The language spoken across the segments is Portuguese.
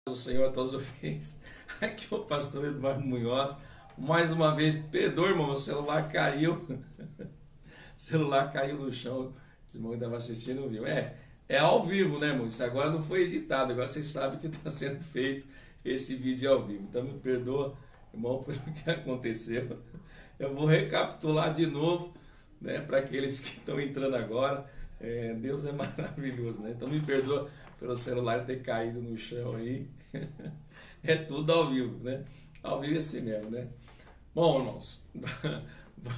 O Senhor a todos os fez. Aqui é o pastor Eduardo Munhoz. Mais uma vez, perdoa, irmão, meu celular caiu. O celular caiu no chão. O irmão que estava assistindo viu. É ao vivo, né, irmão? Isso agora não foi editado. Agora vocês sabem que está sendo feito esse vídeo ao vivo. Então me perdoa, irmão, pelo que aconteceu. Eu vou recapitular de novo, né, para aqueles que estão entrando agora. Deus é maravilhoso, né? Então me perdoa pelo celular ter caído no chão aí. É tudo ao vivo, né? Ao vivo é assim mesmo, né? Bom, irmãos,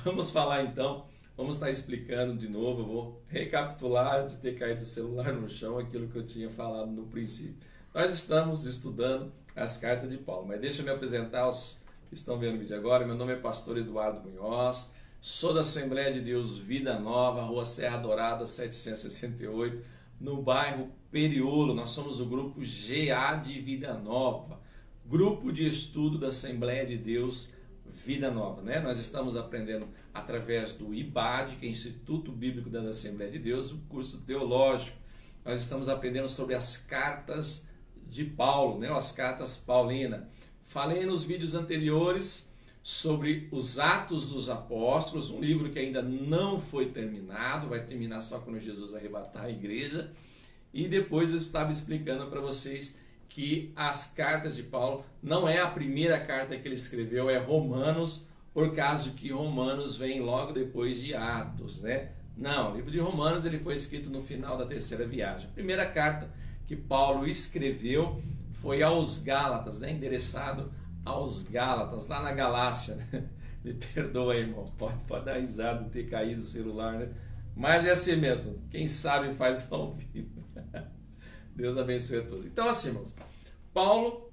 vamos falar então. Vamos estar explicando de novo. Eu vou recapitular de ter caído o celular no chão aquilo que eu tinha falado no princípio. Nós estamos estudando as cartas de Paulo, mas deixa eu me apresentar os que estão vendo o vídeo agora. Meu nome é pastor Eduardo Munhoz. Sou da Assembleia de Deus Vida Nova, Rua Serra Dourada 768, no bairro Periolo. Nós somos o grupo GA de Vida Nova, grupo de estudo da Assembleia de Deus Vida Nova, né? Nós estamos aprendendo através do IBAD, que é Instituto Bíblico da Assembleia de Deus, o curso teológico. Nós estamos aprendendo sobre as cartas de Paulo, né? As cartas paulinas. Falei nos vídeos anteriores sobre os Atos dos Apóstolos, um livro que ainda não foi terminado, vai terminar só quando Jesus arrebatar a igreja. E depois eu estava explicando para vocês que as cartas de Paulo não é a primeira carta que ele escreveu, é Romanos, por causa que Romanos vem logo depois de Atos, né? Não, o livro de Romanos ele foi escrito no final da terceira viagem. A primeira carta que Paulo escreveu foi aos Gálatas, né? Endereçado aos Gálatas, lá na Galácia, né? Me perdoa aí, irmão, pode dar risada de ter caído o celular, né? Mas é assim mesmo, quem sabe faz ao vivo. Deus abençoe a todos. Então assim, irmãos, Paulo,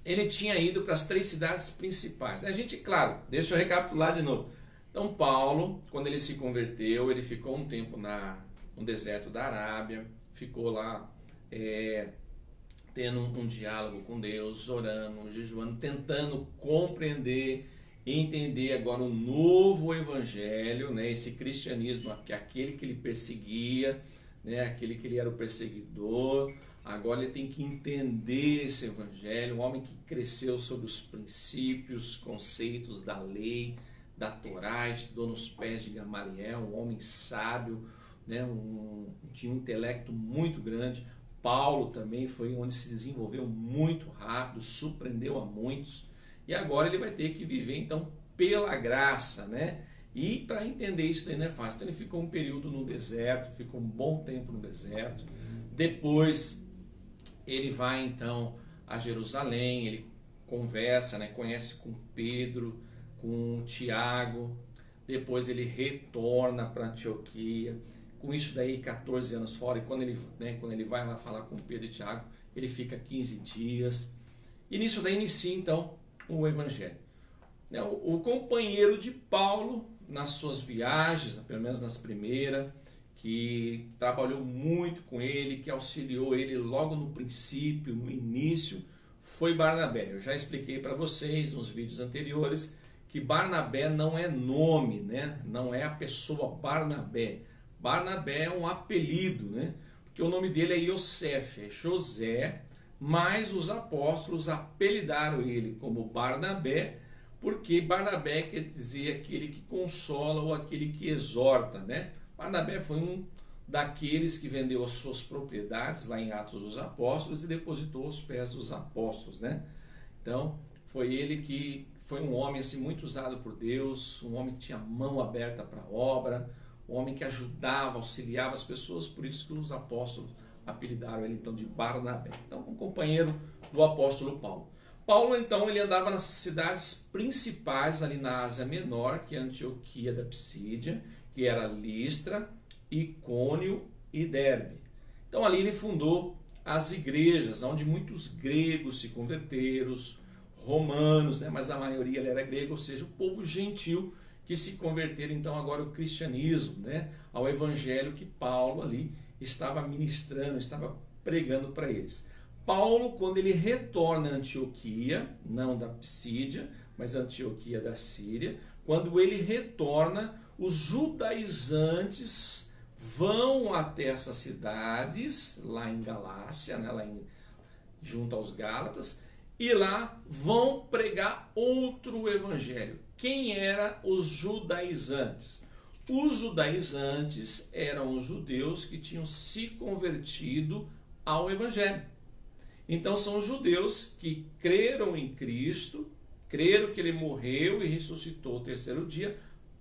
ele tinha ido para as 3 cidades principais. A gente, claro, deixa eu recapitular de novo. Então Paulo, quando ele se converteu, ele ficou um tempo no deserto da Arábia, ficou lá tendo um diálogo com Deus, orando, jejuando, tentando compreender e entender agora o novo evangelho, né? Esse cristianismo, que aquele que ele perseguia, né? Aquele que ele era o perseguidor, agora ele tem que entender esse evangelho, um homem que cresceu sobre os princípios, conceitos da lei, da Torá, estudou nos pés de Gamaliel, um homem sábio, né? Tinha um intelecto muito grande. Paulo também foi onde se desenvolveu muito rápido, surpreendeu a muitos, e agora ele vai ter que viver então pela graça, né? E para entender isso daí não é fácil. Então ele ficou um período no deserto, ficou um bom tempo no deserto. Depois ele vai então a Jerusalém, ele conversa, né? Conhece com Pedro, com Tiago. Depois ele retorna para Antioquia. Com isso daí 14 anos fora, e quando ele vai lá falar com Pedro e Tiago, ele fica 15 dias. E nisso daí inicia então o evangelho. O companheiro de Paulo nas suas viagens, pelo menos nas primeiras, que trabalhou muito com ele, que auxiliou ele logo no princípio, no início, foi Barnabé. Eu já expliquei para vocês nos vídeos anteriores que Barnabé não é nome, né? Não é a pessoa Barnabé. Barnabé é um apelido, né? Porque o nome dele é Iosef, é José, mas os apóstolos apelidaram ele como Barnabé, porque Barnabé quer dizer aquele que consola ou aquele que exorta, né? Barnabé foi um daqueles que vendeu as suas propriedades lá em Atos dos Apóstolos e depositou aos pés dos apóstolos, né? Então, foi ele que foi um homem assim muito usado por Deus, um homem que tinha mão aberta para a obra, um homem que ajudava, auxiliava as pessoas, por isso que os apóstolos apelidaram ele então de Barnabé. Então, um companheiro do apóstolo Paulo. Paulo, então, ele andava nas cidades principais ali na Ásia Menor, que é Antioquia da Psídia, que era Listra, Icônio e Derbe. Então, ali ele fundou as igrejas, onde muitos gregos se converteram, romanos, né? Mas a maioria era grego, ou seja, o povo gentil que se converteram então agora ao cristianismo, né? Ao evangelho que Paulo ali estava ministrando, estava pregando para eles. Paulo, quando ele retorna a Antioquia, não da Psídia, mas Antioquia da Síria, quando ele retorna, os judaizantes vão até essas cidades, lá em Galácia, né, junto aos Gálatas, e lá vão pregar outro evangelho. Quem eram os judaizantes? Os judaizantes eram os judeus que tinham se convertido ao evangelho. Então são os judeus que creram em Cristo, creram que ele morreu e ressuscitou ao terceiro dia,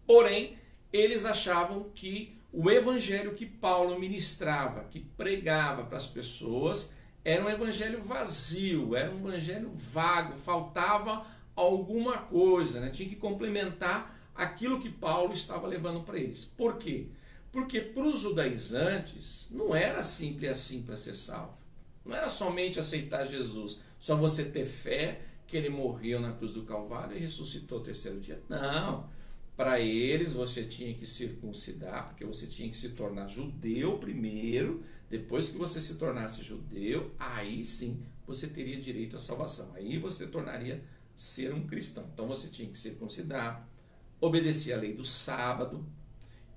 porém eles achavam que o evangelho que Paulo ministrava, que pregava para as pessoas, era um evangelho vazio, era um evangelho vago, faltava alguma coisa, né? Tinha que complementar aquilo que Paulo estava levando para eles. Por quê? Porque para os judaizantes não era simples assim para ser salvo. Não era somente aceitar Jesus, só você ter fé que ele morreu na cruz do Calvário e ressuscitou ao terceiro dia. Não. Para eles você tinha que circuncidar, porque você tinha que se tornar judeu primeiro. Depois que você se tornasse judeu, aí sim você teria direito à salvação. Aí você tornaria ser um cristão. Então você tinha que circuncidar, obedecer à lei do sábado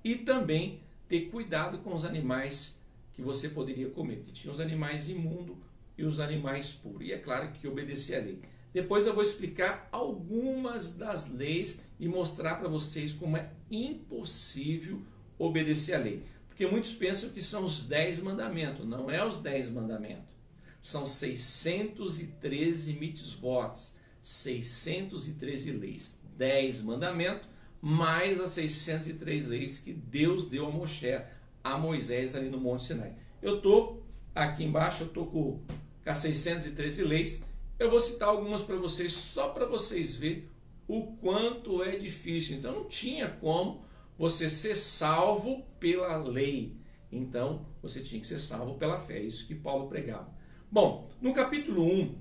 e também ter cuidado com os animais que você poderia comer, que tinha os animais imundos e os animais puros. E é claro que obedecer à lei. Depois eu vou explicar algumas das leis e mostrar para vocês como é impossível obedecer à lei. Porque muitos pensam que são os 10 mandamentos. Não é os 10 mandamentos. São 613 mitzvot, 613 leis. 10 mandamentos, mais as 603 leis que Deus deu a Moisés ali no Monte Sinai. Eu estou aqui embaixo, eu estou com as 613 leis. Eu vou citar algumas para vocês, só para vocês verem o quanto é difícil. Então não tinha como você ser salvo pela lei. Então você tinha que ser salvo pela fé. É isso que Paulo pregava. Bom, no capítulo 1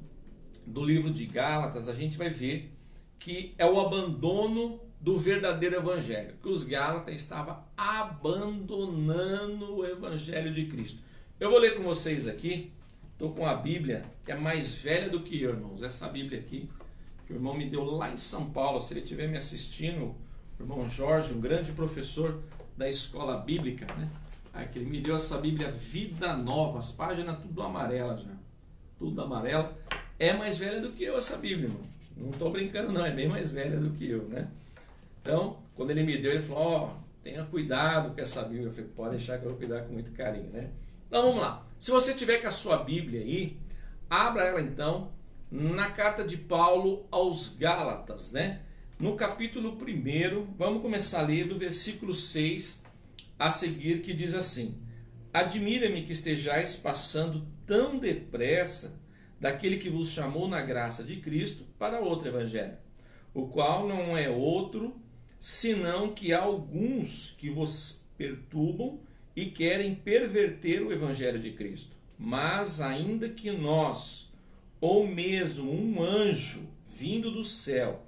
do livro de Gálatas, a gente vai ver que é o abandono do verdadeiro evangelho, que os Gálatas estavam abandonando o evangelho de Cristo. Eu vou ler com vocês aqui, estou com a Bíblia, que é mais velha do que eu, irmãos, essa Bíblia aqui, que o irmão me deu lá em São Paulo. Se ele estiver me assistindo, o irmão Jorge, um grande professor da escola bíblica, né? Aqui, ele me deu essa Bíblia Vida Nova, as páginas tudo amarela já, tudo amarela. É mais velha do que eu essa Bíblia, irmão. Não estou brincando não, é bem mais velha do que eu, né? Então, quando ele me deu, ele falou, ó, tenha cuidado com essa Bíblia. Eu falei, pode deixar que eu vou cuidar com muito carinho, né? Então, vamos lá. Se você tiver com a sua Bíblia aí, abra ela então na carta de Paulo aos Gálatas, né? No capítulo 1, vamos começar a ler do versículo 6 a seguir, que diz assim: Admira-me que estejais passando tão depressa daquele que vos chamou na graça de Cristo para outro evangelho, o qual não é outro, senão que há alguns que vos perturbam e querem perverter o evangelho de Cristo. Mas ainda que nós, ou mesmo um anjo vindo do céu,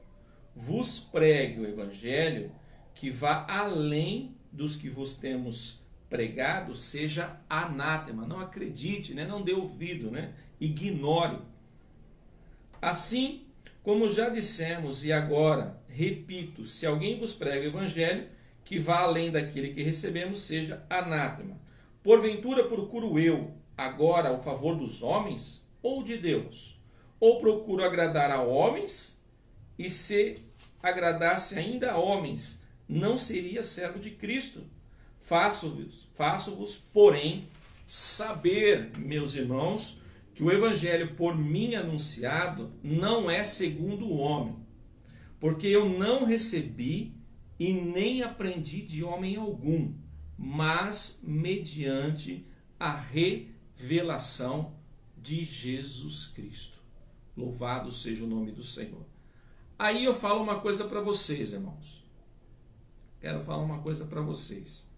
vos pregue o evangelho que vá além dos que vos temos pregado, seja anátema. Não acredite, né? Não dê ouvido, né? Ignore. Assim, como já dissemos, e agora repito, se alguém vos prega o evangelho que vá além daquele que recebemos, seja anátema. Porventura procuro eu agora o favor dos homens ou de Deus? Ou procuro agradar a homens? E se agradasse ainda a homens, não seria servo de Cristo. Faço-vos, porém, saber, meus irmãos, que o evangelho por mim anunciado não é segundo o homem, porque eu não recebi e nem aprendi de homem algum, mas mediante a revelação de Jesus Cristo. Louvado seja o nome do Senhor. Aí eu falo uma coisa para vocês, irmãos. Quero falar uma coisa para vocês.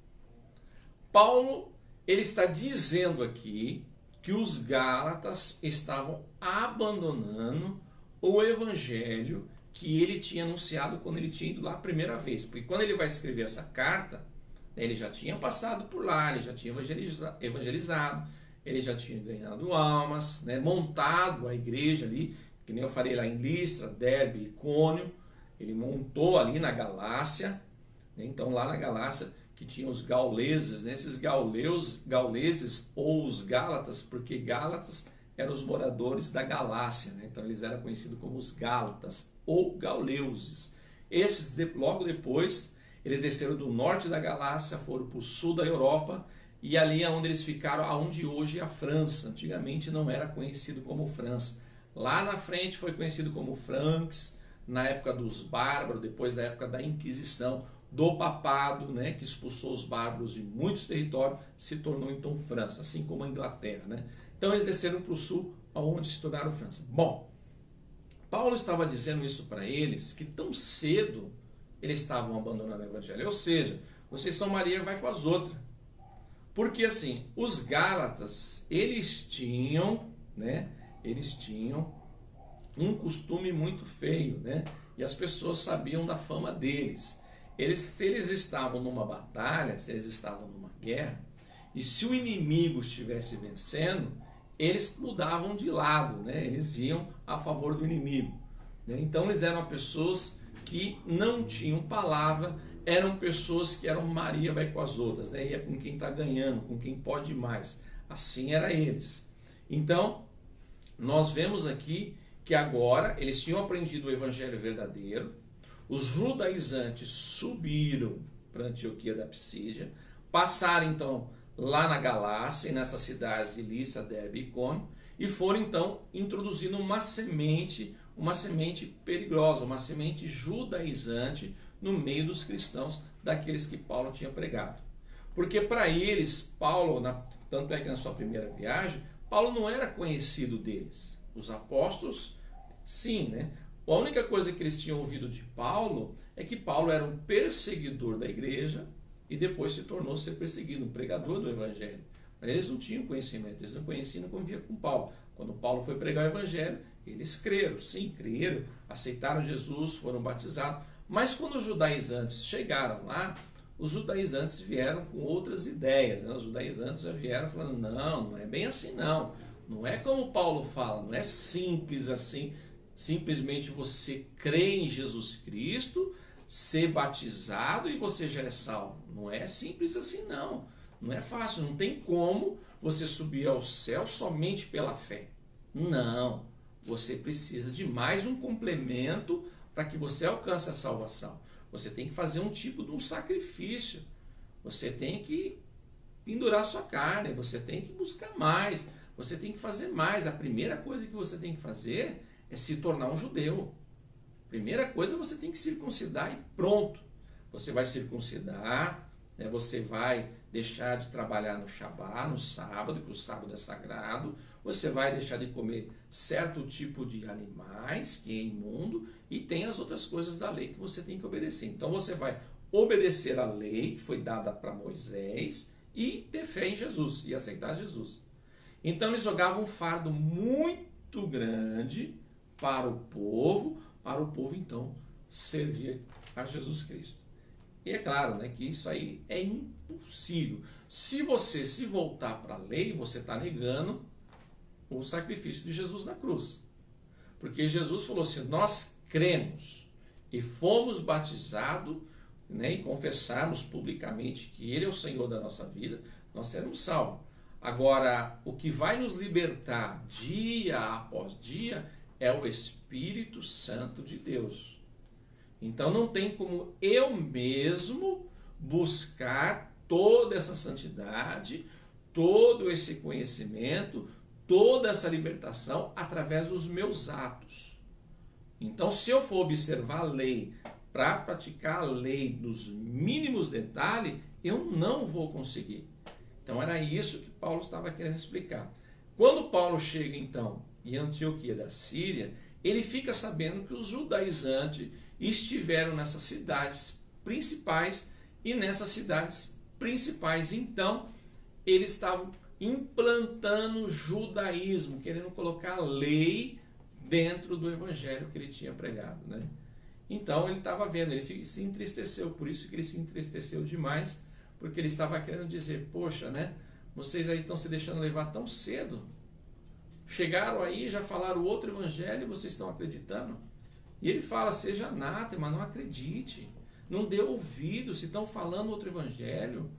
Paulo, ele está dizendo aqui que os Gálatas estavam abandonando o evangelho que ele tinha anunciado quando ele tinha ido lá a primeira vez. Porque quando ele vai escrever essa carta, ele já tinha passado por lá, ele já tinha evangelizado, ele já tinha ganhado almas, né, montado a igreja ali, que nem eu falei lá em Listra, Derbe e Icônio. Ele montou ali na Galácia, né, então lá na Galácia que tinha os gauleses, né, esses gauleses ou os gálatas, porque Gálatas eram os moradores da Galácia, né? Então eles eram conhecidos como os Gálatas ou Gauleuses. Esses, logo depois, eles desceram do norte da Galácia, foram para o sul da Europa, e ali é onde eles ficaram, aonde hoje é a França. Antigamente não era conhecido como França. Lá na frente foi conhecido como Franques, na época dos bárbaros, depois da época da Inquisição, do papado, né, que expulsou os bárbaros de muitos territórios, se tornou então França, assim como a Inglaterra, né? Então eles desceram para o sul, aonde se tornaram França. Bom, Paulo estava dizendo isso para eles, que tão cedo eles estavam abandonando o evangelho. Ou seja, vocês são Maria, vai com as outras. Porque assim, os Gálatas, eles tinham, né, um costume muito feio, né? E as pessoas sabiam da fama deles. Se eles estavam numa batalha, se eles estavam numa guerra, e se o inimigo estivesse vencendo, eles mudavam de lado, né? Eles iam a favor do inimigo, né? Então eles eram pessoas que não tinham palavra, eram pessoas que eram Maria vai com as outras, né? Ia com quem está ganhando, com quem pode mais. Assim era eles. Então, nós vemos aqui que agora eles tinham aprendido o evangelho verdadeiro, os judaizantes subiram para Antioquia da Psídia, passaram então lá na Galácia, nessas cidades de Listra, Derbe e Icônio, e foram então introduzindo uma semente perigosa, uma semente judaizante no meio dos cristãos, daqueles que Paulo tinha pregado. Porque para eles, Paulo, tanto é que na sua primeira viagem, Paulo não era conhecido deles. Os apóstolos, sim, né? A única coisa que eles tinham ouvido de Paulo é que Paulo era um perseguidor da igreja e depois se tornou ser perseguido, um pregador do evangelho. Mas eles não tinham conhecimento, eles não conheciam, não conviviam com Paulo. Quando Paulo foi pregar o evangelho, eles creram, sim, creram, aceitaram Jesus, foram batizados. Mas quando os judaizantes chegaram lá, os judaizantes vieram com outras ideias, né? Os judaizantes já vieram falando, não é bem assim não. Não é como Paulo fala, não é simples assim, simplesmente você crê em Jesus Cristo, ser batizado e você já é salvo. Não é simples assim não. Não é fácil, não tem como você subir ao céu somente pela fé. Não, você precisa de mais um complemento para que você alcance a salvação. Você tem que fazer um tipo de um sacrifício. Você tem que pendurar sua carne, você tem que buscar mais, você tem que fazer mais. A primeira coisa que você tem que fazer é se tornar um judeu. Primeira coisa, você tem que circuncidar e pronto. Você vai circuncidar, né? Você vai deixar de trabalhar no Shabá, no sábado, que o sábado é sagrado. Você vai deixar de comer certo tipo de animais, que é imundo, e tem as outras coisas da lei que você tem que obedecer. Então você vai obedecer a lei que foi dada para Moisés e ter fé em Jesus e aceitar Jesus. Então eles jogavam um fardo muito grande para o povo então servir a Jesus Cristo. E é claro, né, que isso aí é impossível. Se você se voltar para a lei, você está negando o sacrifício de Jesus na cruz. Porque Jesus falou assim, nós cremos e fomos batizados, né, e confessarmos publicamente que Ele é o Senhor da nossa vida, nós seremos salvos. Agora, o que vai nos libertar dia após dia é o Espírito Santo de Deus. Então não tem como eu mesmo buscar toda essa santidade, todo esse conhecimento, toda essa libertação através dos meus atos. Então, se eu for observar a lei para praticar a lei nos mínimos detalhes, eu não vou conseguir. Então era isso que Paulo estava querendo explicar. Quando Paulo chega então em Antioquia da Síria, ele fica sabendo que os judaizantes estiveram nessas cidades principais, e nessas cidades principais então eles estavam implantando o judaísmo, querendo colocar a lei dentro do evangelho que ele tinha pregado, né? Então ele estava vendo, ele se entristeceu, por isso que ele se entristeceu demais, porque ele estava querendo dizer, poxa, né? Vocês aí estão se deixando levar tão cedo, chegaram aí, já falaram outro evangelho e vocês estão acreditando? E ele fala, seja anátema, não acredite, não dê ouvido, se estão falando outro evangelho,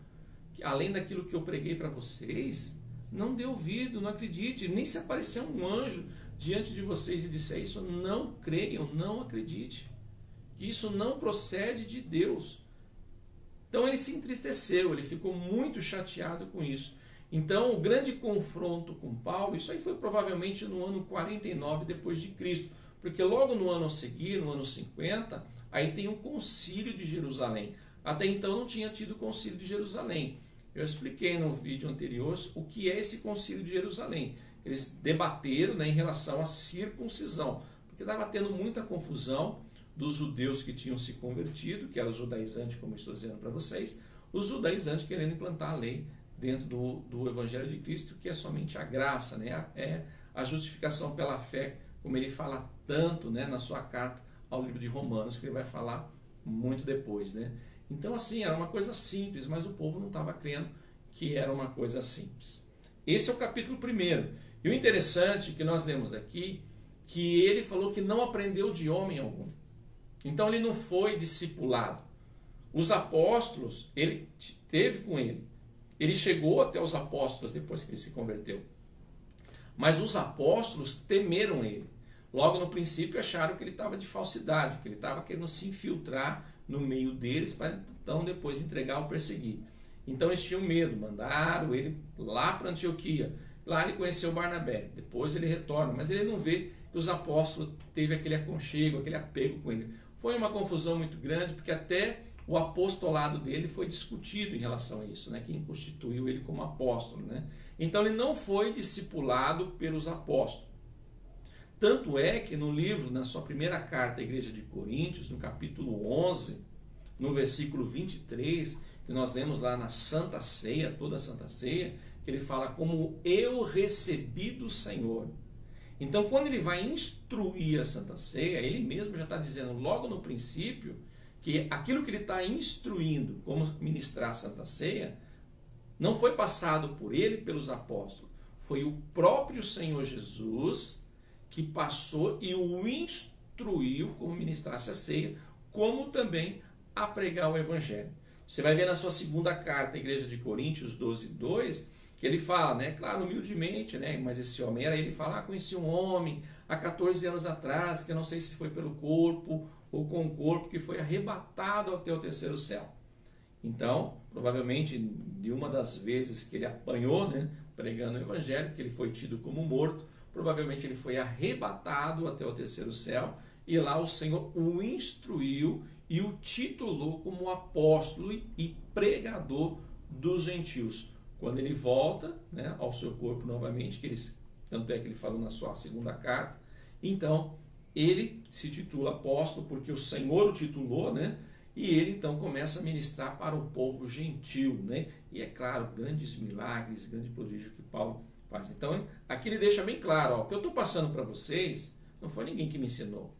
além daquilo que eu preguei para vocês, não dê ouvido, não acredite, nem se aparecer um anjo diante de vocês e disser isso, não creiam, não acredite, que isso não procede de Deus. Então ele se entristeceu, ele ficou muito chateado com isso. Então o grande confronto com Paulo, isso aí foi provavelmente no ano 49 depois de Cristo, porque logo no ano a seguir, no ano 50, aí tem o concílio de Jerusalém. Até então não tinha tido o concílio de Jerusalém. Eu expliquei no vídeo anterior o que é esse concílio de Jerusalém. Eles debateram, né, em relação à circuncisão, porque estava tendo muita confusão dos judeus que tinham se convertido, que eram os judaizantes, como eu estou dizendo para vocês, os judaizantes querendo implantar a lei dentro do Evangelho de Cristo, que é somente a graça, né? É a justificação pela fé, como ele fala tanto, né, na sua carta ao livro de Romanos, que ele vai falar muito depois, né? Então, assim, era uma coisa simples, mas o povo não estava crendo que era uma coisa simples. Esse é o capítulo 1. E o interessante que nós lemos aqui, que ele falou que não aprendeu de homem algum. Então, ele não foi discipulado. Os apóstolos, ele teve com ele. Ele chegou até os apóstolos depois que ele se converteu. Mas os apóstolos temeram ele. Logo no princípio acharam que ele estava de falsidade, que ele estava querendo se infiltrar no meio deles para então depois entregar ou perseguir. Então eles tinham medo, mandaram ele lá para Antioquia. Lá ele conheceu Barnabé, depois ele retorna, mas ele não vê que os apóstolos teve aquele aconchego, aquele apego com ele. Foi uma confusão muito grande, porque até o apostolado dele foi discutido em relação a isso, né? Quem constituiu ele como apóstolo, né? Então ele não foi discipulado pelos apóstolos. Tanto é que no livro, na sua primeira carta à igreja de Coríntios, no capítulo 11, no versículo 23, que nós lemos lá na Santa Ceia, toda a Santa Ceia, que ele fala como eu recebi do Senhor. Então, quando ele vai instruir a Santa Ceia, ele mesmo já está dizendo logo no princípio que aquilo que ele está instruindo como ministrar a Santa Ceia não foi passado por ele, pelos apóstolos, foi o próprio Senhor Jesus que passou e o instruiu como ministrasse a ceia, como também a pregar o Evangelho. Você vai ver na sua segunda carta à igreja de Coríntios 12:2, que ele fala, né, claro, humildemente, né, mas esse homem era, ele fala, conheci um homem há 14 anos atrás, que eu não sei se foi pelo corpo ou com o corpo, que foi arrebatado até o terceiro céu. Então, provavelmente, de uma das vezes que ele apanhou, né, pregando o Evangelho, que ele foi tido como morto, provavelmente ele foi arrebatado até o terceiro céu, e lá o Senhor o instruiu e o titulou como apóstolo e pregador dos gentios. Quando ele volta, né, ao seu corpo novamente, tanto é que ele falou na sua segunda carta, então ele se titula apóstolo porque o Senhor o titulou, né, e ele então começa a ministrar para o povo gentil, né, e é claro, grandes milagres, grande prodígio que Paulo faz. Então, aqui ele deixa bem claro, ó, o que eu estou passando para vocês, não foi ninguém que me ensinou.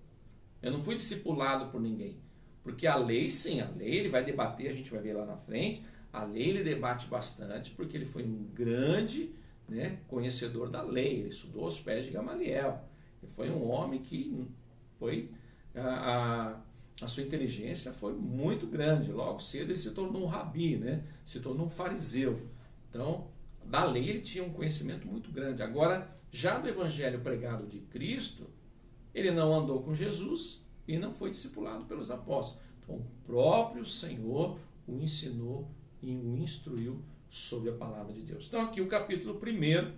Eu não fui discipulado por ninguém. Porque a lei, sim, a lei ele vai debater, a gente vai ver lá na frente, a lei ele debate bastante, porque ele foi um grande, né, conhecedor da lei, ele estudou aos pés de Gamaliel. Ele foi um homem que foi, a sua inteligência foi muito grande. Logo cedo ele se tornou um rabi, né, se tornou um fariseu. Então, da lei ele tinha um conhecimento muito grande. Agora, já do evangelho pregado de Cristo, ele não andou com Jesus e não foi discipulado pelos apóstolos. Então, o próprio Senhor o ensinou e o instruiu sobre a palavra de Deus. Então, aqui o capítulo 1,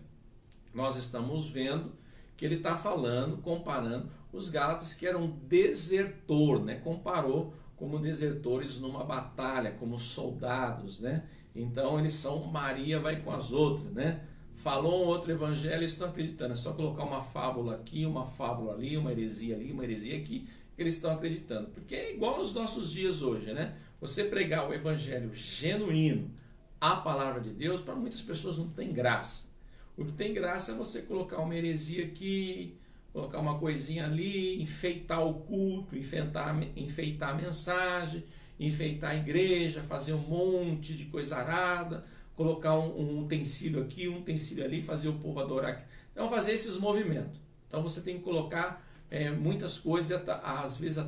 nós estamos vendo que ele está falando, comparando os Gálatas que eram desertor, né? Comparou como desertores numa batalha, como soldados, né? Então eles são Maria vai com as outras, né? Falou um outro evangelho, eles estão acreditando. É só colocar uma fábula aqui, uma fábula ali, uma heresia aqui, que eles estão acreditando. Porque é igual nos nossos dias hoje, né? Você pregar o evangelho genuíno, a palavra de Deus, para muitas pessoas não tem graça. O que tem graça é você colocar uma heresia aqui, colocar uma coisinha ali, enfeitar o culto, enfeitar a mensagem, enfeitar a igreja, fazer um monte de coisa arada, colocar um utensílio aqui, um utensílio ali, fazer o povo adorar aqui. Então, fazer esses movimentos. Então, você tem que colocar muitas coisas, às vezes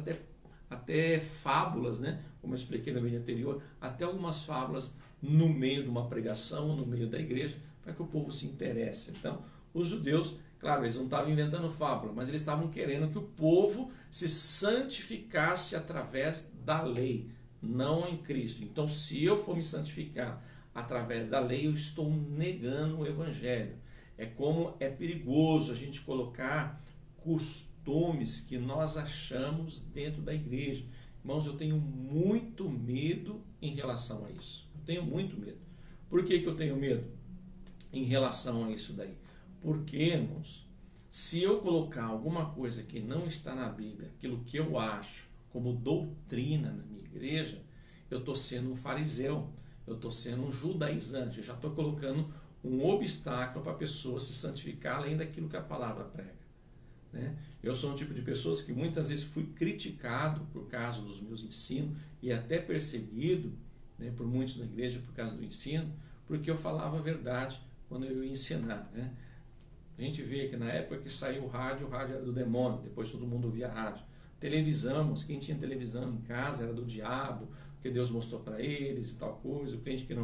até fábulas, né? Como eu expliquei no vídeo anterior, até algumas fábulas no meio de uma pregação, no meio da igreja, para que o povo se interesse. Então, os judeus, claro, eles não estavam inventando fábula, mas eles estavam querendo que o povo se santificasse através da lei, não em Cristo. Então, se eu for me santificar através da lei, eu estou negando o evangelho. É como é perigoso a gente colocar costumes que nós achamos dentro da igreja. Irmãos, eu tenho muito medo em relação a isso. Eu tenho muito medo. Por que eu tenho medo em relação a isso daí? Porque, irmãos, se eu colocar alguma coisa que não está na Bíblia, aquilo que eu acho como doutrina na minha igreja, eu estou sendo um fariseu, eu estou sendo um judaizante, eu já estou colocando um obstáculo para a pessoa se santificar além daquilo que a palavra prega, né? Eu sou um tipo de pessoa que muitas vezes fui criticado por causa dos meus ensinos e até perseguido, né, por muitos na igreja por causa do ensino, porque eu falava a verdade quando eu ia ensinar, né? A gente vê que na época que saiu o rádio era do demônio, depois todo mundo via rádio. Televisão, mas quem tinha televisão em casa era do diabo, porque Deus mostrou para eles e tal coisa. O crente que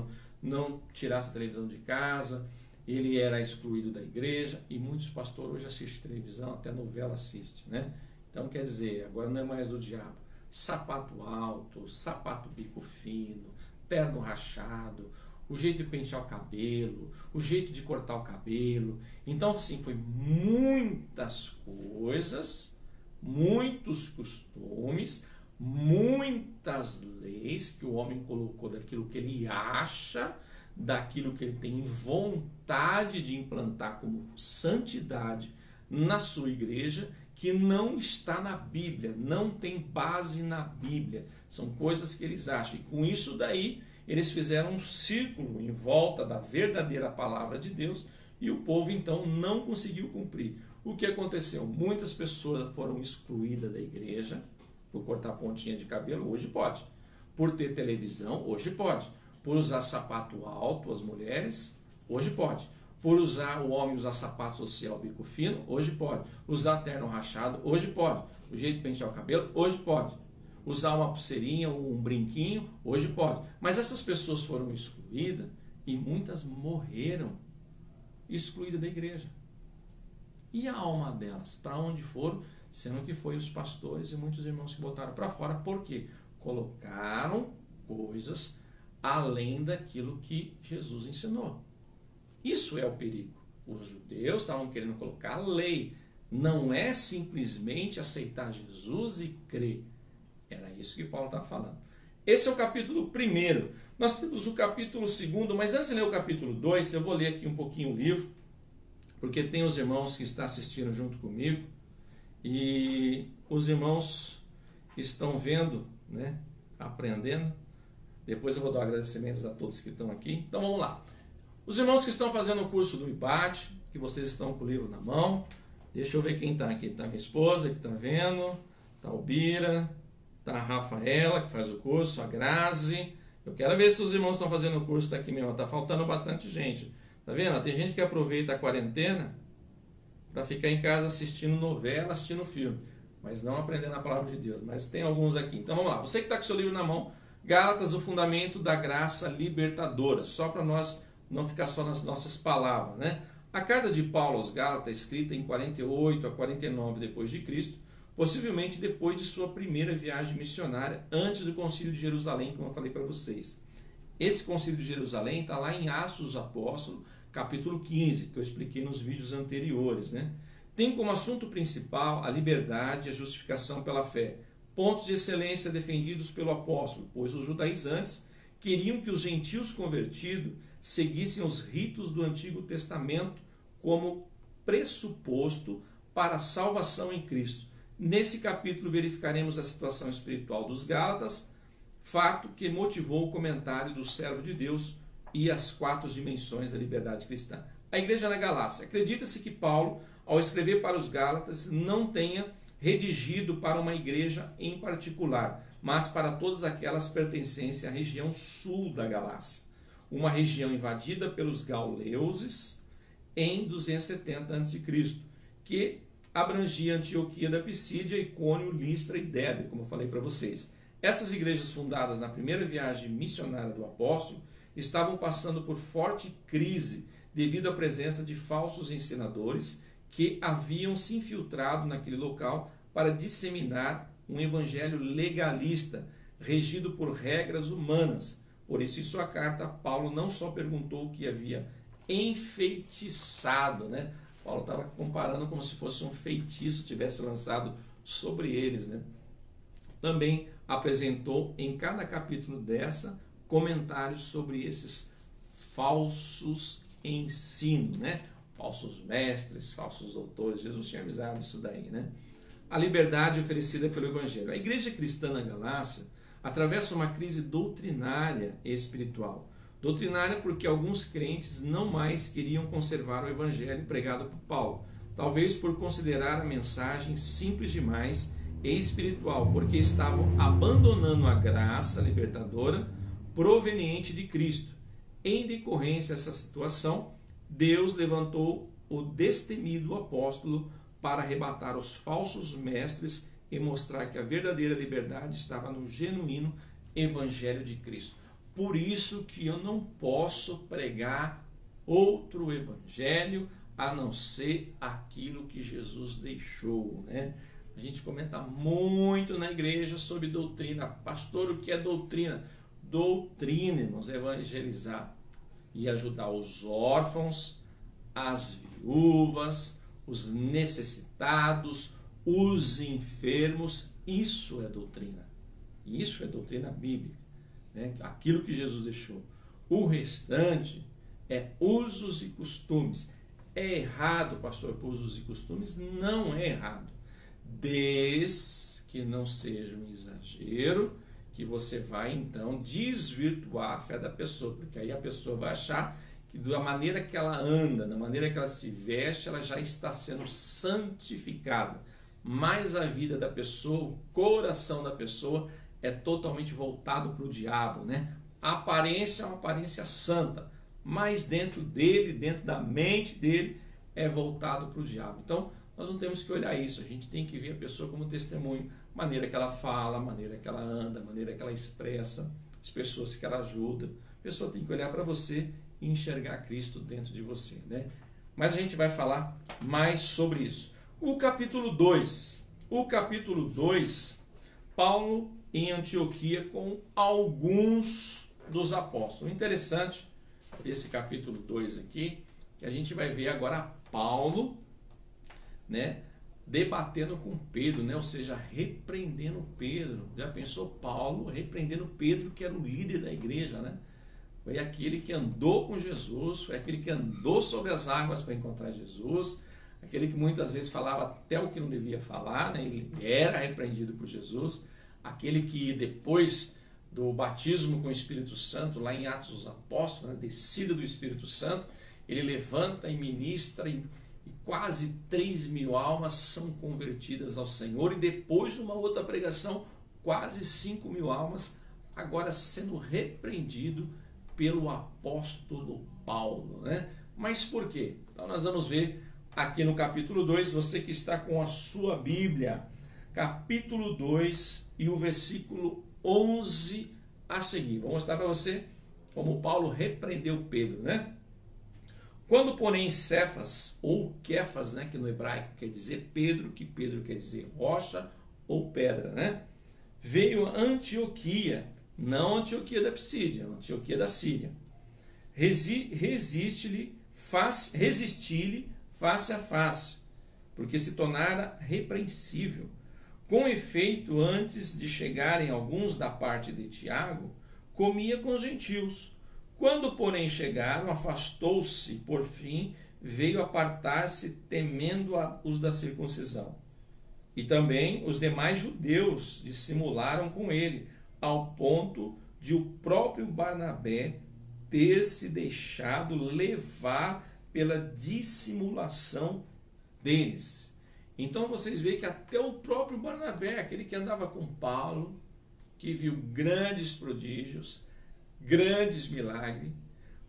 não tirasse a televisão de casa, ele era excluído da igreja, e muitos pastores hoje assistem televisão, até novela assiste, né? Então, quer dizer, agora não é mais do diabo. Sapato alto, sapato bico fino, terno rachado, o jeito de pentear o cabelo, o jeito de cortar o cabelo. Então, assim, foi muitas coisas, muitos costumes, muitas leis que o homem colocou daquilo que ele acha, daquilo que ele tem vontade de implantar como santidade na sua igreja, que não está na Bíblia, não tem base na Bíblia. São coisas que eles acham. E com isso daí, eles fizeram um círculo em volta da verdadeira palavra de Deus, e o povo então não conseguiu cumprir. O que aconteceu? Muitas pessoas foram excluídas da igreja por cortar pontinha de cabelo, hoje pode. Por ter televisão, hoje pode. Por usar sapato alto, as mulheres, hoje pode. Por usar o homem usar sapato social bico fino, hoje pode. Usar terno rachado, hoje pode. O jeito de pentear o cabelo, hoje pode. Usar uma pulseirinha ou um brinquinho, hoje pode. Mas essas pessoas foram excluídas e muitas morreram excluídas da igreja. E a alma delas? Para onde foram? Sendo que foi os pastores e muitos irmãos que botaram para fora. Por quê? Colocaram coisas além daquilo que Jesus ensinou. Isso é o perigo. Os judeus estavam querendo colocar a lei. Não é simplesmente aceitar Jesus e crer. Era isso que Paulo está falando. Esse é o capítulo 1. Nós temos o capítulo 2, mas antes de ler o capítulo 2, eu vou ler aqui um pouquinho o livro, porque tem os irmãos que estão assistindo junto comigo, e os irmãos estão vendo, né, aprendendo. Depois eu vou dar agradecimentos a todos que estão aqui. Então vamos lá. Os irmãos que estão fazendo o curso do IBAT, que vocês estão com o livro na mão, deixa eu ver quem está aqui. Está minha esposa que está vendo, está o Bira, está a Rafaela que faz o curso, a Grazi. Eu quero ver se os irmãos estão fazendo o curso, está aqui mesmo. Está faltando bastante gente. Está vendo? Tem gente que aproveita a quarentena para ficar em casa assistindo novela, assistindo filme, mas não aprendendo a palavra de Deus. Mas tem alguns aqui. Então vamos lá. Você que está com o seu livro na mão, Gálatas, o fundamento da graça libertadora. Só para nós não ficar só nas nossas palavras, né? A carta de Paulo aos Gálatas, escrita em 48 a 49 depois de Cristo, possivelmente depois de sua primeira viagem missionária, antes do Concílio de Jerusalém, como eu falei para vocês. Esse Concílio de Jerusalém está lá em Atos dos Apóstolos, capítulo 15, que eu expliquei nos vídeos anteriores, né? Tem como assunto principal a liberdade e a justificação pela fé, pontos de excelência defendidos pelo apóstolo, pois os judaizantes queriam que os gentios convertidos seguissem os ritos do Antigo Testamento como pressuposto para a salvação em Cristo. Nesse capítulo verificaremos a situação espiritual dos Gálatas, fato que motivou o comentário do servo de Deus e as 4 dimensões da liberdade cristã. A igreja na Galácia. Acredita-se que Paulo, ao escrever para os Gálatas, não tenha redigido para uma igreja em particular, mas para todas aquelas pertencentes à região sul da Galácia, uma região invadida pelos gauleuses em 270 a.C., que abrangia Antioquia da Pisídia, Icônio, Listra e Derbe, como eu falei para vocês. Essas igrejas fundadas na primeira viagem missionária do apóstolo estavam passando por forte crise devido à presença de falsos ensinadores que haviam se infiltrado naquele local para disseminar um evangelho legalista, regido por regras humanas. Por isso, em sua carta, Paulo não só perguntou o que havia enfeitiçado, né? Paulo estava comparando como se fosse um feitiço tivesse lançado sobre eles, né? Também apresentou em cada capítulo dessa comentários sobre esses falsos ensinos, né? Falsos mestres, falsos doutores. Jesus tinha avisado isso daí, né? A liberdade oferecida pelo Evangelho. A igreja cristã na Galácia atravessa uma crise doutrinária e espiritual. Doutrinária porque alguns crentes não mais queriam conservar o Evangelho pregado por Paulo, talvez por considerar a mensagem simples demais e espiritual, porque estavam abandonando a graça libertadora proveniente de Cristo. Em decorrência dessa situação, Deus levantou o destemido apóstolo para arrebatar os falsos mestres e mostrar que a verdadeira liberdade estava no genuíno Evangelho de Cristo. Por isso que eu não posso pregar outro evangelho a não ser aquilo que Jesus deixou, né? A gente comenta muito na igreja sobre doutrina. Pastor, o que é doutrina? Doutrina, irmãos, evangelizar e ajudar os órfãos, as viúvas, os necessitados, os enfermos. Isso é doutrina. Isso é doutrina bíblica, né? Aquilo que Jesus deixou. O restante é usos e costumes. É errado, pastor, por usos e costumes? Não é errado, desde que não seja um exagero, que você vai então desvirtuar a fé da pessoa, porque aí a pessoa vai achar que da maneira que ela anda, da maneira que ela se veste, ela já está sendo santificada. Mas a vida da pessoa, o coração da pessoa é totalmente voltado para o diabo, né? A aparência é uma aparência santa, mas dentro dele, dentro da mente dele, é voltado para o diabo. Então, nós não temos que olhar isso, a gente tem que ver a pessoa como testemunho, a maneira que ela fala, a maneira que ela anda, a maneira que ela expressa, as pessoas que ela ajuda. A pessoa tem que olhar para você e enxergar Cristo dentro de você, né? Mas a gente vai falar mais sobre isso. O capítulo 2. O capítulo 2, Paulo em Antioquia com alguns dos apóstolos. Interessante esse capítulo 2 aqui, que a gente vai ver agora Paulo, né, debatendo com Pedro, né, ou seja, repreendendo Pedro. Já pensou Paulo repreendendo Pedro, que era o líder da igreja, né? Foi aquele que andou com Jesus, foi aquele que andou sobre as águas para encontrar Jesus, aquele que muitas vezes falava até o que não devia falar, né? Ele era repreendido por Jesus, aquele que depois do batismo com o Espírito Santo, lá em Atos dos Apóstolos, né, descida do Espírito Santo, ele levanta e ministra e quase 3.000 almas são convertidas ao Senhor, e depois de uma outra pregação, quase 5.000 almas agora sendo repreendido pelo apóstolo Paulo, né? Mas por quê? Então nós vamos ver aqui no capítulo 2, você que está com a sua Bíblia, capítulo 2 e o versículo 11 a seguir. Vou mostrar para você como Paulo repreendeu Pedro, né? Quando, porém, Cefas, ou Kefas, né, que no hebraico quer dizer Pedro, que Pedro quer dizer rocha ou pedra, né, veio a Antioquia, não Antioquia da Psídia, Antioquia da Síria. Resiste-lhe face a face, porque se tornara repreensível. Com efeito, antes de chegarem alguns da parte de Tiago, comia com os gentios. Quando, porém, chegaram, afastou-se, por fim, veio apartar-se, temendo os da circuncisão. E também os demais judeus dissimularam com ele, ao ponto de o próprio Barnabé ter se deixado levar pela dissimulação deles. Então vocês veem que até o próprio Barnabé, aquele que andava com Paulo, que viu grandes prodígios, grandes milagres,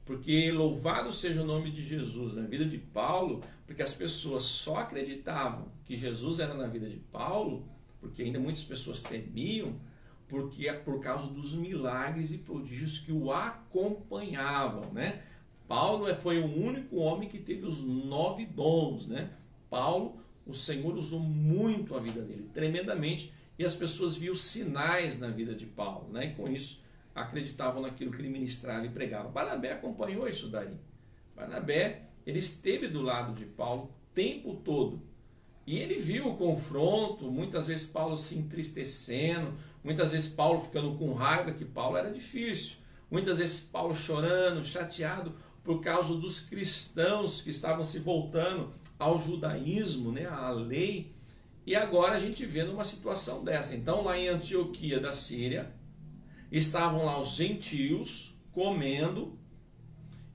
porque louvado seja o nome de Jesus na vida de Paulo, porque as pessoas só acreditavam que Jesus era na vida de Paulo, porque ainda muitas pessoas temiam, porque é por causa dos milagres e prodígios que o acompanhavam, né? Paulo foi o único homem que teve os 9 dons, né? Paulo, o Senhor usou muito a vida dele, tremendamente, e as pessoas viam sinais na vida de Paulo, né? E com isso acreditavam naquilo que ele ministrava e pregava. Barnabé acompanhou isso daí. Barnabé, ele esteve do lado de Paulo o tempo todo. E ele viu o confronto, muitas vezes Paulo se entristecendo, muitas vezes Paulo ficando com raiva, que Paulo era difícil. Muitas vezes Paulo chorando, chateado por causa dos cristãos que estavam se voltando ao judaísmo, né, à lei. E agora a gente vê numa situação dessa. Então lá em Antioquia da Síria, estavam lá os gentios comendo,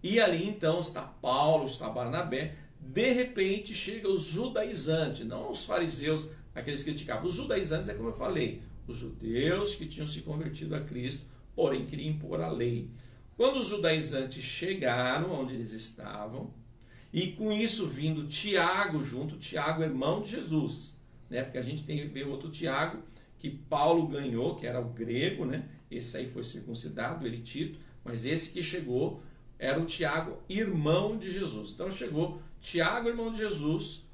e ali então está Paulo, está Barnabé. De repente chega os judaizantes, não os fariseus, aqueles que criticavam. Os judaizantes é como eu falei, os judeus que tinham se convertido a Cristo, porém queriam impor a lei. Quando os judaizantes chegaram onde eles estavam, e com isso vindo Tiago junto, Tiago irmão de Jesus, né? Porque a gente tem que ver outro Tiago que Paulo ganhou, que era o grego, né? Esse aí foi circuncidado, ele Tito, mas esse que chegou era o Tiago, irmão de Jesus. Então chegou Tiago, irmão de Jesus,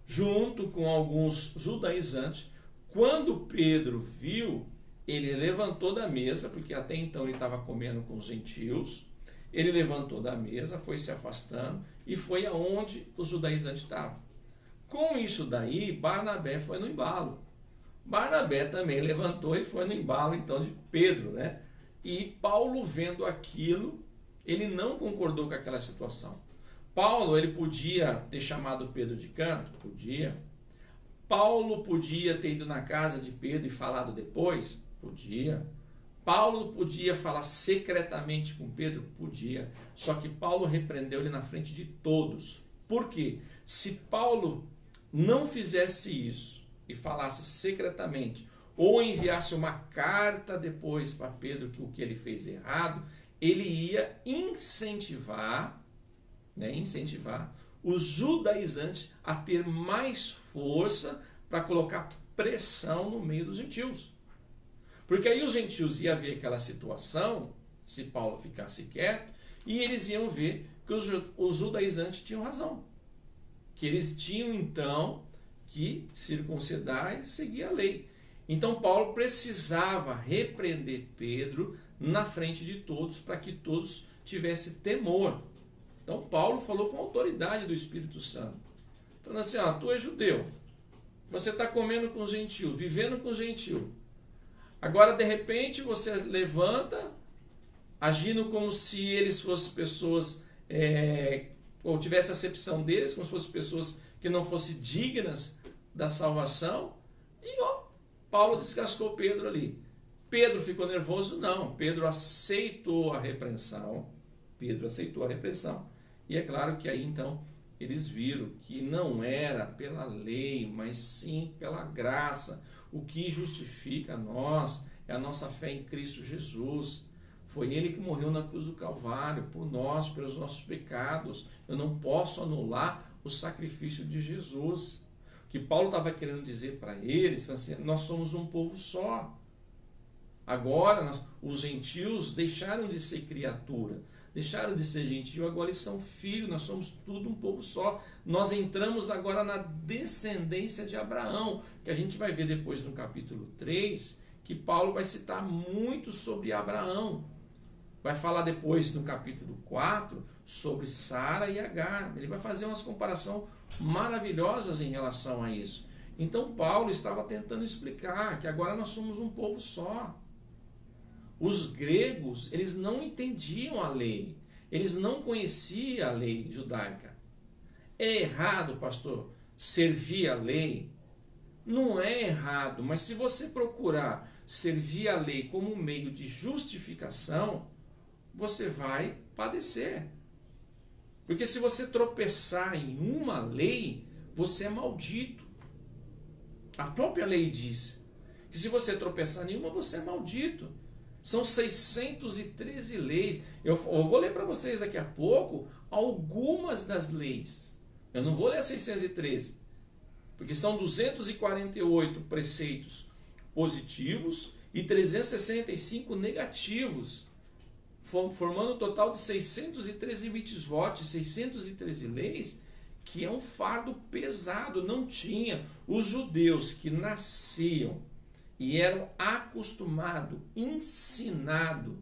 junto com alguns judaizantes. Quando Pedro viu, ele levantou da mesa, porque até então ele estava comendo com os gentios. Ele levantou da mesa, foi se afastando e foi aonde os judaizantes estavam. Com isso daí, Barnabé foi no embalo. Barnabé também levantou e foi no embalo então de Pedro, né? E Paulo, vendo aquilo, ele não concordou com aquela situação. Paulo, ele podia ter chamado Pedro de canto? Podia. Paulo podia ter ido na casa de Pedro e falado depois? Podia. Paulo podia falar secretamente com Pedro? Podia. Só que Paulo repreendeu ele na frente de todos. Por quê? Se Paulo não fizesse isso e falasse secretamente, ou enviasse uma carta depois para Pedro que o que ele fez errado, ele ia incentivar os judaizantes a ter mais força para colocar pressão no meio dos gentios. Porque aí os gentios iam ver aquela situação, se Paulo ficasse quieto, e eles iam ver que os judaizantes tinham razão. Que eles tinham então que circuncidar e seguir a lei. Então Paulo precisava repreender Pedro na frente de todos, para que todos tivessem temor. Então Paulo falou com a autoridade do Espírito Santo, falando assim: ó, tu é judeu, você está comendo com os gentios, vivendo com os gentios. Agora de repente você levanta, agindo como se eles fossem pessoas, ou tivesse acepção deles, como se fossem pessoas que não fossem dignas da salvação. E Paulo descascou Pedro ali. Pedro ficou nervoso? Não. Pedro aceitou a repreensão. E é claro que aí então eles viram que não era pela lei, mas sim pela graça. O que justifica nós é a nossa fé em Cristo Jesus. Foi Ele que morreu na cruz do Calvário por nós, pelos nossos pecados. Eu não posso anular o sacrifício de Jesus. O que Paulo estava querendo dizer para eles, assim, nós somos um povo só. Agora os gentios deixaram de ser criatura, deixaram de ser gentio, agora eles são filhos, nós somos tudo um povo só. Nós entramos agora na descendência de Abraão, que a gente vai ver depois no capítulo 3, que Paulo vai citar muito sobre Abraão. Vai falar depois no capítulo 4 sobre Sara e Agar. Ele vai fazer umas comparações maravilhosas em relação a isso. Então Paulo estava tentando explicar que agora nós somos um povo só. Os gregos, eles não entendiam a lei. Eles não conheciam a lei judaica. É errado, pastor, servir a lei? Não é errado, mas se você procurar servir a lei como um meio de justificação, você vai padecer. Porque se você tropeçar em uma lei, você é maldito. A própria lei diz que se você tropeçar em uma, você é maldito. São 613 leis. Eu vou ler para vocês daqui a pouco algumas das leis. Eu não vou ler as 613, porque são 248 preceitos positivos e 365 negativos. formando um total de 613 mitzvot, 613 leis, que é um fardo pesado. Não tinha. Os judeus que nasciam e eram acostumados, ensinados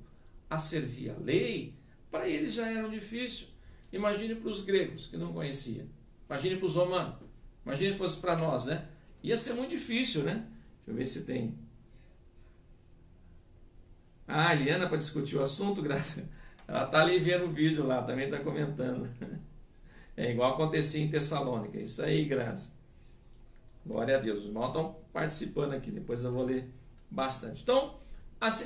a servir a lei, para eles já era difícil. Imagine para os gregos que não conheciam. Imagine para os romanos. Imagine se fosse para nós, né? Ia ser muito difícil, né? Deixa eu ver se tem. Ah, a Eliana, para discutir o assunto, Graça. Ela está ali vendo o vídeo lá, também está comentando. É igual acontecia em Tessalônica. Isso aí, Graça. Glória a Deus. Os irmãos estão participando aqui, depois eu vou ler bastante. Então,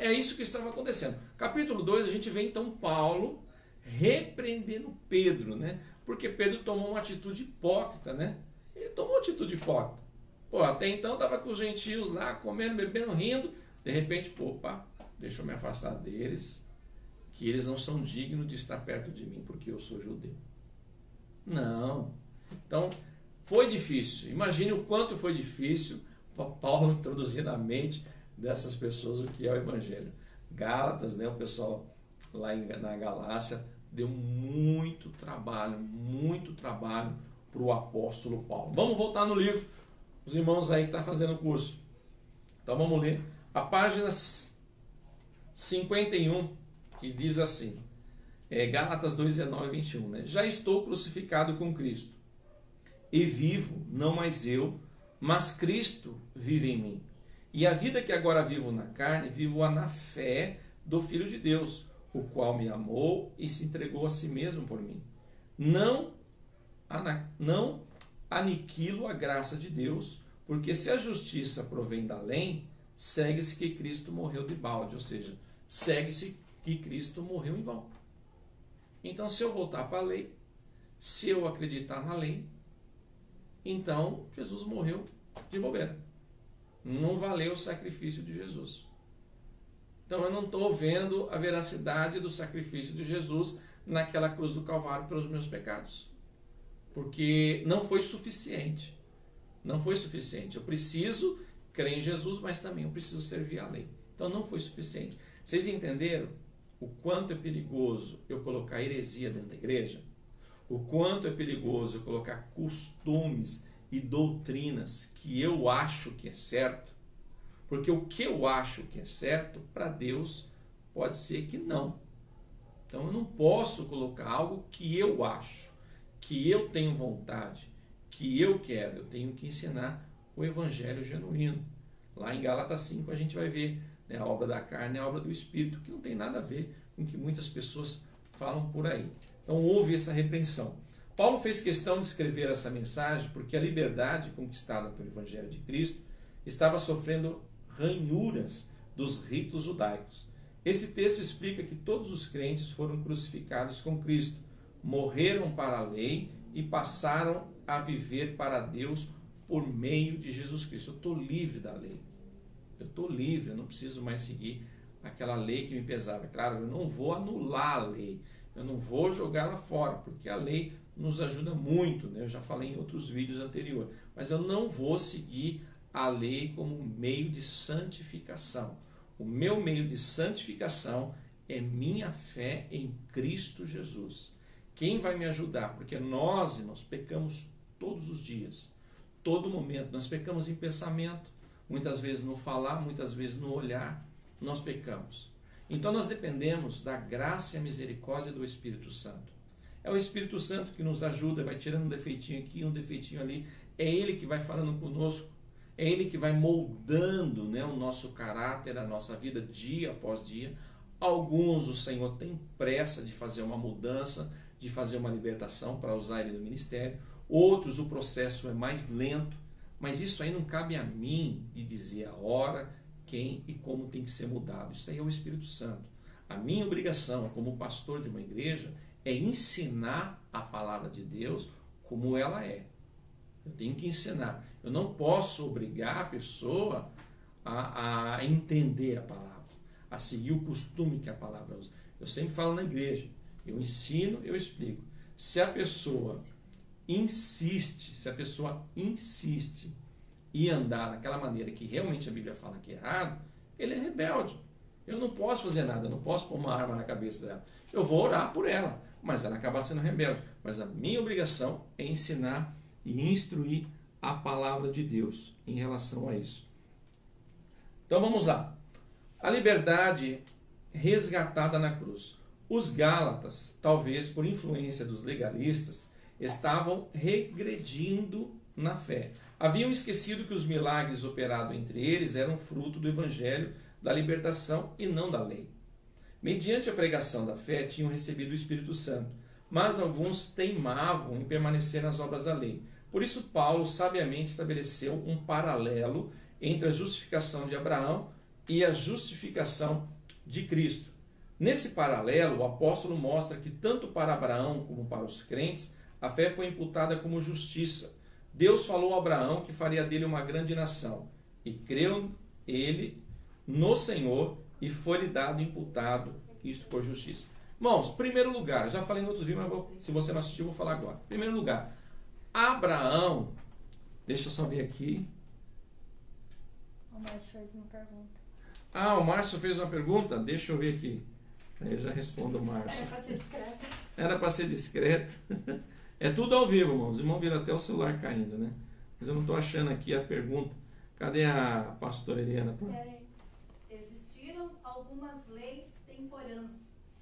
é isso que estava acontecendo. Capítulo 2, a gente vê então Paulo repreendendo Pedro, né? Porque Pedro tomou uma atitude hipócrita, né? Ele tomou uma atitude hipócrita. Pô, até então estava com os gentios lá, comendo, bebendo, rindo. De repente, pô, opa, deixa eu me afastar deles, que eles não são dignos de estar perto de mim, porque eu sou judeu. Não. Então, foi difícil. Imagine o quanto foi difícil para Paulo introduzir na mente dessas pessoas o que é o Evangelho. Gálatas, né, o pessoal lá na Galácia, deu muito trabalho para o apóstolo Paulo. Vamos voltar no livro, os irmãos aí que estão fazendo o curso. Então vamos ler a página 51, que diz assim, Gálatas 2, 19 e 21. Né? Já estou crucificado com Cristo, e vivo, não mais eu, mas Cristo vive em mim. E a vida que agora vivo na carne, vivo-a na fé do Filho de Deus, o qual me amou e se entregou a si mesmo por mim. Não aniquilo a graça de Deus, porque se a justiça provém da lei, segue-se que Cristo morreu de balde, ou seja, segue-se que Cristo morreu em vão. Então, se eu voltar para a lei, se eu acreditar na lei, então Jesus morreu de bobeira. Não valeu o sacrifício de Jesus. Então eu não estou vendo a veracidade do sacrifício de Jesus naquela cruz do Calvário pelos meus pecados. Porque não foi suficiente. Não foi suficiente. Eu preciso crer em Jesus, mas também eu preciso servir a lei. Então não foi suficiente. Vocês entenderam o quanto é perigoso eu colocar heresia dentro da igreja? O quanto é perigoso eu colocar costumes e doutrinas que eu acho que é certo? Porque o que eu acho que é certo, para Deus, pode ser que não. Então eu não posso colocar algo que eu acho, que eu tenho vontade, que eu quero. Eu tenho que ensinar o evangelho genuíno. Lá em Gálatas 5 a gente vai ver, né, a obra da carne é a obra do Espírito, que não tem nada a ver com o que muitas pessoas falam por aí. Então houve essa repreensão. Paulo fez questão de escrever essa mensagem porque a liberdade conquistada pelo Evangelho de Cristo estava sofrendo ranhuras dos ritos judaicos. Esse texto explica que todos os crentes foram crucificados com Cristo, morreram para a lei e passaram a viver para Deus por meio de Jesus Cristo. Eu estou livre da lei. Eu estou livre, eu não preciso mais seguir aquela lei que me pesava. Claro, eu não vou anular a lei, eu não vou jogá-la fora, porque a lei nos ajuda muito, né? Eu já falei em outros vídeos anteriores, mas eu não vou seguir a lei como um meio de santificação. O meu meio de santificação é minha fé em Cristo Jesus. Quem vai me ajudar? Porque nós, irmãos, pecamos todos os dias, todo momento. Nós pecamos em pensamento, muitas vezes no falar, muitas vezes no olhar, nós pecamos. Então nós dependemos da graça e a misericórdia do Espírito Santo. É o Espírito Santo que nos ajuda, vai tirando um defeitinho aqui, um defeitinho ali. É Ele que vai falando conosco. É Ele que vai moldando, né, o nosso caráter, a nossa vida dia após dia. Alguns o Senhor tem pressa de fazer uma mudança, de fazer uma libertação para usar Ele no ministério. Outros o processo é mais lento. Mas isso aí não cabe a mim de dizer a hora, quem e como tem que ser mudado. Isso aí é o Espírito Santo. A minha obrigação como pastor de uma igreja é ensinar a palavra de Deus como ela é. Eu tenho que ensinar. Eu não posso obrigar a pessoa a entender a palavra, a seguir o costume que a palavra usa. Eu sempre falo na igreja, eu ensino, eu explico. Se a pessoa insiste em andar daquela maneira que realmente a Bíblia fala que é errado, ele é rebelde. Eu não posso fazer nada, eu não posso pôr uma arma na cabeça dela. Eu vou orar por ela, mas ela acaba sendo rebelde. Mas a minha obrigação é ensinar e instruir a palavra de Deus em relação a isso. Então vamos lá. A liberdade resgatada na cruz. Os Gálatas, talvez por influência dos legalistas, estavam regredindo na fé. Haviam esquecido que os milagres operados entre eles eram fruto do evangelho da libertação e não da lei. Mediante a pregação da fé, tinham recebido o Espírito Santo, mas alguns teimavam em permanecer nas obras da lei. Por isso, Paulo sabiamente estabeleceu um paralelo entre a justificação de Abraão e a justificação de Cristo. Nesse paralelo, o apóstolo mostra que tanto para Abraão como para os crentes, a fé foi imputada como justiça. Deus falou a Abraão que faria dele uma grande nação, e creu ele no Senhor, e foi-lhe dado imputado isto por justiça. Irmãos, primeiro lugar, já falei em outros vídeos, mas se você não assistiu, vou falar agora. Primeiro lugar, Abraão, deixa eu só ver aqui. O Márcio fez uma pergunta. O Márcio fez uma pergunta, deixa eu ver aqui. Aí eu já respondo o Márcio. Era para ser discreto. Era para ser discreto. É tudo ao vivo, irmãos. Os irmãos viram até o celular caindo, né? Mas eu não estou achando aqui a pergunta. Cadê a pastora Eliana? Peraí. Existiram algumas leis temporãs.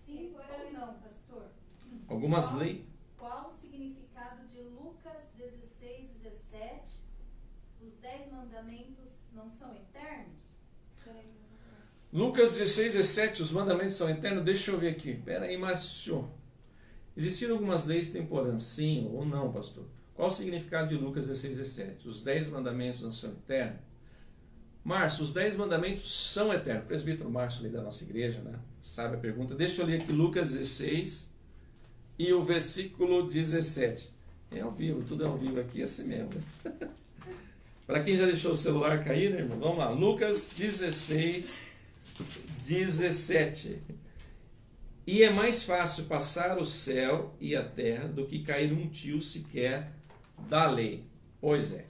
Sim ou não, pastor? Algumas leis. Qual o significado de Lucas 16, 17? Os 10 mandamentos não são eternos? Lucas 16, 17, os mandamentos são eternos. Deixa eu ver aqui. Pera aí, Márcio. Existiram algumas leis temporãs, sim ou não, pastor? Qual o significado de Lucas 16, 17? Os 10 mandamentos não são eternos? Márcio, os 10 mandamentos são eternos. O presbítero Márcio ali da nossa igreja, né? Sabe a pergunta? Deixa eu ler aqui Lucas 16 e o versículo 17. É ao vivo, tudo é ao vivo aqui, é assim mesmo. Né? Para quem já deixou o celular cair, né, irmão? Vamos lá. Lucas 16, 17. E é mais fácil passar o céu e a terra do que cair um tio sequer da lei. Pois é.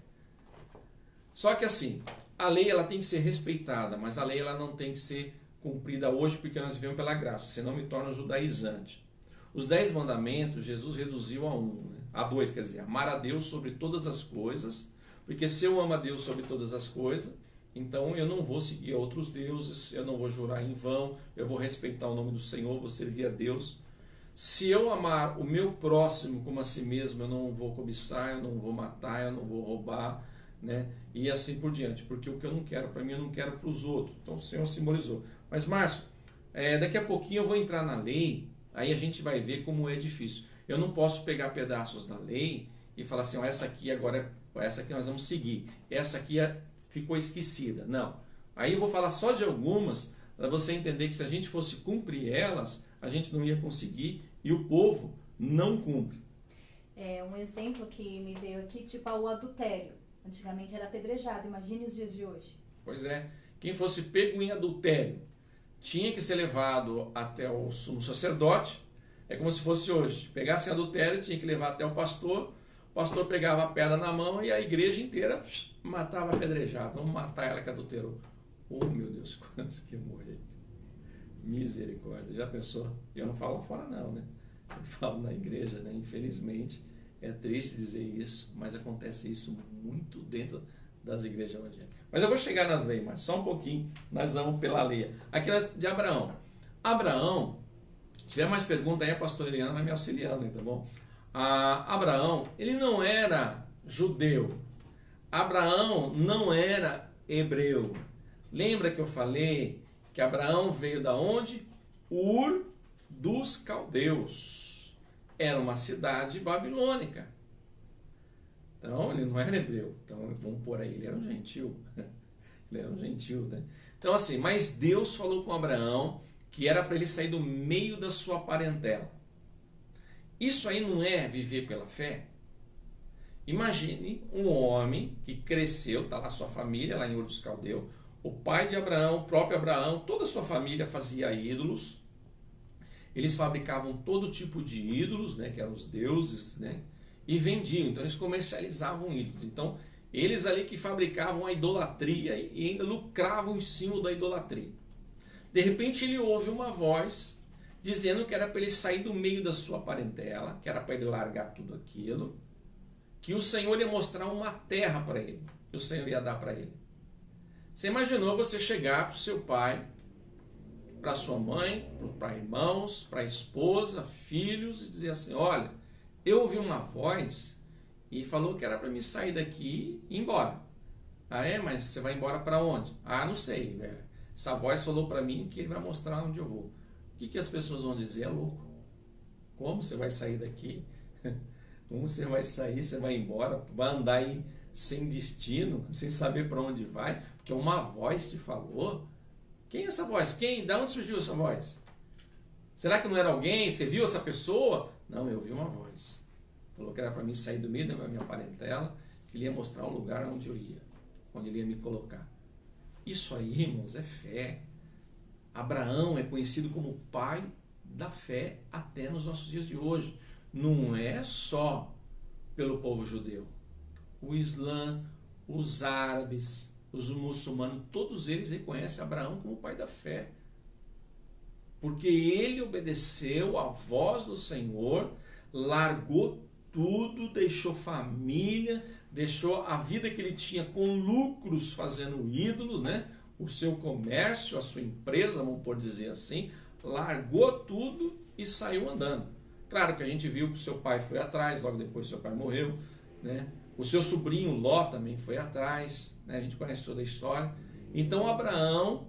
Só que assim, a lei ela tem que ser respeitada, mas a lei ela não tem que ser cumprida hoje porque nós vivemos pela graça, senão me torna judaizante. Os 10 mandamentos Jesus reduziu a 1, né? A 2, quer dizer, amar a Deus sobre todas as coisas, porque se eu amo a Deus sobre todas as coisas, então eu não vou seguir outros deuses, eu não vou jurar em vão, eu vou respeitar o nome do Senhor, vou servir a Deus. Se eu amar o meu próximo como a si mesmo, eu não vou cobiçar, eu não vou matar, eu não vou roubar, né? E assim por diante, porque o que eu não quero para mim, eu não quero para os outros. Então o Senhor simbolizou. Mas Márcio, daqui a pouquinho eu vou entrar na lei, aí a gente vai ver como é difícil. Eu não posso pegar pedaços da lei e falar assim, ó, essa aqui agora, essa aqui nós vamos seguir, essa aqui ficou esquecida. Não. Aí eu vou falar só de algumas, para você entender que se a gente fosse cumprir elas, a gente não ia conseguir e o povo não cumpre. Um exemplo que me veio aqui, tipo o adultério. Antigamente era apedrejado, imagine os dias de hoje. Pois é. Quem fosse pego em adultério tinha que ser levado até o sumo sacerdote. É como se fosse hoje. Pegasse adultério, tinha que levar até o pastor pegava a pedra na mão e a igreja inteira matava apedrejado. Vamos matar ela que adulterou. Oh, meu Deus, quantos que iam morrer. Misericórdia. Já pensou? Eu não falo fora não, né? Eu falo na igreja, né? Infelizmente, é triste dizer isso, mas acontece isso muito dentro das igrejas evangélicas. Mas eu vou chegar nas leis, mas só um pouquinho, nós vamos pela lei. Aqui de Abraão. Abraão, se tiver mais pergunta aí, a pastora Eliana vai me auxiliando, tá bom? Abraão, ele não era judeu. Abraão não era hebreu. Lembra que eu falei que Abraão veio da onde? Ur dos Caldeus. Era uma cidade babilônica. Então, ele não era hebreu. Então, vamos pôr aí, ele era um gentil. Ele era um gentil, né? Então, assim, mas Deus falou com Abraão que era para ele sair do meio da sua parentela. Isso aí não é viver pela fé? Imagine um homem que cresceu, está lá sua família, lá em Ur dos Caldeus, o pai de Abraão, o próprio Abraão, toda a sua família fazia ídolos, eles fabricavam todo tipo de ídolos, né, que eram os deuses, né, e vendiam, então eles comercializavam ídolos. Então, eles ali que fabricavam a idolatria e ainda lucravam em cima da idolatria. De repente ele ouve uma voz dizendo que era para ele sair do meio da sua parentela, que era para ele largar tudo aquilo, que o Senhor ia mostrar uma terra para ele, que o Senhor ia dar para ele. Você imaginou você chegar para o seu pai, para sua mãe, para irmãos, para a esposa, filhos, e dizer assim: olha, eu ouvi uma voz e falou que era para me sair daqui e ir embora. Ah, é? Mas você vai embora para onde? Ah, não sei. Essa voz falou para mim que ele vai mostrar onde eu vou. O que as pessoas vão dizer? É louco. Como você vai sair daqui? Como você vai sair? Você vai embora? Vai andar aí sem destino, sem saber para onde vai? Porque uma voz te falou. Quem é essa voz? Quem? Da onde surgiu essa voz? Será que não era alguém? Você viu essa pessoa? Não, eu vi uma voz. Falou que era para mim sair do meio da minha parentela, que ele ia mostrar o lugar onde eu ia, onde ele ia me colocar. Isso aí, irmãos, é fé. Abraão é conhecido como pai da fé até nos nossos dias de hoje. Não é só pelo povo judeu. O Islã, os árabes, os muçulmanos, todos eles reconhecem Abraão como pai da fé. Porque ele obedeceu à voz do Senhor, largou tudo, deixou família, deixou a vida que ele tinha com lucros fazendo ídolos, né? O seu comércio, a sua empresa, vamos por dizer assim, largou tudo e saiu andando. Claro que a gente viu que o seu pai foi atrás, logo depois seu pai morreu, né? O seu sobrinho Ló também foi atrás, né? A gente conhece toda a história. Então Abraão,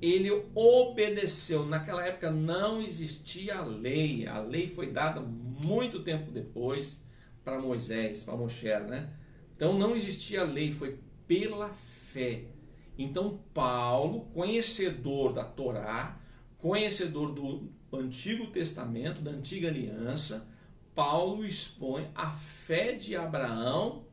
ele obedeceu. Naquela época não existia a lei foi dada muito tempo depois para Moisés, para Moshe, né? Então não existia a lei, foi pela fé. Então Paulo, conhecedor da Torá, conhecedor do Antigo Testamento, da Antiga Aliança, Paulo expõe a fé de Abraão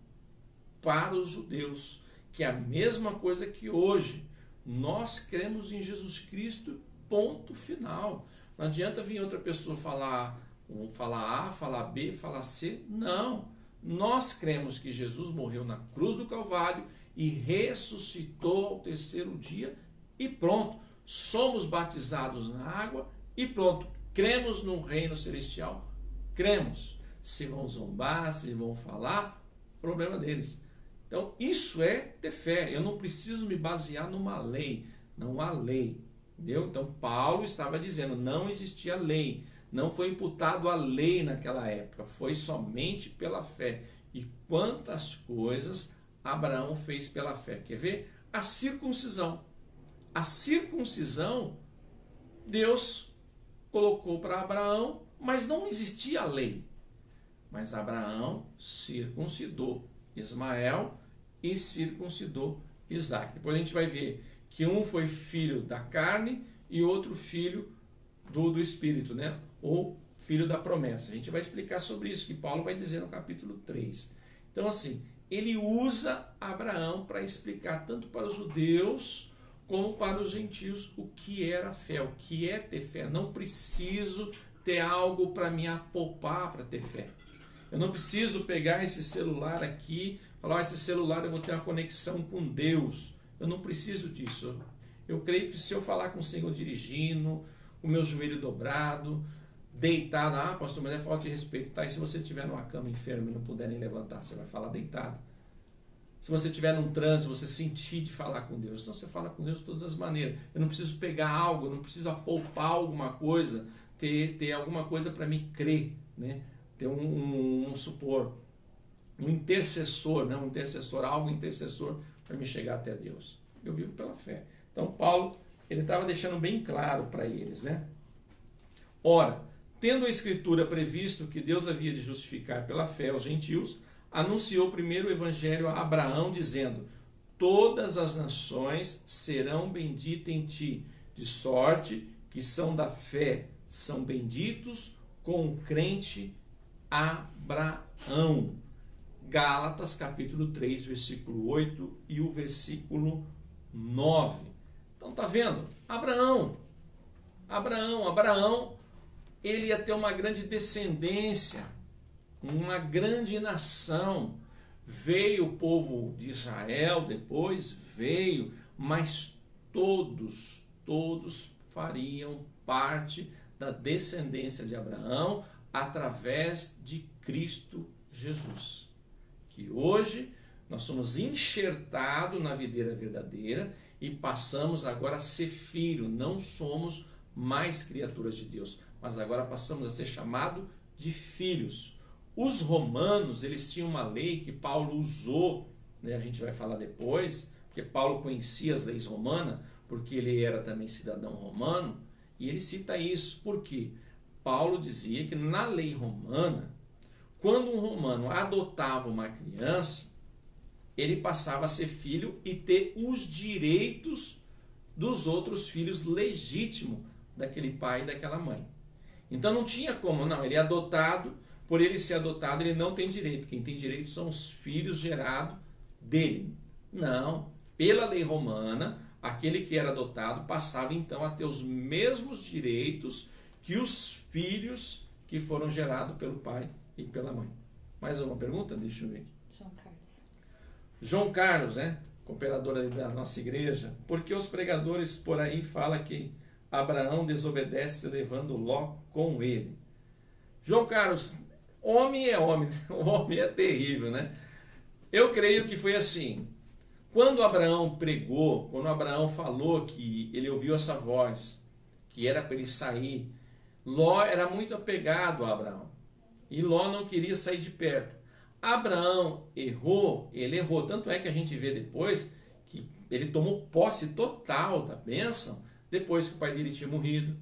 para os judeus, que é a mesma coisa que hoje. Nós cremos em Jesus Cristo, ponto final. Não adianta vir outra pessoa falar A, falar B, falar C. Não. Nós cremos que Jesus morreu na cruz do Calvário e ressuscitou ao terceiro dia e pronto. Somos batizados na água e pronto. Cremos no reino celestial. Cremos. Se vão zombar, se vão falar, problema deles. Então, isso é ter fé. Eu não preciso me basear numa lei. Não há lei. Entendeu? Então, Paulo estava dizendo, não existia lei. Não foi imputado a lei naquela época. Foi somente pela fé. E quantas coisas Abraão fez pela fé. Quer ver? A circuncisão. A circuncisão, Deus colocou para Abraão, mas não existia a lei. Mas Abraão circuncidou Ismael e circuncidou Isaac. Depois a gente vai ver que um foi filho da carne e outro filho do Espírito, né? Ou filho da promessa. A gente vai explicar sobre isso, que Paulo vai dizer no capítulo 3. Então, assim, ele usa Abraão para explicar tanto para os judeus como para os gentios o que era fé, o que é ter fé. Não preciso ter algo para me apalpar para ter fé. Eu não preciso pegar esse celular aqui, falar, esse celular eu vou ter uma conexão com Deus. Eu não preciso disso. Eu creio que se eu falar com o Senhor dirigindo, o meu joelho dobrado, deitado, pastor, mas é falta de respeito, tá? E se você estiver numa cama enfermo e não puder nem levantar, você vai falar deitado. Se você estiver num trânsito, você sentir de falar com Deus, então você fala com Deus de todas as maneiras. Eu não preciso pegar algo, eu não preciso apalpar alguma coisa, ter alguma coisa para me crer, né? Ter um intercessor, né? Algo intercessor para me chegar até Deus. Eu vivo pela fé. Então Paulo, ele estava deixando bem claro para eles, né? Ora, tendo a Escritura previsto que Deus havia de justificar pela fé os gentios, anunciou primeiro o evangelho a Abraão, dizendo, todas as nações serão benditas em ti, de sorte que são da fé, são benditos com o crente Abraão. Gálatas capítulo 3, versículo 8 e o versículo 9. Então tá vendo? Abraão, ele ia ter uma grande descendência, uma grande nação. Veio o povo de Israel depois, veio, mas todos fariam parte da descendência de Abraão através de Cristo Jesus. Que hoje nós somos enxertados na videira verdadeira e passamos agora a ser filho, não somos mais criaturas de Deus, mas agora passamos a ser chamados de filhos. Os romanos, eles tinham uma lei que Paulo usou, né? A gente vai falar depois, porque Paulo conhecia as leis romanas, porque ele era também cidadão romano, e ele cita isso. Por quê? Paulo dizia que na lei romana, quando um romano adotava uma criança, ele passava a ser filho e ter os direitos dos outros filhos legítimos daquele pai e daquela mãe. Então não tinha como, não, ele é adotado, por ele ser adotado ele não tem direito, quem tem direito são os filhos gerados dele. Não, pela lei romana, aquele que era adotado passava então a ter os mesmos direitos que os filhos que foram gerados pelo pai e pela mãe. Mais uma pergunta? Deixa eu ver aqui. João Carlos, né? Cooperador ali da nossa igreja. Por que os pregadores por aí falam que Abraão desobedece levando Ló com ele? João Carlos, homem é homem, o homem é terrível, né? Eu creio que foi assim. Quando Abraão pregou, quando Abraão falou que ele ouviu essa voz, que era para ele sair, Ló era muito apegado a Abraão. E Ló não queria sair de perto. Abraão errou, ele errou. Tanto é que a gente vê depois que ele tomou posse total da bênção depois que o pai dele tinha morrido,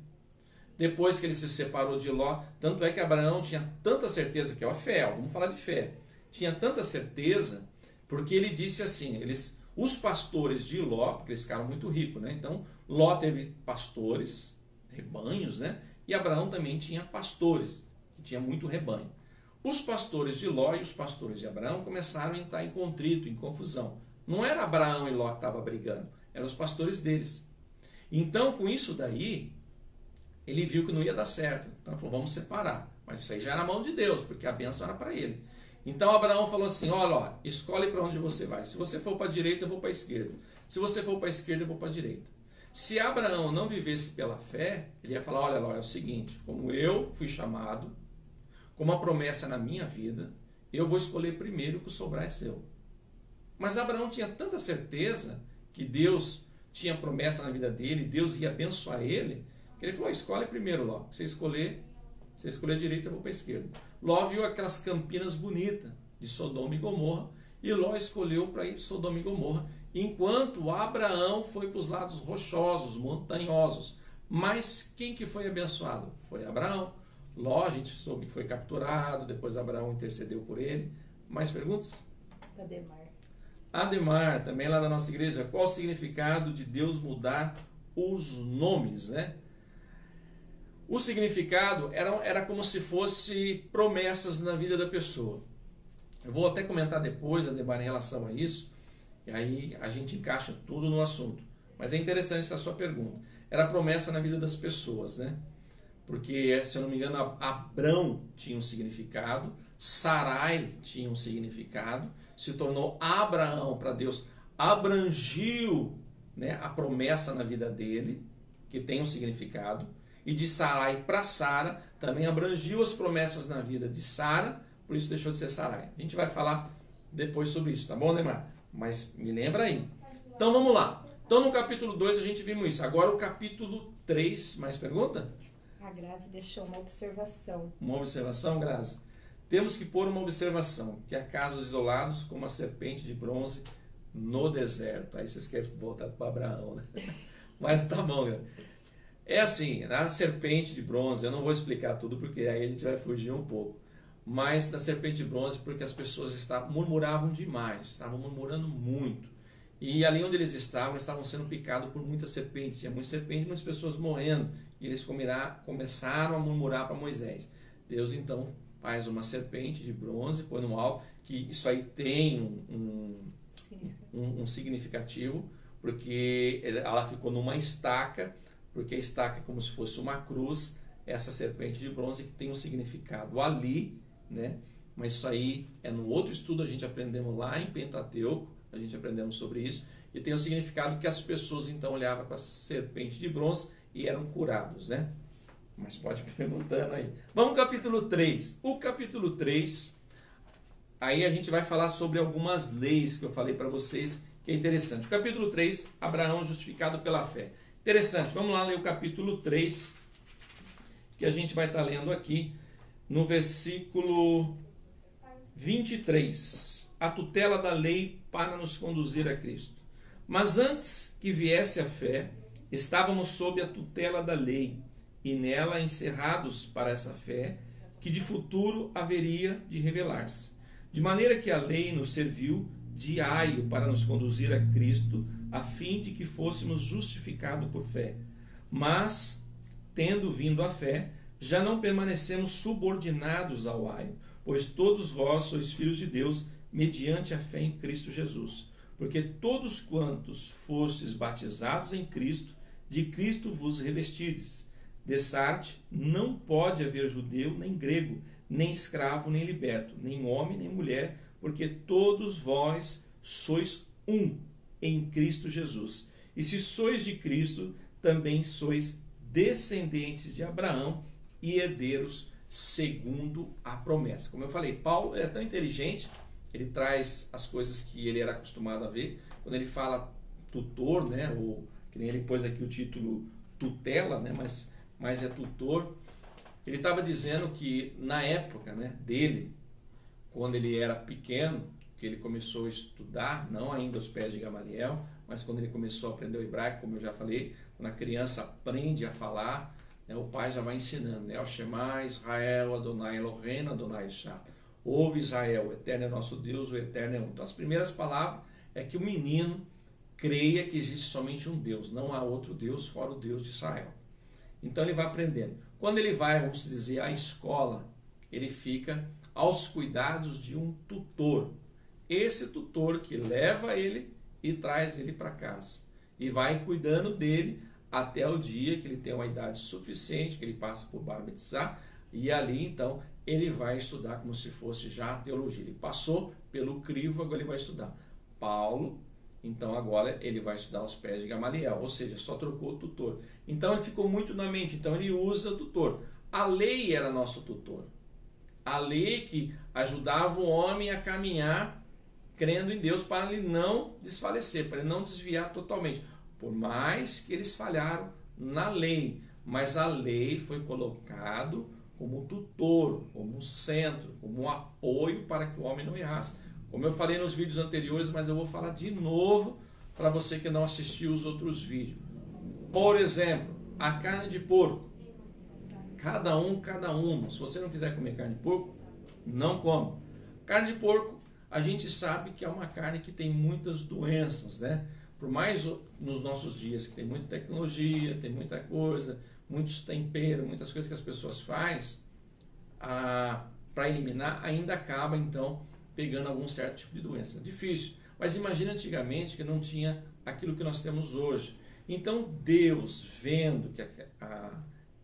depois que ele se separou de Ló. Tanto é que Abraão tinha tanta certeza, que é a fé, vamos falar de fé, tinha tanta certeza, porque ele disse assim, os pastores de Ló, porque eles ficaram muito ricos, né? Então Ló teve pastores, rebanhos, né? E Abraão também tinha pastores, que tinha muito rebanho. Os pastores de Ló e os pastores de Abraão começaram a entrar em contrito, em confusão. Não era Abraão e Ló que estavam brigando, eram os pastores deles. Então, com isso daí, ele viu que não ia dar certo. Então, ele falou, vamos separar. Mas isso aí já era a mão de Deus, porque a bênção era para ele. Então, Abraão falou assim, olha, ó, escolhe para onde você vai. Se você for para a direita, eu vou para a esquerda. Se você for para a esquerda, eu vou para a direita. Se Abraão não vivesse pela fé, ele ia falar, olha, Ló, é o seguinte, como eu fui chamado, como a promessa na minha vida, eu vou escolher primeiro, que o sobrar é seu. Mas Abraão tinha tanta certeza que Deus tinha promessa na vida dele, Deus ia abençoar ele, que ele falou, escolhe primeiro, Ló. Se você escolher a direita, eu vou para a esquerda. Ló viu aquelas campinas bonitas de Sodoma e Gomorra, e Ló escolheu para ir para Sodoma e Gomorra, enquanto Abraão foi para os lados rochosos, montanhosos. Mas quem que foi abençoado? Foi Abraão. Ló, a gente soube que foi capturado, depois Abraão intercedeu por ele. Mais perguntas? Ademar, também lá da nossa igreja, qual o significado de Deus mudar os nomes, né? O significado era como se fosse promessas na vida da pessoa. Eu vou até comentar depois, Ademar, em relação a isso, e aí a gente encaixa tudo no assunto. Mas é interessante essa sua pergunta. Era promessa na vida das pessoas, né? Porque, se eu não me engano, Abrão tinha um significado, Sarai tinha um significado, se tornou Abraão para Deus, abrangiu, né, a promessa na vida dele, que tem um significado, e de Sarai para Sara, também abrangiu as promessas na vida de Sara, por isso deixou de ser Sarai. A gente vai falar depois sobre isso, tá bom, Neymar? Mas me lembra aí. Então vamos lá. Então no capítulo 2 a gente vimos isso. Agora o capítulo 3, mais pergunta? A Grazi deixou uma observação. Uma observação, Grazi? Temos que pôr uma observação, que há casos isolados como a serpente de bronze no deserto. Aí vocês querem voltar para Abraão, né? Mas tá bom, Grazi. É assim, na serpente de bronze, eu não vou explicar tudo porque aí a gente vai fugir um pouco. Mas na serpente de bronze, porque as pessoas murmuravam demais, estavam murmurando muito. E ali onde eles estavam sendo picados por muitas serpentes. Tinha muitas serpentes, muitas pessoas morrendo. E eles começaram a murmurar para Moisés. Deus então faz uma serpente de bronze, põe no alto, que isso aí tem um significativo, porque ela ficou numa estaca, porque a estaca é como se fosse uma cruz, essa serpente de bronze que tem um significado ali, né? Mas isso aí é no outro estudo, a gente aprendemos lá em Pentateuco, a gente aprendemos sobre isso, e tem o significado que as pessoas então olhavam com a serpente de bronze e eram curados, né? Mas pode perguntando aí. Vamos ao capítulo 3. O capítulo 3, aí a gente vai falar sobre algumas leis que eu falei para vocês, que é interessante. O capítulo 3, Abraão justificado pela fé. Interessante, vamos lá ler o capítulo 3, que a gente vai estar lendo aqui no versículo 23. A tutela da lei para nos conduzir a Cristo. Mas antes que viesse a fé, estávamos sob a tutela da lei, e nela encerrados para essa fé, que de futuro haveria de revelar-se. De maneira que a lei nos serviu de aio para nos conduzir a Cristo, a fim de que fôssemos justificados por fé. Mas, tendo vindo a fé, já não permanecemos subordinados ao aio, pois todos vós sois filhos de Deus, mediante a fé em Cristo Jesus. Porque todos quantos fostes batizados em Cristo, de Cristo vos revestides. Dessarte, não pode haver judeu nem grego, nem escravo nem liberto, nem homem nem mulher, porque todos vós sois um em Cristo Jesus. E se sois de Cristo, também sois descendentes de Abraão e herdeiros segundo a promessa. Como eu falei, Paulo é tão inteligente, ele traz as coisas que ele era acostumado a ver. Quando ele fala tutor, né, ou que nem ele pôs aqui o título tutela, né, mas é tutor. Ele estava dizendo que na época, né, dele, quando ele era pequeno, que ele começou a estudar, não ainda aos pés de Gamaliel, mas quando ele começou a aprender o hebraico, como eu já falei, quando a criança aprende a falar, né, o pai já vai ensinando, né, Shema Israel, Adonai Eloheinu, Adonai Echad. Ouve Israel, o eterno é nosso Deus, o eterno é um. Então as primeiras palavras é que o menino creia que existe somente um Deus, não há outro Deus fora o Deus de Israel. Então ele vai aprendendo. Quando ele vai, vamos dizer, à escola, ele fica aos cuidados de um tutor. Esse tutor que leva ele e traz ele para casa. E vai cuidando dele até o dia que ele tem uma idade suficiente, que ele passa por Bar Mitzvah, e ali então ele vai estudar como se fosse já a teologia. Ele passou pelo crivo, agora ele vai estudar. Paulo, então agora ele vai estudar aos pés de Gamaliel, ou seja, só trocou o tutor. Então ele ficou muito na mente, então ele usa o tutor. A lei era nosso tutor. A lei que ajudava o homem a caminhar crendo em Deus para ele não desfalecer, para ele não desviar totalmente. Por mais que eles falharam na lei, mas a lei foi colocado como tutor, como centro, como um apoio para que o homem não errasse. Como eu falei nos vídeos anteriores, mas eu vou falar de novo para você que não assistiu os outros vídeos. Por exemplo, a carne de porco. Cada uma. Se você não quiser comer carne de porco, não come. Carne de porco, a gente sabe que é uma carne que tem muitas doenças, né? Por mais nos nossos dias que tem muita tecnologia, tem muita coisa, muitos temperos, muitas coisas que as pessoas fazem para eliminar, ainda acaba então pegando algum certo tipo de doença. Difícil. Mas imagina antigamente que não tinha aquilo que nós temos hoje. Então Deus, vendo que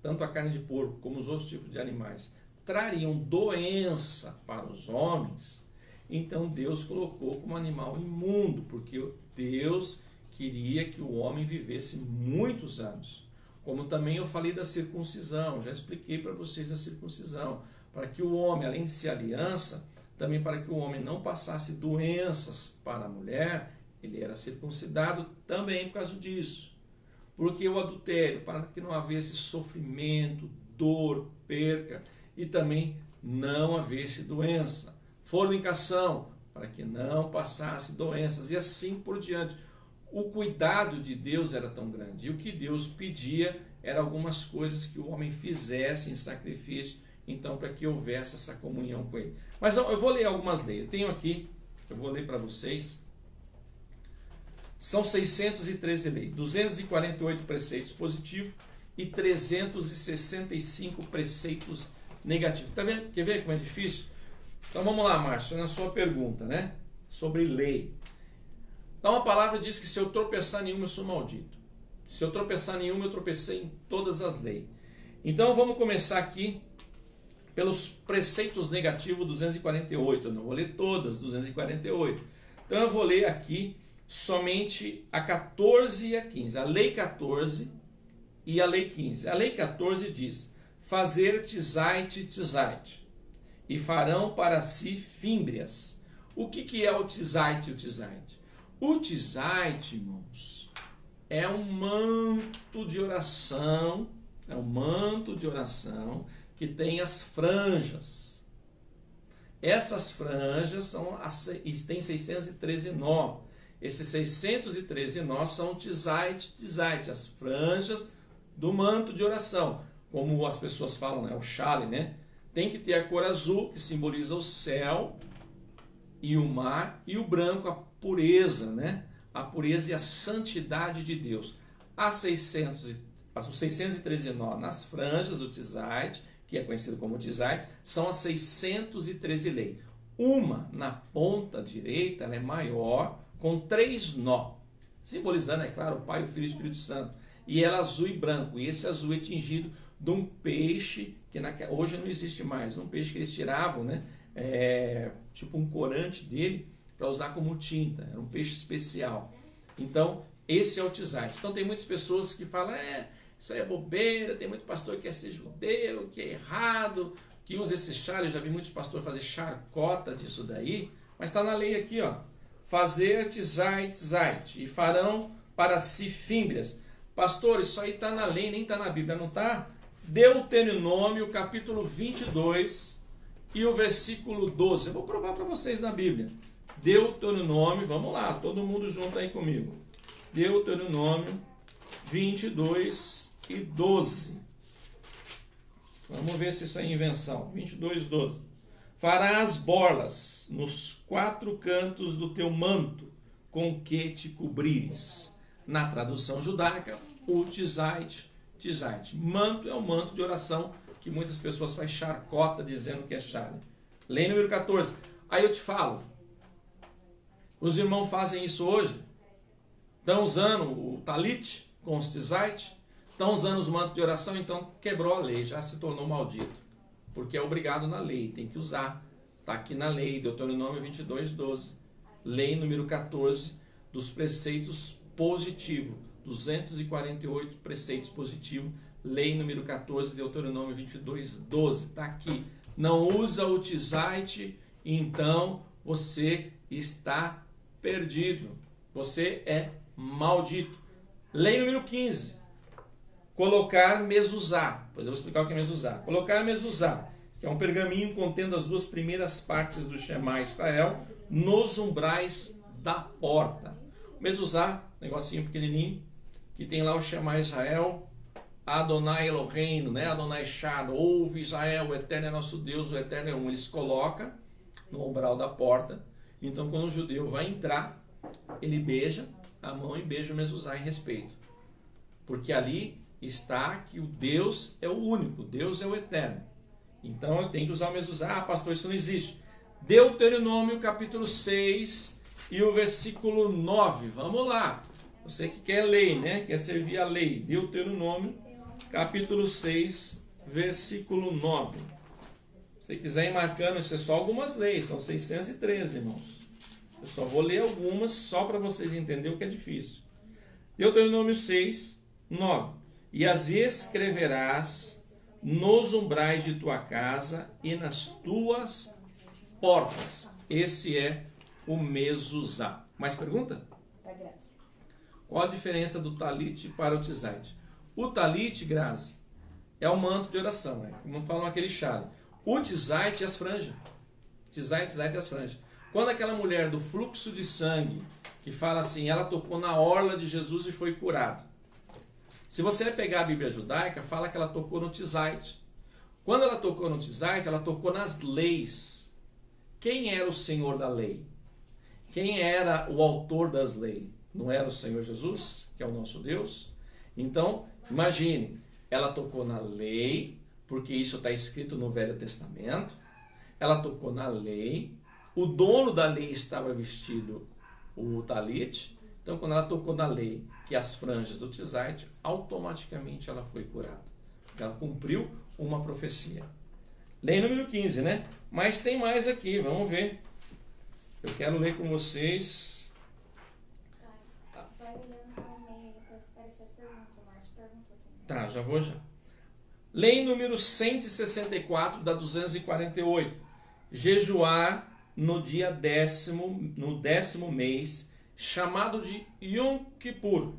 tanto a carne de porco como os outros tipos de animais trariam doença para os homens, então Deus colocou como animal imundo, porque Deus queria que o homem vivesse muitos anos. Como também eu falei da circuncisão, já expliquei para vocês a circuncisão, para que o homem, além de ser aliança, também para que o homem não passasse doenças para a mulher, ele era circuncidado também por causa disso. Porque o adultério, para que não havesse sofrimento, dor, perca, e também não havesse doença. Fornicação, para que não passasse doenças, e assim por diante. O cuidado de Deus era tão grande, e o que Deus pedia eram algumas coisas que o homem fizesse em sacrifício, então para que houvesse essa comunhão com ele. Mas eu vou ler algumas leis, eu tenho aqui, eu vou ler para vocês. São 613 leis, 248 preceitos positivos e 365 preceitos negativos. Tá vendo? Quer ver como é difícil? Então vamos lá, Márcio, na sua pergunta, né? Sobre lei. Então a palavra diz que se eu tropeçar nenhuma, eu sou maldito. Se eu tropeçar nenhuma, eu tropecei em todas as leis. Então vamos começar aqui pelos preceitos negativos 248. Eu não vou ler todas, 248. Então eu vou ler aqui somente a 14 e a 15. A lei 14 e a lei 15. A lei 14 diz: fazer tizite, tizite, e farão para si fímbrias. O que é o tizite? O tizite, irmãos, é um manto de oração, que tem as franjas. Essas franjas têm 613 nó. Esses 613 nós são tizite, as franjas do manto de oração. Como as pessoas falam, né? O chale, né? Tem que ter a cor azul, que simboliza o céu e o mar, e o branco, a pureza, né? A pureza e a santidade de Deus. Os 613 nó nas franjas do tizite, que é conhecido como tizite, são as 613 leis. Uma na ponta direita, ela é maior, com 3 nó, simbolizando, é claro, o Pai, o Filho e o Espírito Santo. E ela é azul e branco, e esse azul é tingido de um peixe, que hoje não existe mais, um peixe que eles tiravam, né? Tipo um corante dele, para usar como tinta, era um peixe especial. Então, esse é o tizite. Então tem muitas pessoas que falam, isso aí é bobeira, tem muito pastor que quer ser judeu, que é errado, que usa esse chale. Eu já vi muitos pastores fazer charcota disso daí, mas está na lei aqui, ó. Fazer tizite, e farão para si fímbrias. Pastor, isso aí está na lei, nem está na Bíblia, não está? Deuteronômio, capítulo 22 e o versículo 12. Eu vou provar para vocês na Bíblia. Deuteronômio, vamos lá, todo mundo junto aí comigo. Deuteronômio 22 e 12. Vamos ver se isso é invenção. 22, 12. Farás borlas nos 4 cantos do teu manto, com que te cobrires. Na tradução judaica, o tizite. Manto é o manto de oração, que muitas pessoas fazem charcota dizendo que é chale. Lei número 14. Aí eu te falo, os irmãos fazem isso hoje? Estão usando o talit com os tizite? Estão usando os mantos de oração? Então quebrou a lei, já se tornou maldito. Porque é obrigado na lei, tem que usar. Está aqui na lei, Deuteronômio 22, 12. Lei número 14 dos preceitos positivos. 248 preceitos positivos. Lei número 14, Deuteronômio 22, 12. Está aqui. Não usa o tizite, então você está perdido. Você é maldito. Lei número 15. Colocar mezuzá. Pois eu vou explicar o que é mezuzá. Colocar mezuzá, que é um pergaminho contendo as 2 primeiras partes do Shema Israel, nos umbrais da porta. O mezuzá, negocinho pequenininho, que tem lá o Shema Israel, Adonai Eloheinu, né? Adonai Echad, ouve Israel, o Eterno é nosso Deus, o Eterno é um. Eles colocam no umbral da porta. Então, quando o judeu vai entrar, ele beija a mão e beija o mezuzá em respeito. Porque ali está que o Deus é o único, Deus é o Eterno. Então eu tenho que usar o mezuzá. Ah, pastor, isso não existe. Deuteronômio capítulo 6 e o versículo 9. Vamos lá. Você que quer lei, né? Quer servir a lei. Deuteronômio capítulo 6, versículo 9. Se você quiser ir marcando, isso é só algumas leis. São 613, irmãos. Eu só vou ler algumas só para vocês entenderem o que é difícil. Deuteronômio 6, 9. E as escreverás nos umbrais de tua casa e nas tuas portas. Esse é o mezuzá. Mais pergunta? Qual a diferença do talit para o tizite? O talit, Grazi, é o manto de oração, né? Como falam aquele chale. O tizite é as franjas. Tizite é as franjas. Quando aquela mulher do fluxo de sangue, que fala assim, ela tocou na orla de Jesus e foi curado. Se você pegar a Bíblia judaica, fala que ela tocou no tizite. Quando ela tocou no tizite, ela tocou nas leis. Quem era o Senhor da lei? Quem era o autor das leis? Não era o Senhor Jesus, que é o nosso Deus? Então, imagine, ela tocou na lei, porque isso está escrito no Velho Testamento. Ela tocou na lei. O dono da lei estava vestido o talit. Então, quando ela tocou na lei, que as franjas do tizite, automaticamente ela foi curada. Ela cumpriu uma profecia. Lei número 15, né? Mas tem mais aqui, vamos ver. Eu quero ler com vocês. Vai olhando para o meio, depois para aparecer as perguntas, o Márcio perguntou também. Tá, já vou já. Lei número 164 da 248. Jejuar no dia 10º, no 10º mês, chamado de Yom Kippur.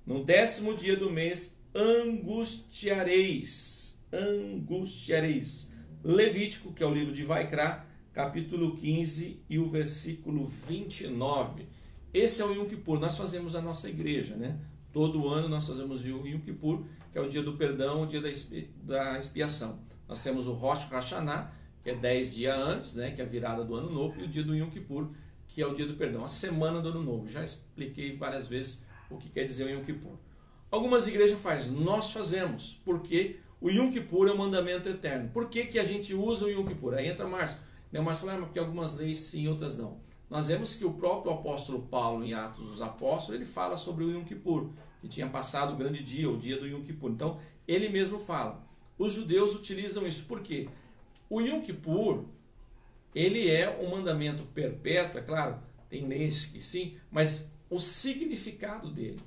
No 10º dia do mês, angustiareis. Angustiareis. Levítico, que é o livro de Vaikra, capítulo 15 e o versículo 29. Esse é o Yom Kippur. Nós fazemos na nossa igreja, né? Todo ano nós fazemos o Yom Kippur, que é o dia do perdão, o dia da expiação. Nós temos o Rosh Hashanah, que é 10 dias antes, né? Que é a virada do ano novo, e o dia do Yom Kippur, que é o dia do perdão, a semana do ano novo. Já expliquei várias vezes o que quer dizer o Yom Kippur. Algumas igrejas fazem, nós fazemos, porque o Yom Kippur é um mandamento eterno. Por que que a gente usa o Yom Kippur? Aí entra Márcio. O Márcio fala, porque algumas leis sim, outras não. Nós vemos que o próprio apóstolo Paulo, em Atos dos Apóstolos, ele fala sobre o Yom Kippur, que tinha passado o grande dia, o dia do Yom Kippur. Então, ele mesmo fala. Os judeus utilizam isso. Por quê? O Yom Kippur, ele é um mandamento perpétuo, é claro, tem leis que sim, mas o significado dele,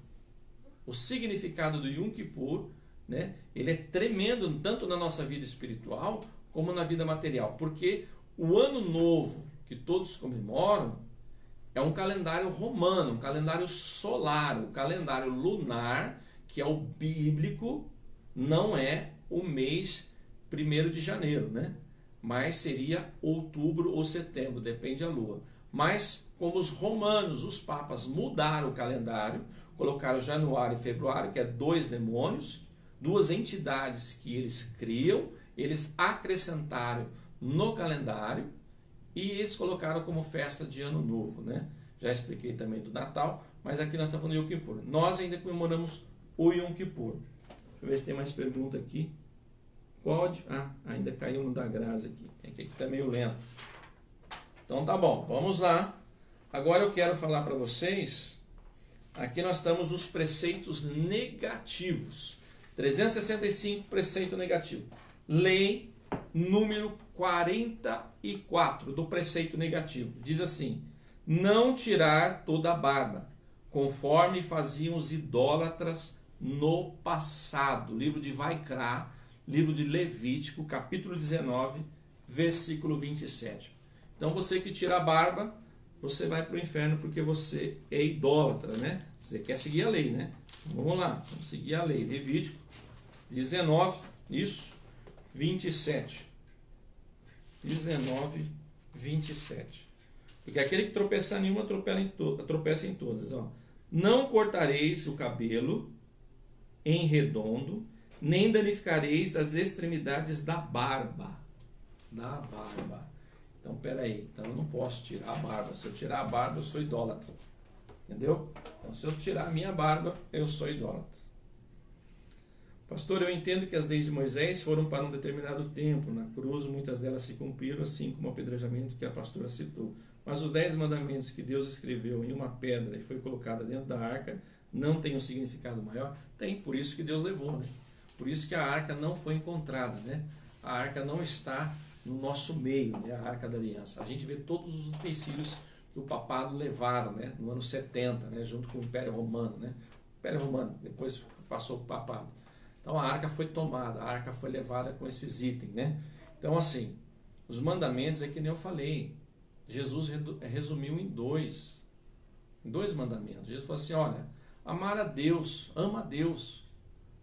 o significado do Yom Kippur, né, ele é tremendo, tanto na nossa vida espiritual, como na vida material, porque o ano novo que todos comemoram é um calendário romano, um calendário solar, o calendário lunar, que é o bíblico, não é o mês 1º de janeiro, né? Mas seria outubro ou setembro, depende da lua. Mas como os romanos, os papas mudaram o calendário, colocaram januário e februário, que é 2 demônios, 2 entidades que eles criam, eles acrescentaram no calendário e eles colocaram como festa de ano novo, né? Já expliquei também do Natal, mas aqui nós estamos falando do Yom Kippur. Nós ainda comemoramos o Yom Kippur. Deixa eu ver se tem mais pergunta aqui. Pode? Ah, ainda caiu no da Graça aqui. É que aqui está meio lento. Então tá bom, vamos lá. Agora eu quero falar para vocês. Aqui nós estamos nos preceitos negativos. 365, preceito negativo. Lei número 44 do preceito negativo. Diz assim: não tirar toda a barba, conforme faziam os idólatras no passado. Livro de Vaikra, livro de Levítico, capítulo 19, versículo 27. Então você que tira a barba, você vai para o inferno porque você é idólatra, né? Você quer seguir a lei, né? Então, vamos lá, vamos seguir a lei. Levítico 19, isso, 27. 19, 27. Porque aquele que tropeçar em uma, tropeça em todas. Ó. Não cortareis o cabelo em redondo, nem danificareis as extremidades da barba. Da barba. Então, peraí. Então, eu não posso tirar a barba. Se eu tirar a barba, eu sou idólatra. Entendeu? Então, se eu tirar a minha barba, eu sou idólatra. Pastor, eu entendo que as leis de Moisés foram para um determinado tempo. Na cruz, muitas delas se cumpriram, assim como o apedrejamento que a pastora citou. Mas os 10 mandamentos que Deus escreveu em uma pedra e foi colocada dentro da arca, não tem um significado maior? Tem, por isso que Deus levou, né? Por isso que a arca não foi encontrada, né? A arca não está no nosso meio, né? A arca da aliança. A gente vê todos os utensílios que o papado levaram, né? No ano 70, né? Junto com o Império Romano, né? O Império Romano, depois passou para o papado. Então a arca foi tomada, a arca foi levada com esses itens, né? Então assim, os mandamentos é que nem eu falei. Jesus resumiu em dois mandamentos. Jesus falou assim, olha, amar a Deus, ama a Deus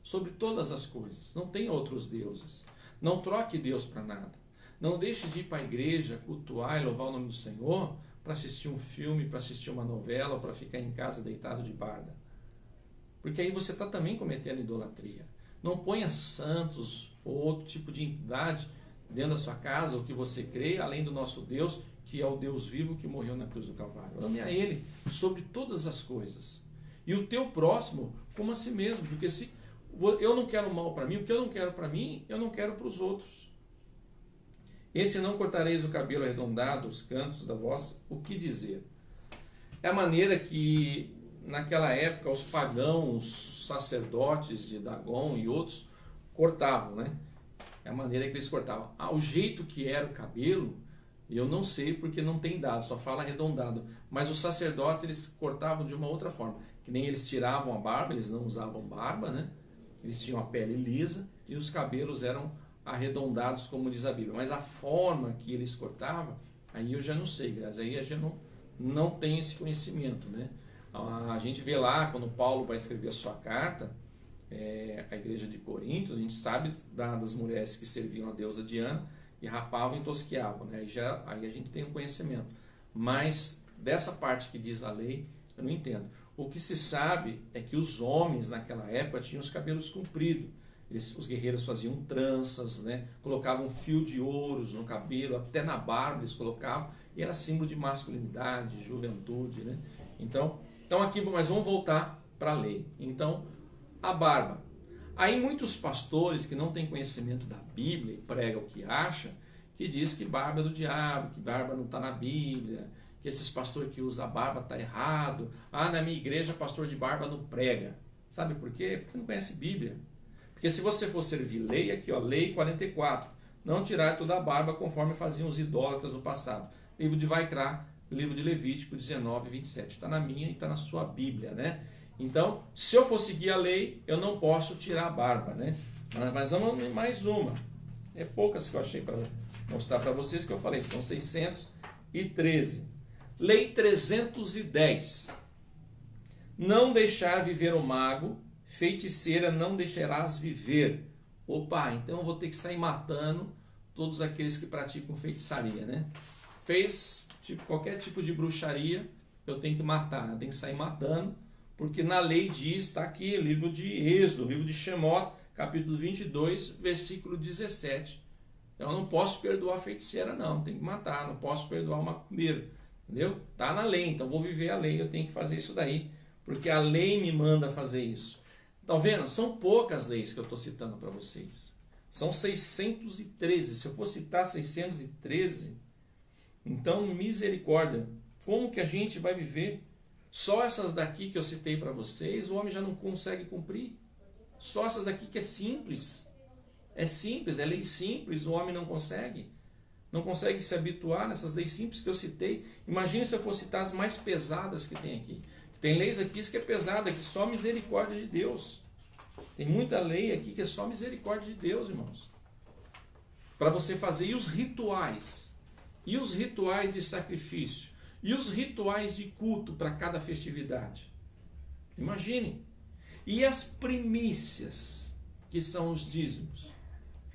sobre todas as coisas. Não tem outros deuses. Não troque Deus para nada. Não deixe de ir para a igreja, cultuar e louvar o nome do Senhor para assistir um filme, para assistir uma novela ou para ficar em casa deitado de barda. Porque aí você está também cometendo idolatria. Não ponha santos ou outro tipo de entidade dentro da sua casa, o que você crê, além do nosso Deus, que é o Deus vivo que morreu na cruz do Calvário. Ame a Ele sobre todas as coisas. E o teu próximo como a si mesmo. Porque se eu não quero mal para mim, o que eu não quero para mim, eu não quero para os outros. Esse não cortareis o cabelo arredondado, os cantos da voz, o que dizer? É a maneira que, naquela época, os pagãos, sacerdotes de Dagon e outros cortavam, né? É a maneira que eles cortavam. O jeito que era o cabelo Eu não sei porque não tem dado, só fala arredondado. Mas os sacerdotes, eles cortavam de uma outra forma. Que nem eles tiravam a barba, eles não usavam barba, né? Eles tinham a pele lisa e os cabelos eram arredondados, como diz a Bíblia. Mas a forma que eles cortavam, aí eu já não sei, Grazi. Aí eu já não tenho esse conhecimento, né? A gente vê lá, quando Paulo vai escrever a sua carta, a igreja de Corinto, a gente sabe das mulheres que serviam a deusa Diana, e rapavam e tosqueavam, né? Aí a gente tem um conhecimento. Mas dessa parte que diz a lei, eu não entendo. O que se sabe é que os homens naquela época tinham os cabelos compridos. Os guerreiros faziam tranças, né? Colocavam fio de ouros no cabelo, até na barba eles colocavam, e era símbolo de masculinidade, juventude, né? Então aqui, mas vamos voltar para a lei. Então, a barba. Aí muitos pastores que não têm conhecimento da Bíblia e pregam o que acham, que diz que barba é do diabo, que barba não está na Bíblia, que esses pastores que usam barba está errado. Na minha igreja pastor de barba não prega. Sabe por quê? Porque não conhece Bíblia. Porque se você for servir lei, aqui ó, lei 44, não tirar toda a barba conforme faziam os idólatras no passado. Livro de Vaikra, livro de Levítico 19, 27. Está na minha e está na sua Bíblia, né? Então, se eu for seguir a lei, eu não posso tirar a barba, né? Mas vamos em mais uma. É poucas que eu achei para mostrar para vocês, que eu falei, são 613. Lei 310. Não deixar viver o mago, feiticeira não deixarás viver. Opa, então eu vou ter que sair matando todos aqueles que praticam feitiçaria, né? Fez qualquer tipo de bruxaria, eu tenho que matar, eu tenho que sair matando. Porque na lei diz, está aqui, livro de Êxodo, livro de Shemot, capítulo 22, versículo 17. Então eu não posso perdoar a feiticeira, não, tem que matar, não posso perdoar o macumbeiro, entendeu? Está na lei, então vou viver a lei, eu tenho que fazer isso daí, porque a lei me manda fazer isso. Estão vendo? São poucas leis que eu estou citando para vocês. São 613, se eu for citar 613, então misericórdia, como que a gente vai viver? Só essas daqui que eu citei para vocês, o homem já não consegue cumprir. Só essas daqui que é simples. É simples, é lei simples, o homem não consegue. Não consegue se habituar nessas leis simples que eu citei. Imagine se eu for citar as mais pesadas que tem aqui. Tem leis aqui que é pesada, que só misericórdia de Deus. Tem muita lei aqui que é só misericórdia de Deus, irmãos. Para você fazer. E os rituais? E os rituais de sacrifício? E os rituais de culto para cada festividade? Imaginem. E as primícias, que são os dízimos?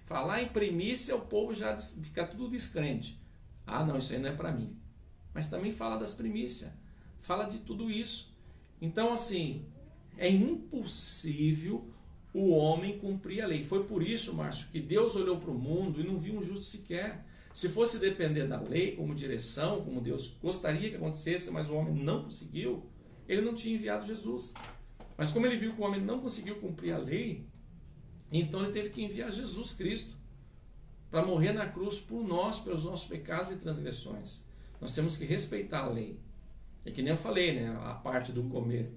Falar em primícia, o povo já fica tudo descrente. Não, isso aí não é para mim. Mas também fala das primícias. Fala de tudo isso. Então, assim, é impossível o homem cumprir a lei. Foi por isso, Márcio, que Deus olhou para o mundo e não viu um justo sequer. Se fosse depender da lei como direção, como Deus gostaria que acontecesse, mas o homem não conseguiu, ele não tinha enviado Jesus. Mas como ele viu que o homem não conseguiu cumprir a lei, então ele teve que enviar Jesus Cristo para morrer na cruz por nós, pelos nossos pecados e transgressões. Nós temos que respeitar a lei. É que nem eu falei, né? A parte do comer.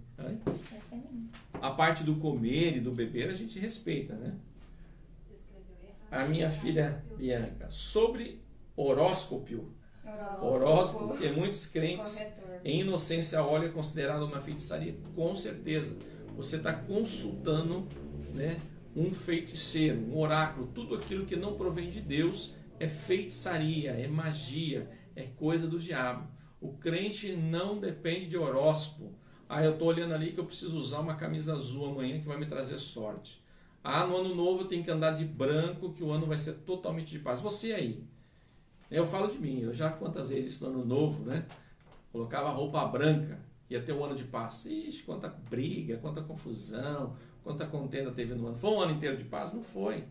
A parte do comer e do beber a gente respeita, né? A minha filha Bianca, sobre horóscopo, porque muitos crentes em inocência olham é considerado uma feitiçaria. Com certeza, você está consultando, né, um feiticeiro, um oráculo. Tudo aquilo que não provém de Deus é feitiçaria, é magia, é coisa do diabo. O crente não depende de horóscopo. Eu estou olhando ali que eu preciso usar uma camisa azul amanhã que vai me trazer sorte. No ano novo eu tenho que andar de branco, que o ano vai ser totalmente de paz. Você aí. Eu falo de mim, eu já quantas vezes no ano novo, né? Colocava roupa branca, ia ter um ano de paz. Ixi, quanta briga, quanta confusão, quanta contenda teve no ano. Foi um ano inteiro de paz? Não foi.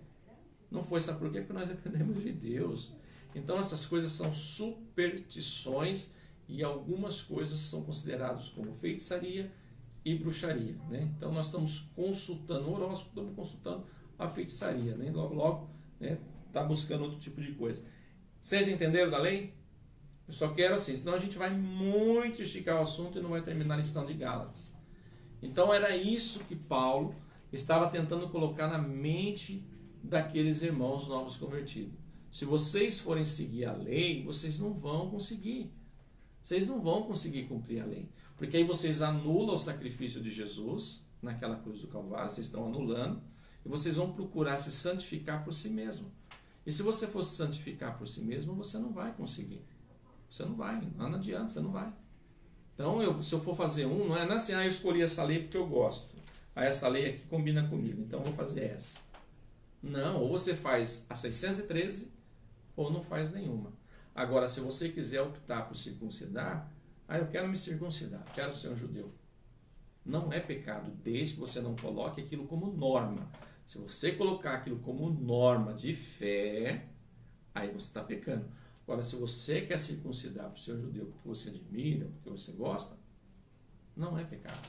Não foi, sabe por quê? Porque nós dependemos de Deus. Então essas coisas são superstições e algumas coisas são consideradas como feitiçaria e bruxaria, né? Então nós estamos consultando o horóscopo, estamos consultando a feitiçaria, né? Logo, né, tá buscando outro tipo de coisa. Vocês entenderam da lei? Eu só quero assim, senão a gente vai muito esticar o assunto e não vai terminar a lição de Gálatas. Então era isso que Paulo estava tentando colocar na mente daqueles irmãos novos convertidos. Se vocês forem seguir a lei, vocês não vão conseguir. Vocês não vão conseguir cumprir a lei. Porque aí vocês anulam o sacrifício de Jesus naquela cruz do Calvário, vocês estão anulando, e vocês vão procurar se santificar por si mesmo. E se você for se santificar por si mesmo, você não vai conseguir. Você não vai, não adianta, você não vai. Então, se eu for fazer não é assim, eu escolhi essa lei porque eu gosto. Essa lei aqui combina comigo, então eu vou fazer essa. Não, ou você faz a 613, ou não faz nenhuma. Agora, se você quiser optar por circuncidar, eu quero me circuncidar, quero ser um judeu. Não é pecado, desde que você não coloque aquilo como norma. Se você colocar aquilo como norma de fé, aí você está pecando. Agora, se você quer circuncidar para o seu judeu porque você admira, porque você gosta, não é pecado.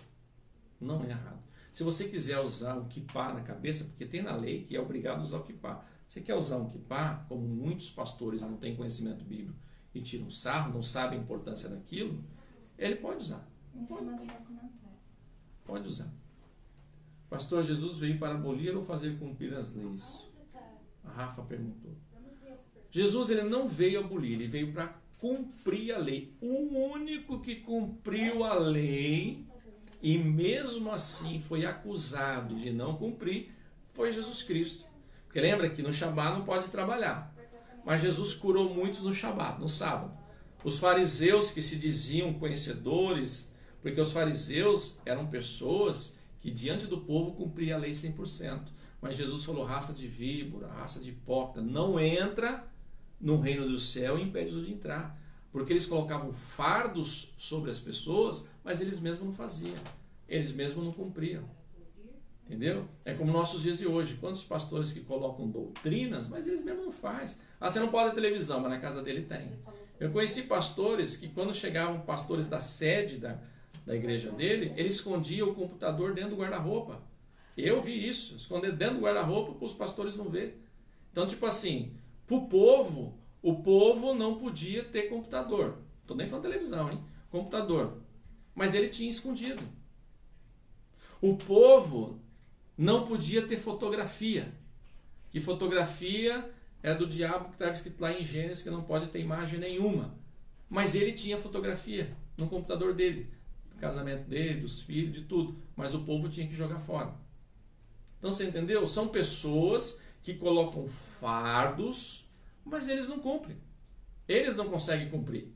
Não é errado. Se você quiser usar o kippá na cabeça, porque tem na lei que é obrigado a usar o kippá. Você quer usar um kippá, como muitos pastores não têm conhecimento bíblico e tiram sarro, não sabem a importância daquilo, ele pode usar. Em cima do meu comentário. Pode usar. Pastor, Jesus veio para abolir ou fazer cumprir as leis? A Rafa perguntou. Jesus ele não veio abolir, ele veio para cumprir a lei. O único que cumpriu a lei e mesmo assim foi acusado de não cumprir foi Jesus Cristo. Porque lembra que no Shabat não pode trabalhar. Mas Jesus curou muitos no Shabat, no sábado. Os fariseus que se diziam conhecedores, porque os fariseus eram pessoas que diante do povo cumpriam a lei 100%. Mas Jesus falou, raça de víbora, raça de hipócrita, não entra no reino do céu e impede-os de entrar. Porque eles colocavam fardos sobre as pessoas, mas eles mesmos não faziam. Eles mesmos não cumpriam. Entendeu? É como nossos dias de hoje. Quantos pastores que colocam doutrinas, mas eles mesmos não fazem. Você não pode ter televisão, mas na casa dele tem. Eu conheci pastores que quando chegavam pastores da sede da igreja dele, ele escondia o computador dentro do guarda-roupa. Eu vi isso. Esconder dentro do guarda-roupa para os pastores não verem. Então, tipo assim, para o povo não podia ter computador. Estou nem falando televisão, hein? Computador. Mas ele tinha escondido. O povo não podia ter fotografia. Que fotografia era do diabo, que estava escrito lá em Gênesis que não pode ter imagem nenhuma. Mas ele tinha fotografia no computador dele. Do casamento dele, dos filhos, de tudo. Mas o povo tinha que jogar fora. Então você entendeu? São pessoas que colocam fardos, mas eles não cumprem. Eles não conseguem cumprir.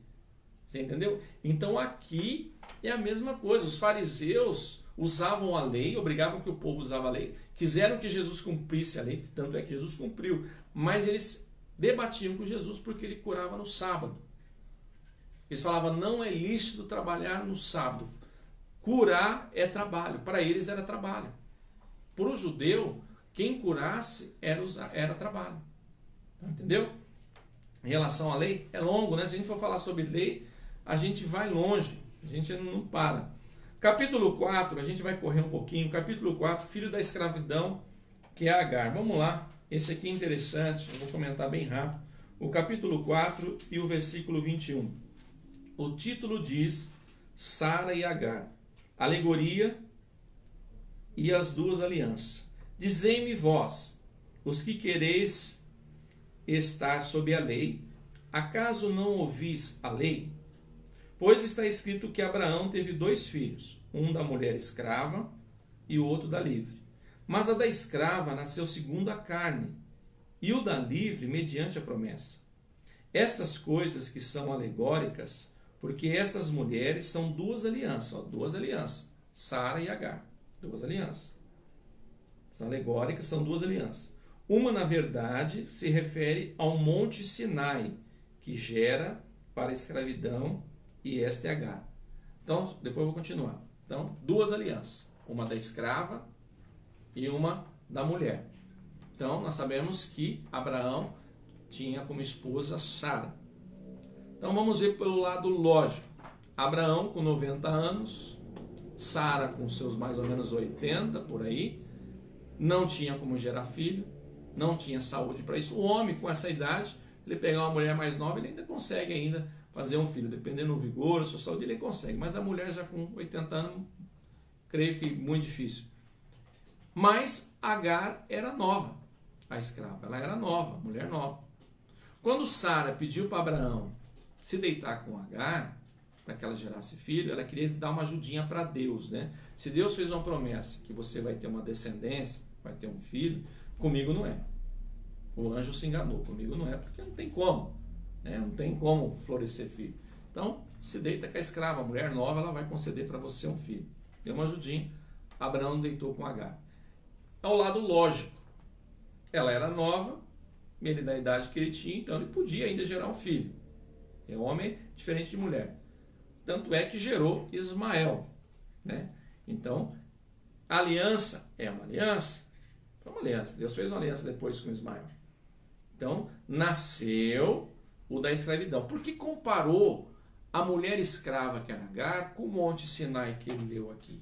Você entendeu? Então aqui é a mesma coisa. Os fariseus usavam a lei, obrigavam que o povo usava a lei, quiseram que Jesus cumprisse a lei, tanto é que Jesus cumpriu, mas eles debatiam com Jesus porque ele curava no sábado. Eles falavam, não é lícito trabalhar no sábado. Curar é trabalho. Para eles era trabalho. Para o judeu, quem curasse era trabalho. Entendeu? Em relação à lei, é longo, né? Se a gente for falar sobre lei, a gente vai longe. A gente não para. Capítulo 4, a gente vai correr um pouquinho. Capítulo 4, filho da escravidão, que é Agar. Vamos lá. Esse aqui é interessante, eu vou comentar bem rápido. O capítulo 4 e o versículo 21. O título diz Sara e Agar. Alegoria e as duas alianças. Dizei-me vós, os que quereis estar sob a lei, acaso não ouvis a lei? Pois está escrito que Abraão teve 2 filhos, um da mulher escrava e o outro da livre. Mas a da escrava nasceu segundo a carne, e o da livre mediante a promessa. Estas coisas que são alegóricas, porque essas mulheres são 2 alianças, Sara e Agar, 2 alianças. São alegóricas, são 2 alianças. Uma, na verdade, se refere ao Monte Sinai, que gera para a escravidão, e esta é Agar. Então, depois eu vou continuar. Então, 2 alianças. Uma da escrava e uma da mulher. Então, nós sabemos que Abraão tinha como esposa Sara. Então, vamos ver pelo lado lógico. Abraão com 90 anos, Sara com seus mais ou menos 80, por aí, não tinha como gerar filho, não tinha saúde para isso. O homem, com essa idade, ele pegar uma mulher mais nova, ele ainda consegue ainda fazer um filho, dependendo do vigor, da sua saúde, ele consegue. Mas a mulher já com 80 anos, creio que muito difícil. Mas Agar era nova, a escrava, ela era nova, mulher nova. Quando Sara pediu para Abraão se deitar com Agar, para que ela gerasse filho, ela queria dar uma ajudinha para Deus, né? Se Deus fez uma promessa que você vai ter uma descendência, vai ter um filho, comigo não é. O anjo se enganou, comigo não é, porque não tem como, né? Não tem como florescer filho. Então, se deita com a escrava, a mulher nova, ela vai conceder para você um filho. Deu uma ajudinha, Abraão deitou com Agar. Ao lado lógico, ela era nova, ele da idade que ele tinha, então ele podia ainda gerar um filho. É homem diferente de mulher. Tanto é que gerou Ismael, né? Então, a aliança é uma aliança. É uma aliança. Deus fez uma aliança depois com Ismael. Então, nasceu o da escravidão. Por que comparou a mulher escrava que era Agar com o Monte Sinai que ele leu aqui?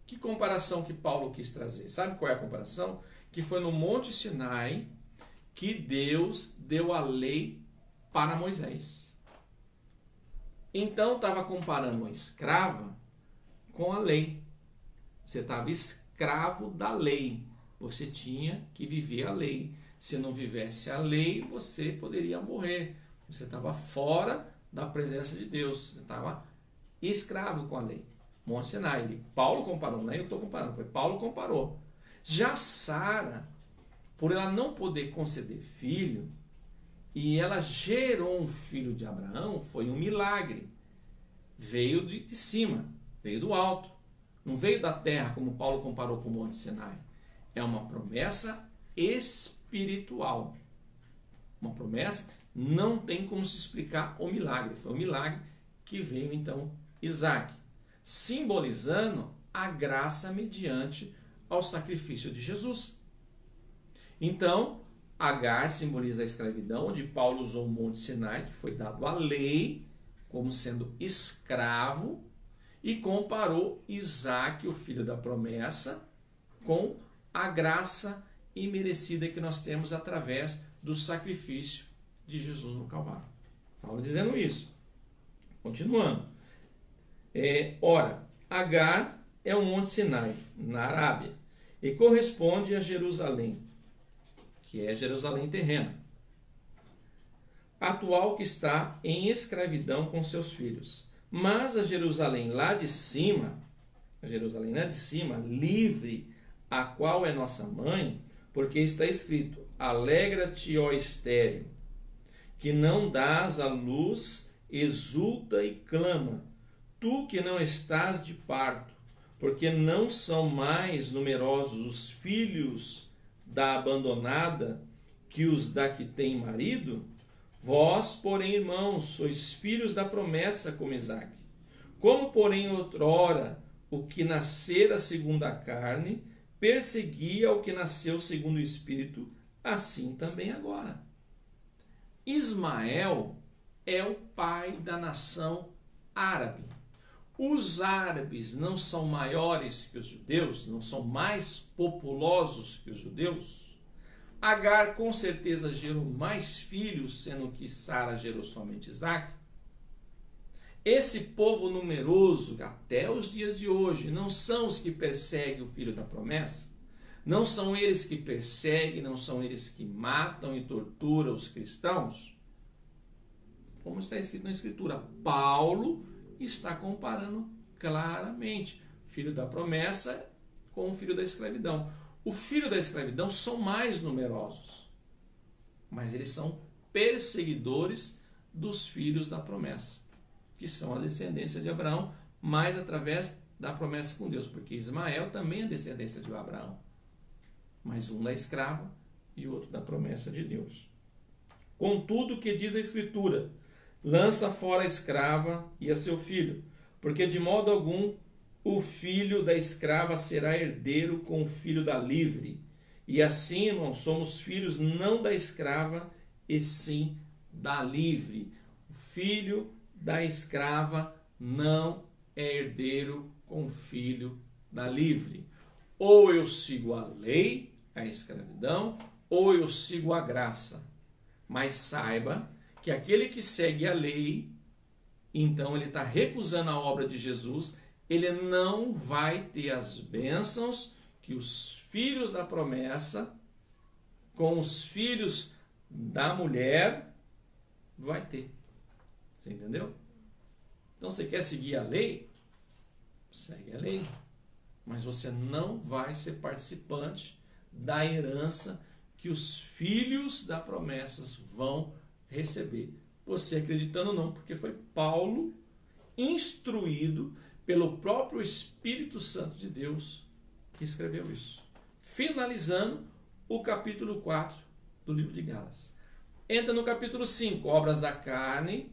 Que comparação que Paulo quis trazer? Sabe qual é a comparação? Que foi no Monte Sinai que Deus deu a lei para Moisés. Então estava comparando a escrava com a lei. Você estava escravo da lei. Você tinha que viver a lei. Se não vivesse a lei, você poderia morrer. Você estava fora da presença de Deus. Você estava escravo com a lei. Monte Sinai. Paulo comparou, não é eu estou comparando, foi Paulo que comparou. Já Sara, por ela não poder conceder filho, e ela gerou um filho de Abraão, foi um milagre. Veio de cima, veio do alto. Não veio da terra, como Paulo comparou com o Monte Sinai. É uma promessa espiritual. Uma promessa, não tem como se explicar o milagre. Foi um milagre que veio então Isaac, simbolizando a graça mediante ao sacrifício de Jesus. Então, Agar simboliza a escravidão, onde Paulo usou o Monte Sinai, que foi dado a lei, como sendo escravo, e comparou Isaac, o filho da promessa, com a graça imerecida que nós temos através do sacrifício de Jesus no Calvário. Paulo dizendo isso. Continuando. Ora, Agar é o Monte Sinai, na Arábia, e corresponde a Jerusalém, que é Jerusalém terrena, atual, que está em escravidão com seus filhos. Mas a Jerusalém lá de cima, livre, a qual é nossa mãe, porque está escrito: alegra-te, ó estéril, que não dás à luz, exulta e clama, tu que não estás de parto, porque não são mais numerosos os filhos da abandonada que os da que tem marido? Vós, porém, irmãos, sois filhos da promessa como Isaque. Como, porém, outrora o que nascera segundo a carne perseguia o que nasceu segundo o Espírito, assim também agora. Ismael é o pai da nação árabe. Os árabes não são maiores que os judeus, não são mais populosos que os judeus. Agar com certeza gerou mais filhos, sendo que Sara gerou somente Isaac. Esse povo numeroso, até os dias de hoje, não são os que perseguem o filho da promessa? Não são eles que perseguem, não são eles que matam e torturam os cristãos? Como está escrito na Escritura, Paulo está comparando claramente o filho da promessa com o filho da escravidão. O filho da escravidão são mais numerosos, mas eles são perseguidores dos filhos da promessa, que são a descendência de Abraão, mas através da promessa com Deus, porque Ismael também é descendência de Abraão, mas um da escrava e outro da promessa de Deus. Contudo, o que diz a Escritura? Lança fora a escrava e a seu filho, porque de modo algum o filho da escrava será herdeiro com o filho da livre. E assim, irmãos, somos filhos não da escrava, e sim da livre. O filho da escrava não é herdeiro com o filho da livre. Ou eu sigo a lei, a escravidão, ou eu sigo a graça. Mas saiba que aquele que segue a lei, então ele está recusando a obra de Jesus, ele não vai ter as bênçãos que os filhos da promessa, com os filhos da mulher, vai ter. Você entendeu? Então, você quer seguir a lei? Segue a lei. Mas você não vai ser participante da herança que os filhos da promessas vão receber. Você acreditando ou não, porque foi Paulo instruído pelo próprio Espírito Santo de Deus que escreveu isso. Finalizando o capítulo 4 do livro de Gálatas. Entra no capítulo 5, obras da carne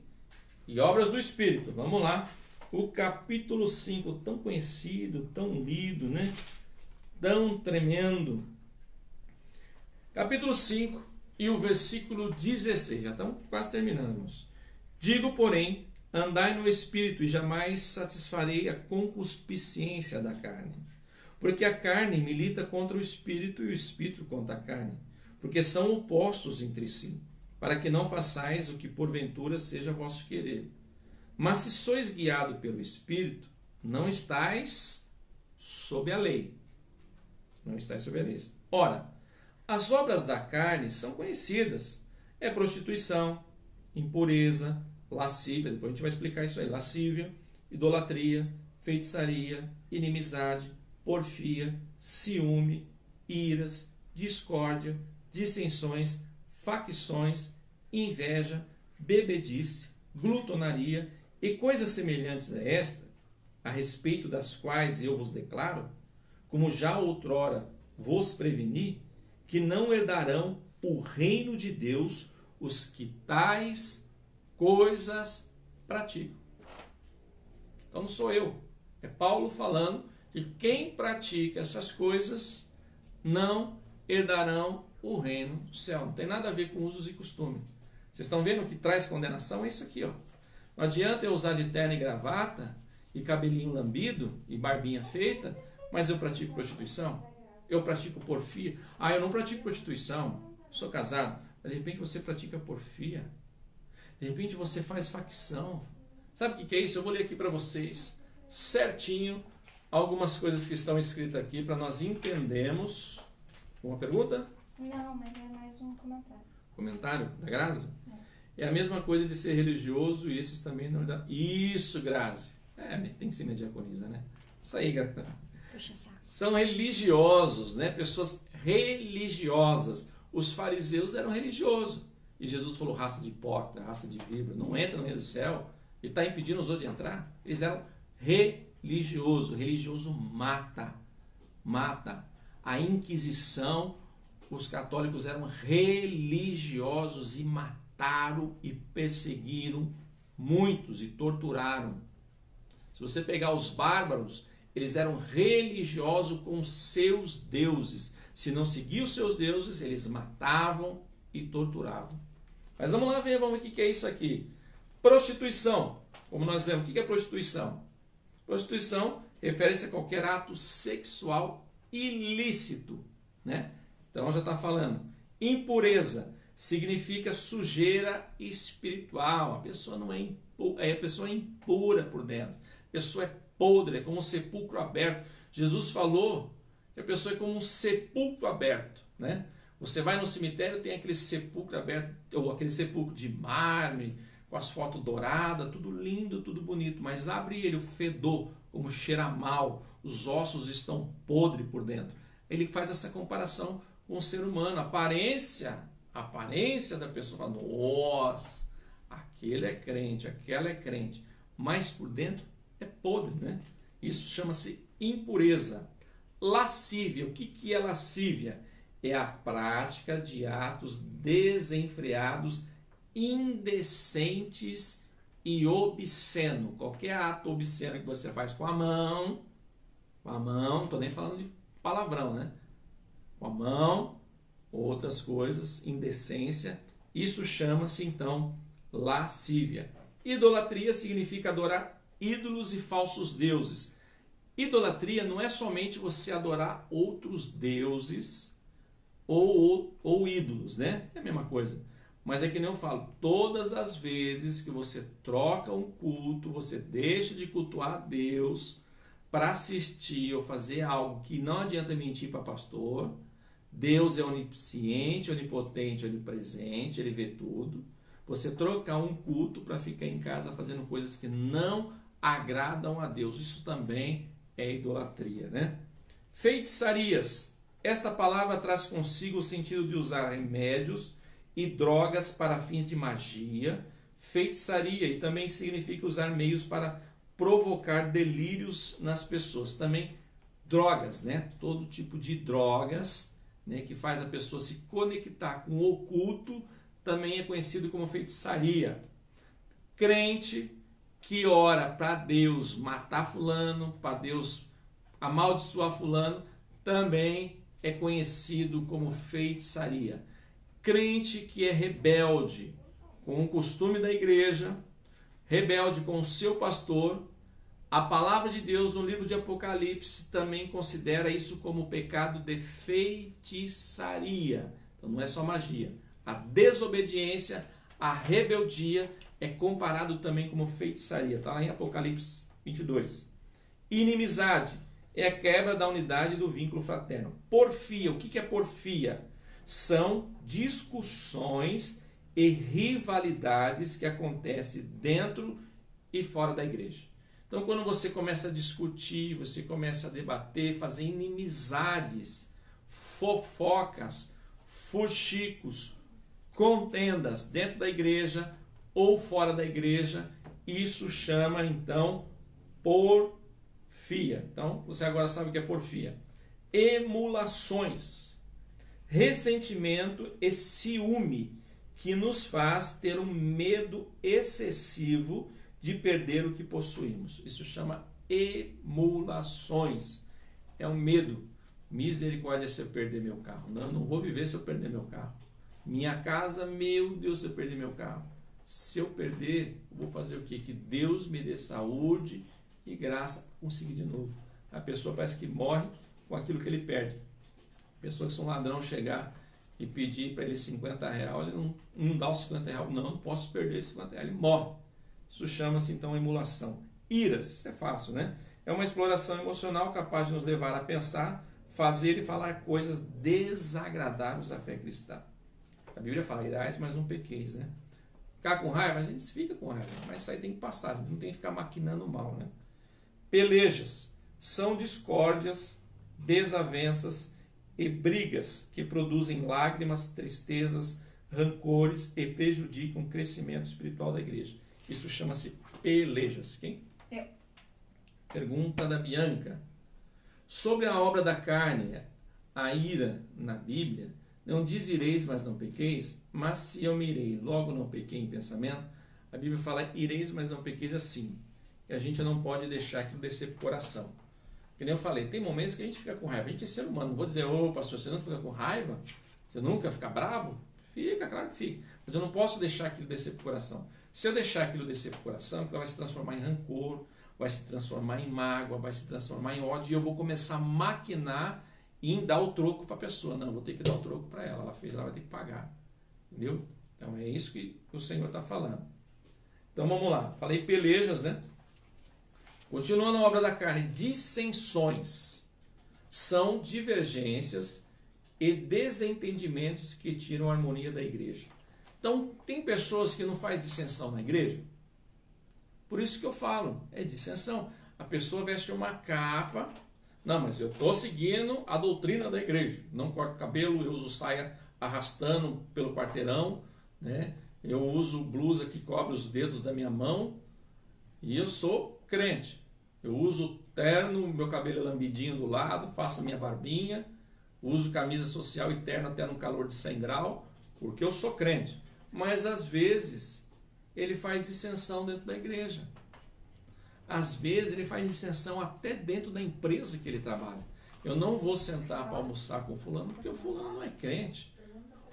e obras do Espírito. Vamos lá. O capítulo 5, tão conhecido, tão lido, né? Tão tremendo. Capítulo 5 e o versículo 16. Já estamos quase terminando. Digo, porém, andai no Espírito e jamais satisfarei a concupiscência da carne. Porque a carne milita contra o Espírito e o Espírito contra a carne. Porque são opostos entre si, para que não façais o que porventura seja vosso querer. Mas se sois guiado pelo Espírito, não estáis sob a lei. Não estáis sob a lei. Ora, as obras da carne são conhecidas. É prostituição, impureza, lascívia, depois a gente vai explicar isso aí, lascívia, idolatria, feitiçaria, inimizade, porfia, ciúme, iras, discórdia, dissensões, facções, inveja, bebedice, glutonaria e coisas semelhantes a esta, a respeito das quais eu vos declaro, como já outrora vos preveni, que não herdarão o reino de Deus os que tais coisas praticam. Então não sou eu, é Paulo falando que quem pratica essas coisas não herdarão o reino do céu. Não tem nada a ver com usos e costumes. Vocês estão vendo o que traz condenação? É isso aqui, ó. Não adianta eu usar de terno e gravata e cabelinho lambido e barbinha feita, mas eu pratico prostituição. Eu pratico porfia. Ah, eu não pratico prostituição. Sou casado. Mas de repente você pratica porfia. De repente você faz facção. Sabe o que é isso? Eu vou ler aqui para vocês certinho algumas coisas que estão escritas aqui para nós entendermos. Uma pergunta? Não, mas é mais um comentário. Comentário da Grazi? É a mesma coisa de ser religioso e esses também não dá. Isso, Grazi. Tem que ser minha diaconisa, né? Isso aí, Grazi. Puxa saco. São religiosos, né? Pessoas religiosas. Os fariseus eram religiosos. E Jesus falou, raça de hipócrita, raça de víbora, não entra no reino do céu. Ele está impedindo os outros de entrar. Eles eram religiosos. Religioso mata. Mata. A Inquisição, os católicos eram religiosos e mataram e perseguiram muitos e torturaram. Se você pegar os bárbaros, eles eram religiosos com seus deuses. Se não seguiam os seus deuses, eles matavam e torturavam. Mas vamos lá ver, vamos ver o que é isso aqui. Prostituição. Como nós lemos, o que é prostituição? Prostituição refere-se a qualquer ato sexual ilícito, né? Então já está falando. Impureza significa sujeira espiritual. A pessoa não é a pessoa é impura por dentro. A pessoa é podre, é como um sepulcro aberto. Jesus falou que a pessoa é como um sepulcro aberto, né? Você vai no cemitério, tem aquele sepulcro aberto, ou aquele sepulcro de mármore, com as fotos douradas, tudo lindo, tudo bonito, mas abre ele, o fedor, como cheira mal, os ossos estão podres por dentro. Ele faz essa comparação com o ser humano, a aparência da pessoa, fala, nossa, aquele é crente, aquela é crente, mas por dentro é podre, né? Isso chama-se impureza. Lascívia, o que é lascívia? É a prática de atos desenfreados, indecentes e obsceno. Qualquer ato obsceno que você faz com a mão, não estou nem falando de palavrão, né? Com a mão, outras coisas, indecência, isso chama-se então lascívia. Idolatria significa adorar ídolos e falsos deuses. Idolatria não é somente você adorar outros deuses ou ídolos, né? É a mesma coisa. Mas é que nem eu falo, todas as vezes que você troca um culto, você deixa de cultuar a Deus para assistir ou fazer algo que não adianta mentir para pastor. Deus é onisciente, onipotente, onipresente, ele vê tudo. Você trocar um culto para ficar em casa fazendo coisas que não agradam a Deus. Isso também é idolatria, né? Feitiçarias. Esta palavra traz consigo o sentido de usar remédios e drogas para fins de magia. Feitiçaria e também significa usar meios para provocar delírios nas pessoas. Também drogas, né? Todo tipo de drogas, né, que faz a pessoa se conectar com o oculto, também é conhecido como feitiçaria. Crente que ora para Deus matar fulano, para Deus amaldiçoar fulano, também é conhecido como feitiçaria. Crente que é rebelde com o costume da igreja, rebelde com o seu pastor, a palavra de Deus no livro de Apocalipse também considera isso como pecado de feitiçaria. Então não é só magia. A desobediência, a rebeldia é comparado também como feitiçaria. Está lá em Apocalipse 22. Inimizade é a quebra da unidade do vínculo fraterno. Porfia, o que é porfia? São discussões e rivalidades que acontecem dentro e fora da igreja. Então, quando você começa a discutir, você começa a debater, fazer inimizades, fofocas, fuxicos, contendas dentro da igreja ou fora da igreja, isso chama, então, porfia. Então, você agora sabe o que é porfia. Emulações, ressentimento e ciúme, que nos faz ter um medo excessivo de perder o que possuímos. Isso chama emulações. É um medo. Misericórdia se eu perder meu carro. Não, eu não vou viver se eu perder meu carro. Minha casa, meu Deus, se eu perder meu carro. Se eu perder, eu vou fazer o quê? Que Deus me dê saúde e graça para conseguir de novo. A pessoa parece que morre com aquilo que ele perde. A pessoa que se um ladrão chegar e pedir para ele 50 reais, ele não dá os 50 reais. Não posso perder esses 50 reais. Ele morre. Isso chama-se, então, emulação. Iras, isso é fácil, né? É uma exploração emocional capaz de nos levar a pensar, fazer e falar coisas desagradáveis à fé cristã. A Bíblia fala, irais, mas não pequeis, né? Ficar com raiva, a gente fica com raiva, mas isso aí tem que passar, a gente não tem que ficar maquinando mal, né? Pelejas são discórdias, desavenças e brigas que produzem lágrimas, tristezas, rancores e prejudicam o crescimento espiritual da igreja. Isso chama-se pelejas. Quem? Eu. Pergunta da Bianca. Sobre a obra da carne, a ira na Bíblia, não diz ireis, mas não pequeis, mas se eu me irei, logo não pequei em pensamento, a Bíblia fala ireis, mas não pequeis assim. E a gente não pode deixar aquilo descer para o coração. Que nem eu falei, tem momentos que a gente fica com raiva. A gente é ser humano. Não vou dizer, ô pastor, você não fica com raiva? Você nunca fica bravo? Fica, claro que fica. Mas eu não posso deixar aquilo descer para o coração. Se eu deixar aquilo descer para o coração, aquilo vai se transformar em rancor, vai se transformar em mágoa, vai se transformar em ódio, e eu vou começar a maquinar e em dar o troco para a pessoa. Não, eu vou ter que dar o troco para ela. Ela fez, ela vai ter que pagar. Entendeu? Então é isso que o Senhor está falando. Então vamos lá. Falei pelejas, né? Continuando a obra da carne, dissensões são divergências e desentendimentos que tiram a harmonia da igreja. Então, tem pessoas que não fazem dissensão na igreja. Por isso que eu falo, é dissensão. A pessoa veste uma capa. Não, mas eu estou seguindo a doutrina da igreja. Não corto cabelo, eu uso saia arrastando pelo quarteirão, né? Eu uso blusa que cobre os dedos da minha mão. E eu sou crente. Eu uso terno, meu cabelo é lambidinho do lado, faço a minha barbinha, uso camisa social e terno até no calor de 100 graus, porque eu sou crente. Mas às vezes ele faz dissensão dentro da igreja. Às vezes ele faz dissensão até dentro da empresa que ele trabalha. Eu não vou sentar para almoçar com o fulano porque o fulano não é crente.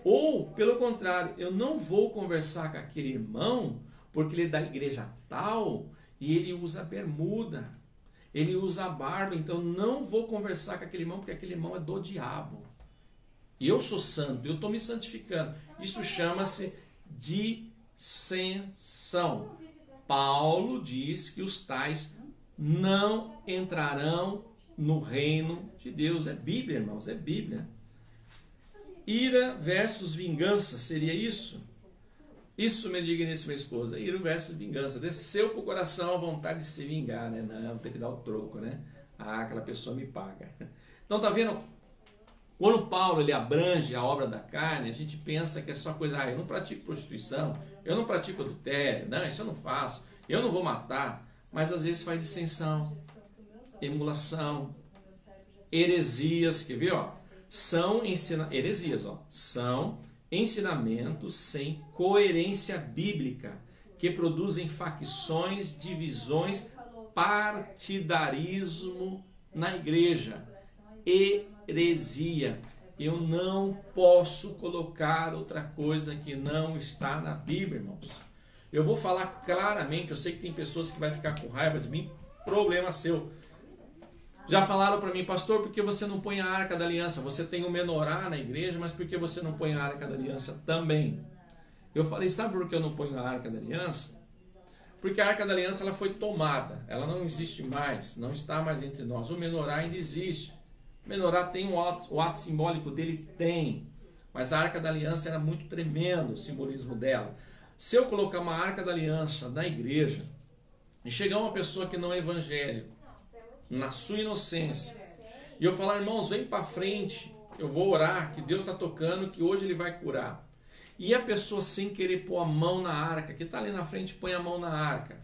Ou, pelo contrário, eu não vou conversar com aquele irmão porque ele é da igreja tal e ele usa bermuda, ele usa barba, então não vou conversar com aquele irmão porque aquele irmão é do diabo. E eu sou santo, eu estou me santificando. Isso chama-se dissensão. Paulo diz que os tais não entrarão no reino de Deus. É Bíblia, irmãos, é Bíblia. Ira versus vingança, seria isso? Isso me digníssima esposa. Ira versus vingança. Desceu pro coração a vontade de se vingar, né? Não, tem que dar o troco, né? Ah, aquela pessoa me paga. Então, tá vendo? Quando Paulo ele abrange a obra da carne, a gente pensa que é só coisa, eu não pratico prostituição, eu não pratico adultério, não, isso eu não faço, eu não vou matar, mas às vezes faz dissensão, emulação, heresias, quer ver, ó? Heresias, ó, são ensinamentos sem coerência bíblica, que produzem facções, divisões, partidarismo na igreja, heresia. Eu não posso colocar outra coisa que não está na Bíblia, irmãos. Eu vou falar claramente, eu sei que tem pessoas que vai ficar com raiva de mim, problema seu. Já falaram para mim, pastor, por que você não põe a Arca da Aliança? Você tem o menorá na igreja, mas por que você não põe a Arca da Aliança também? Eu falei, sabe por que eu não ponho a Arca da Aliança? Porque a Arca da Aliança ela foi tomada, ela não existe mais, não está mais entre nós. O menorá ainda existe. O menorá tem o ato simbólico dele? Tem. Mas a Arca da Aliança era muito tremendo, o simbolismo dela. Se eu colocar uma Arca da Aliança na igreja e chegar uma pessoa que não é evangélico, na sua inocência, e eu falar, irmãos, vem para frente, eu vou orar, que Deus está tocando, que hoje Ele vai curar. E a pessoa sem querer pôr a mão na arca, que está ali na frente, põe a mão na arca.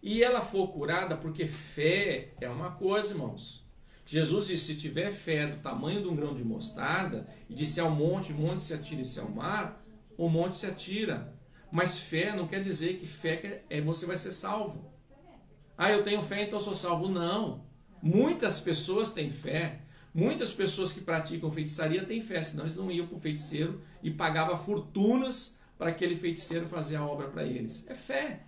E ela for curada, porque fé é uma coisa, irmãos. Jesus disse, se tiver fé do tamanho de um grão de mostarda, e disse ao monte, o monte se atira-se ao mar, o monte se atira. Mas fé não quer dizer que fé é você vai ser salvo. Ah, eu tenho fé, então eu sou salvo. Não. Muitas pessoas têm fé. Muitas pessoas que praticam feitiçaria têm fé, senão eles não iam para o feiticeiro e pagavam fortunas para aquele feiticeiro fazer a obra para eles. É fé.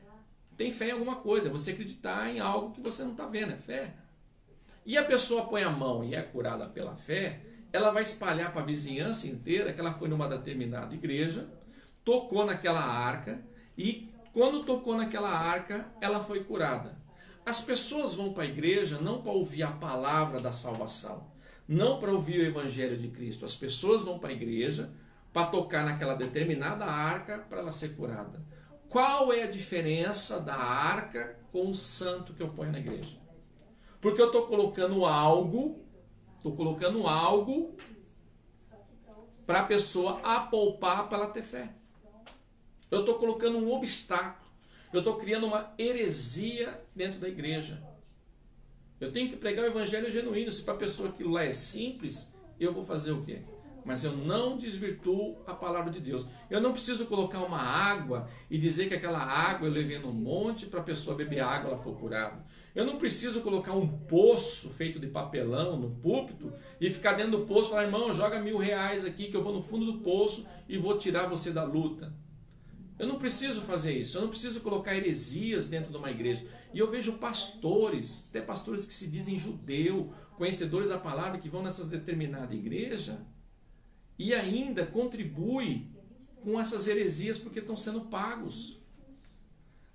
Tem fé em alguma coisa. É você acreditar em algo que você não está vendo. É fé. E a pessoa põe a mão e é curada pela fé, ela vai espalhar para a vizinhança inteira que ela foi numa determinada igreja, tocou naquela arca e quando tocou naquela arca, ela foi curada. As pessoas vão para a igreja não para ouvir a palavra da salvação, não para ouvir o evangelho de Cristo. As pessoas vão para a igreja para tocar naquela determinada arca para ela ser curada. Qual é a diferença da arca com o santo que eu ponho na igreja? Porque eu estou colocando algo para a pessoa apoupar para ela ter fé. Eu estou colocando um obstáculo. Eu estou criando uma heresia dentro da igreja. Eu tenho que pregar o evangelho genuíno. Se para a pessoa aquilo lá é simples, eu vou fazer o quê? Mas eu não desvirtuo a palavra de Deus. Eu não preciso colocar uma água e dizer que aquela água eu levei no monte para a pessoa beber água e ela for curada. Eu não preciso colocar um poço feito de papelão no púlpito e ficar dentro do poço e falar, irmão, joga R$1.000 aqui que eu vou no fundo do poço e vou tirar você da luta. Eu não preciso fazer isso, eu não preciso colocar heresias dentro de uma igreja. E eu vejo pastores, até pastores que se dizem judeu, conhecedores da palavra, que vão nessas determinadas igrejas e ainda contribuem com essas heresias porque estão sendo pagos.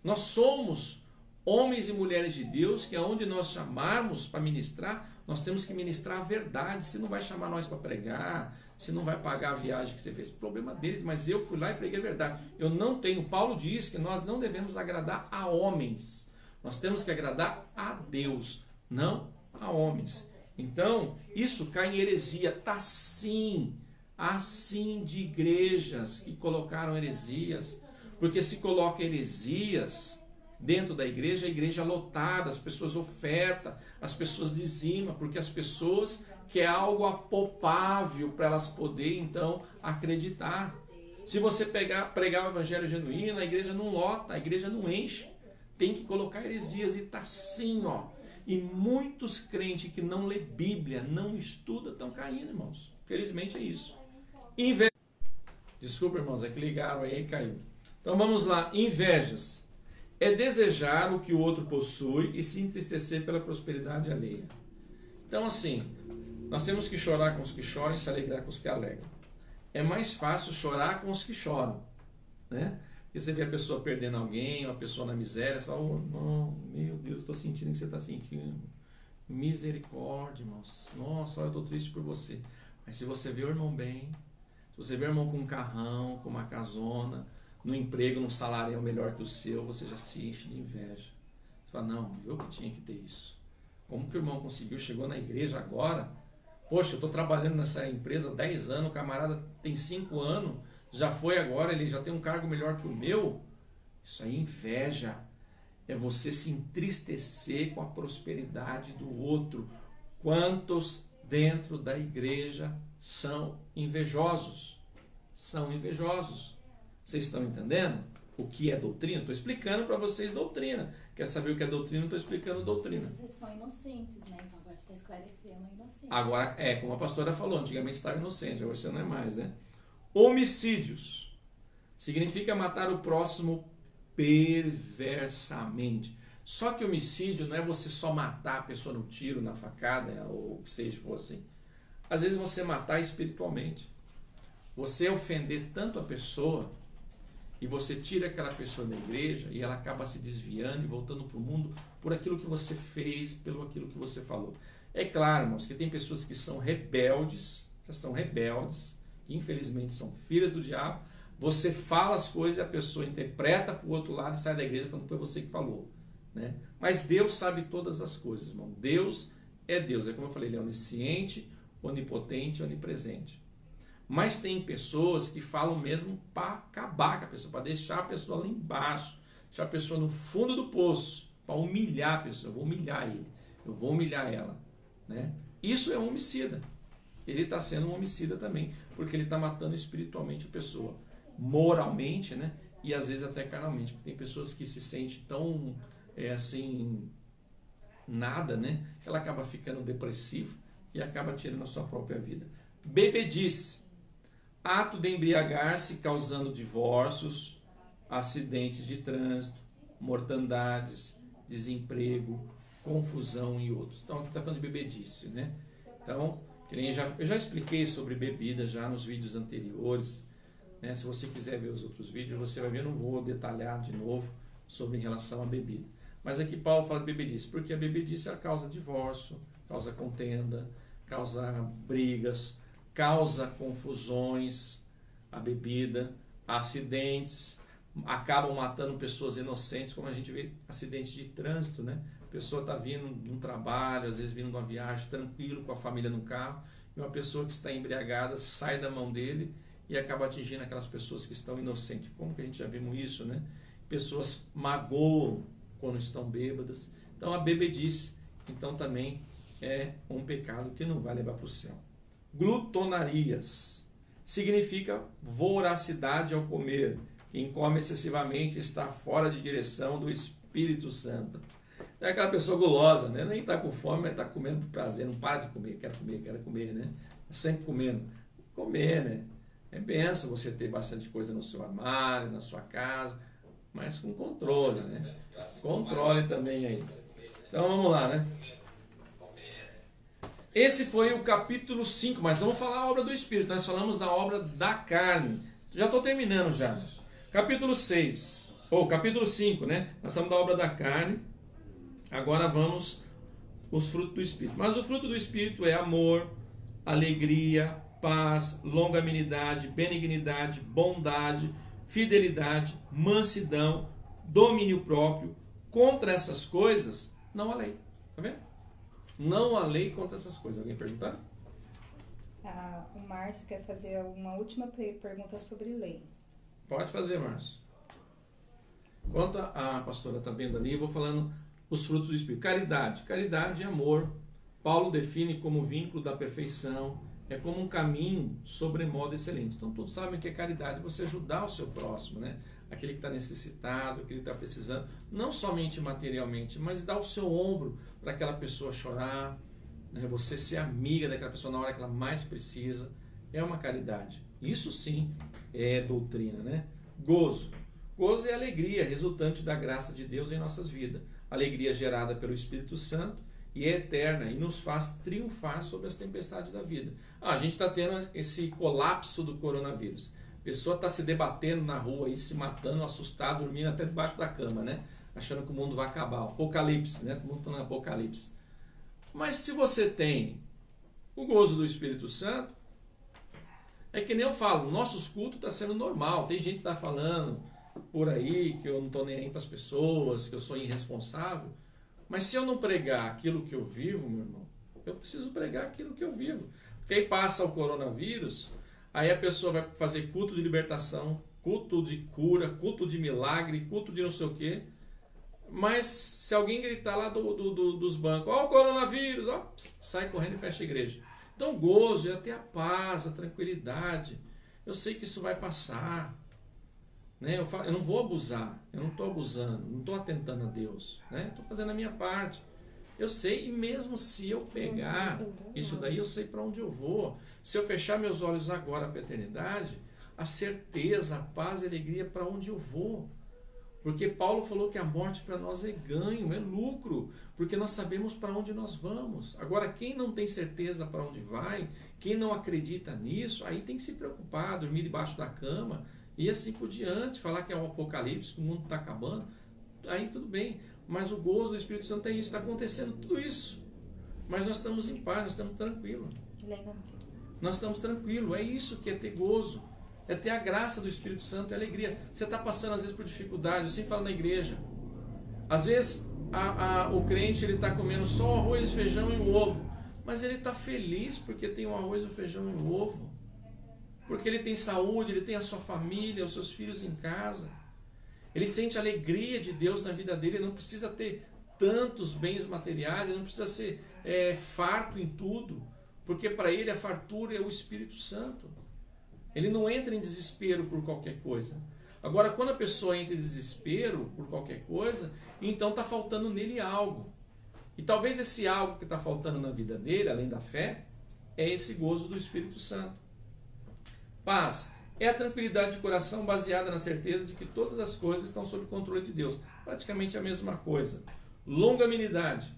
Nós somos homens e mulheres de Deus que aonde nós chamarmos para ministrar, nós temos que ministrar a verdade. Se não vai chamar nós para pregar, se não vai pagar a viagem que você fez, problema deles, mas eu fui lá e preguei a verdade. Eu não tenho, Paulo diz que nós não devemos agradar a homens, nós temos que agradar a Deus, não a homens. Então, isso cai em heresia, está assim de igrejas que colocaram heresias, porque se coloca heresias dentro da igreja, a igreja lotada, as pessoas ofertam, as pessoas dizimam, porque as pessoas querem algo apalpável para elas poderem então acreditar. Se você pregar o evangelho genuíno, a igreja não lota, a igreja não enche. Tem que colocar heresias e está assim, ó. E muitos crentes que não lê Bíblia, não estudam, estão caindo, irmãos. Felizmente é isso. Desculpa, irmãos, é que ligaram aí e caiu. Então vamos lá, invejas. É desejar o que o outro possui e se entristecer pela prosperidade alheia. Então assim, nós temos que chorar com os que choram e se alegrar com os que alegram. É mais fácil chorar com os que choram, né? Porque você vê a pessoa perdendo alguém, uma pessoa na miséria, você fala, oh, irmão, meu Deus, estou sentindo o que você está sentindo. Misericórdia, irmãos. Nossa, eu estou triste por você. Mas se você vê o irmão bem, se você vê o irmão com um carrão, com uma casona, no emprego, num salário melhor que o seu, você já se enche de inveja. Você fala, não, eu que tinha que ter isso. Como que o irmão conseguiu? Chegou na igreja agora? Poxa, eu estou trabalhando nessa empresa há 10 anos, o camarada tem 5 anos, já foi agora, ele já tem um cargo melhor que o meu. Isso aí é inveja. É você se entristecer com a prosperidade do outro. Quantos dentro da igreja são invejosos? São invejosos. Vocês estão entendendo o que é doutrina? Estou explicando para vocês doutrina. Quer saber o que é doutrina? Estou explicando doutrina. Vocês são inocentes, né? Então agora você está esclarecendo a inocência. Agora, como a pastora falou, antigamente você estava inocente, agora você não é mais, né? Homicídios. Significa matar o próximo perversamente. Só que homicídio não é você só matar a pessoa no tiro, na facada, ou o que seja, for assim. Às vezes você matar espiritualmente. Você ofender tanto a pessoa e você tira aquela pessoa da igreja e ela acaba se desviando e voltando para o mundo por aquilo que você fez, pelo aquilo que você falou. É claro, irmãos, que tem pessoas que são rebeldes, que infelizmente são filhas do diabo. Você fala as coisas e a pessoa interpreta para o outro lado e sai da igreja falando que foi você que falou, né? Mas Deus sabe todas as coisas, irmão. Deus. É como eu falei, ele é onisciente, onipotente, onipresente. Mas tem pessoas que falam mesmo para acabar com a pessoa, para deixar a pessoa lá embaixo, deixar a pessoa no fundo do poço, para humilhar a pessoa. Eu vou humilhar ele, eu vou humilhar ela, né? Isso é um homicida. Ele está sendo um homicida também, porque ele está matando espiritualmente a pessoa, moralmente, né? E às vezes até carnalmente, porque tem pessoas que se sentem tão, nada, né? Ela acaba ficando depressiva e acaba tirando a sua própria vida. Bebedice. Ato de embriagar-se causando divórcios, acidentes de trânsito, mortandades, desemprego, confusão e outros. Então aqui está falando de bebedice, né? Então, eu já expliquei sobre bebida já nos vídeos anteriores, né? Se você quiser ver os outros vídeos, você vai ver, eu não vou detalhar de novo sobre em relação à bebida. Mas aqui Paulo fala de bebedice, porque a bebedice causa divórcio, causa contenda, causa brigas, causa confusões, a bebida, acidentes, acabam matando pessoas inocentes, como a gente vê acidentes de trânsito, né? A pessoa está vindo de um trabalho, às vezes vindo de uma viagem, tranquilo, com a família no carro, e uma pessoa que está embriagada sai da mão dele e acaba atingindo aquelas pessoas que estão inocentes. Como que a gente já vimos isso, né? Pessoas magoam quando estão bêbadas. Então a bebedice, então também é um pecado que não vai levar para o céu. Glutonarias significa voracidade ao comer. Quem come excessivamente está fora de direção do Espírito Santo. É aquela pessoa gulosa, né? Nem está com fome, mas está comendo por prazer, não para de comer, quero comer, né? Sempre comendo. Comer, né? É benção você ter bastante coisa no seu armário, na sua casa, mas com controle, né? Controle também aí. Então vamos lá, né? Esse foi o capítulo 5, mas vamos falar a obra do Espírito. Nós falamos da obra da carne. Já estou terminando já. Capítulo 6, ou capítulo 5, né? Nós estamos da obra da carne. Agora vamos os frutos do Espírito. Mas o fruto do Espírito é amor, alegria, paz, longanimidade, benignidade, bondade, fidelidade, mansidão, domínio próprio. Contra essas coisas, não há lei. Está vendo? Não há lei contra essas coisas. Alguém perguntar? O Márcio quer fazer uma última pergunta sobre lei. Pode fazer, Márcio. Enquanto a pastora está vendo ali, eu vou falando os frutos do Espírito. Caridade. Caridade é amor. Paulo define como vínculo da perfeição. É como um caminho sobremodo excelente. Então todos sabem que é caridade, você ajudar o seu próximo, né? Aquele que está necessitado, aquele que está precisando, não somente materialmente, mas dar o seu ombro para aquela pessoa chorar, né? Você ser amiga daquela pessoa na hora que ela mais precisa, é uma caridade. Isso sim é doutrina, né? Gozo. Gozo é alegria resultante da graça de Deus em nossas vidas. Alegria gerada pelo Espírito Santo e é eterna e nos faz triunfar sobre as tempestades da vida. A gente está tendo esse colapso do coronavírus. A pessoa está se debatendo na rua, aí, se matando, assustado, dormindo até debaixo da cama, né? Achando que o mundo vai acabar. Apocalipse, né? Todo mundo falando apocalipse. Mas se você tem o gozo do Espírito Santo, é que nem eu falo, nossos cultos está sendo normal. Tem gente que está falando por aí que eu não estou nem aí para as pessoas, que eu sou irresponsável. Mas se eu não pregar aquilo que eu vivo, meu irmão, eu preciso pregar aquilo que eu vivo. Porque aí passa o coronavírus, aí a pessoa vai fazer culto de libertação, culto de cura, culto de milagre, culto de não sei o quê. Mas se alguém gritar lá dos bancos, ó o coronavírus, ó, sai correndo e fecha a igreja. Então gozo é ter a paz, a tranquilidade. Eu sei que isso vai passar. Né? Eu não vou abusar, eu não estou abusando, não estou atentando a Deus. Estou fazendo a minha parte. Eu sei, e mesmo se eu pegar isso daí, eu sei para onde eu vou. Se eu fechar meus olhos agora para a eternidade, a certeza, a paz e a alegria para onde eu vou. Porque Paulo falou que a morte para nós é ganho, é lucro, porque nós sabemos para onde nós vamos. Agora, quem não tem certeza para onde vai, quem não acredita nisso, aí tem que se preocupar, dormir debaixo da cama e assim por diante, falar que é um apocalipse, que o mundo está acabando, aí tudo bem. Mas o gozo do Espírito Santo é isso, está acontecendo tudo isso. Mas nós estamos em paz, nós estamos tranquilos. Nós estamos tranquilos, é isso que é ter gozo. É ter a graça do Espírito Santo e a alegria. Você está passando às vezes por dificuldade, eu sempre falo na igreja. Às vezes o crente está comendo só o arroz, feijão e o ovo. Mas ele está feliz porque tem o arroz, o feijão e o ovo. Porque ele tem saúde, ele tem a sua família, os seus filhos em casa. Ele sente a alegria de Deus na vida dele, ele não precisa ter tantos bens materiais, ele não precisa ser farto em tudo. Porque para ele a fartura é o Espírito Santo. Ele não entra em desespero por qualquer coisa. Agora, quando a pessoa entra em desespero por qualquer coisa, então está faltando nele algo. E talvez esse algo que está faltando na vida dele, além da fé, é esse gozo do Espírito Santo. Paz é a tranquilidade de coração baseada na certeza de que todas as coisas estão sob controle de Deus. Praticamente a mesma coisa. Longanimidade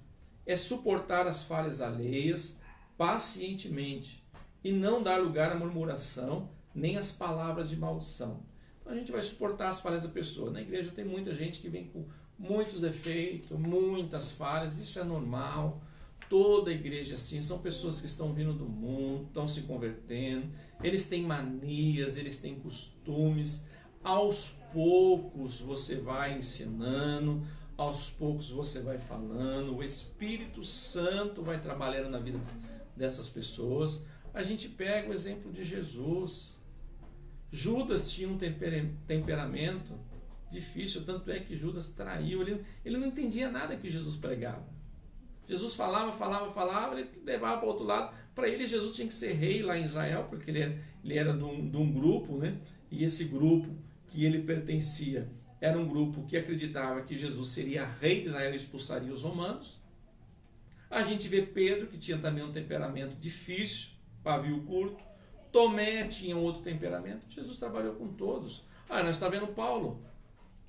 é suportar as falhas alheias pacientemente e não dar lugar à murmuração nem às palavras de maldição. Então a gente vai suportar as falhas da pessoa. Na igreja tem muita gente que vem com muitos defeitos, muitas falhas, isso é normal. Toda a igreja é assim, são pessoas que estão vindo do mundo, estão se convertendo, eles têm manias, eles têm costumes. Aos poucos você vai ensinando, aos poucos você vai falando, o Espírito Santo vai trabalhando na vida dessas pessoas. A gente pega o exemplo de Jesus. Judas tinha um temperamento difícil, tanto é que Judas traiu, ele não entendia nada que Jesus pregava. Jesus falava, ele levava para o outro lado. Para ele, Jesus tinha que ser rei lá em Israel, porque ele era de um grupo, né? E esse grupo que ele pertencia era um grupo que acreditava que Jesus seria rei de Israel e expulsaria os romanos. A gente vê Pedro, que tinha também um temperamento difícil, pavio curto. Tomé tinha um outro temperamento. Jesus trabalhou com todos. Nós estamos vendo Paulo.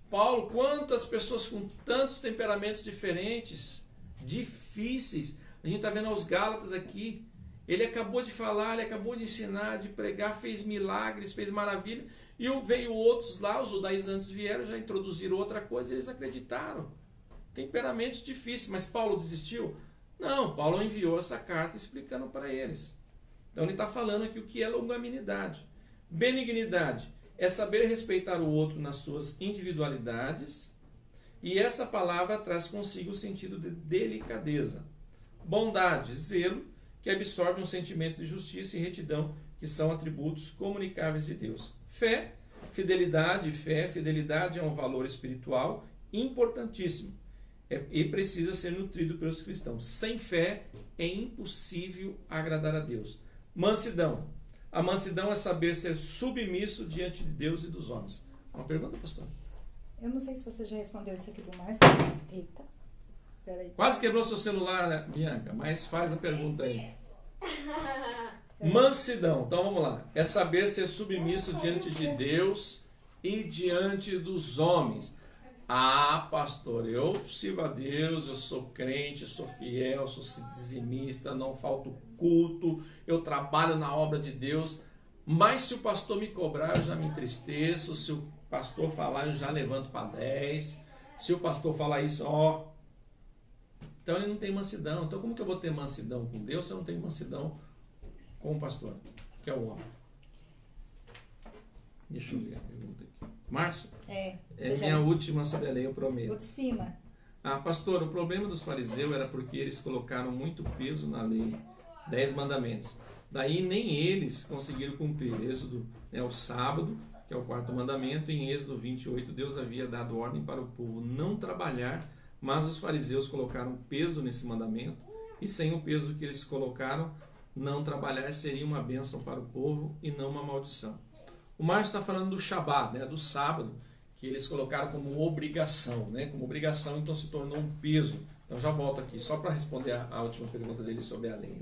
Paulo, quantas pessoas com tantos temperamentos diferentes, difíceis. A gente está vendo aos Gálatas aqui. Ele acabou de falar, ele acabou de ensinar, de pregar, fez milagres, fez maravilha. E veio outros lá, os judaizantes vieram, já introduziram outra coisa e eles acreditaram. Temperamentos difíceis. Mas Paulo desistiu? Não, Paulo enviou essa carta explicando para eles. Então ele está falando aqui o que é longanimidade. Benignidade é saber respeitar o outro nas suas individualidades, e essa palavra traz consigo o sentido de delicadeza. Bondade, zelo, que absorve um sentimento de justiça e retidão, que são atributos comunicáveis de Deus. Fé, fidelidade é um valor espiritual importantíssimo e precisa ser nutrido pelos cristãos. Sem fé é impossível agradar a Deus. Mansidão. A mansidão é saber ser submisso diante de Deus e dos homens. Uma pergunta, pastor? Eu não sei se você já respondeu isso aqui do Márcio. Eita. Peraí. Quase quebrou seu celular, né, Bianca? Mas faz a pergunta aí. Mansidão. Então vamos lá. É saber ser submisso diante de Deus e diante dos homens. Pastor, eu sirvo a Deus, eu sou crente, sou fiel, sou dizimista, não falto culto, eu trabalho na obra de Deus, mas se o pastor me cobrar, eu já me entristeço, se o pastor falar, eu já levanto para 10, se o pastor falar isso, então ele não tem mansidão. Então como que eu vou ter mansidão com Deus se eu não tenho mansidão com o pastor, que é o homem? Deixa eu ver a pergunta aqui. Márcio? É Minha última sobre a lei, eu prometo. o de cima. Pastor, o problema dos fariseus era porque eles colocaram muito peso na lei, 10 mandamentos. Daí nem eles conseguiram cumprir. Êxodo, o sábado, que é o 4º mandamento, e em Êxodo 28, Deus havia dado ordem para o povo não trabalhar, mas os fariseus colocaram peso nesse mandamento, e sem o peso que eles colocaram, não trabalhar seria uma bênção para o povo e não uma maldição. O Márcio está falando do Shabat, do sábado, que eles colocaram como obrigação, como obrigação, então se tornou um peso. Então já volto aqui, só para responder a última pergunta dele sobre a lei.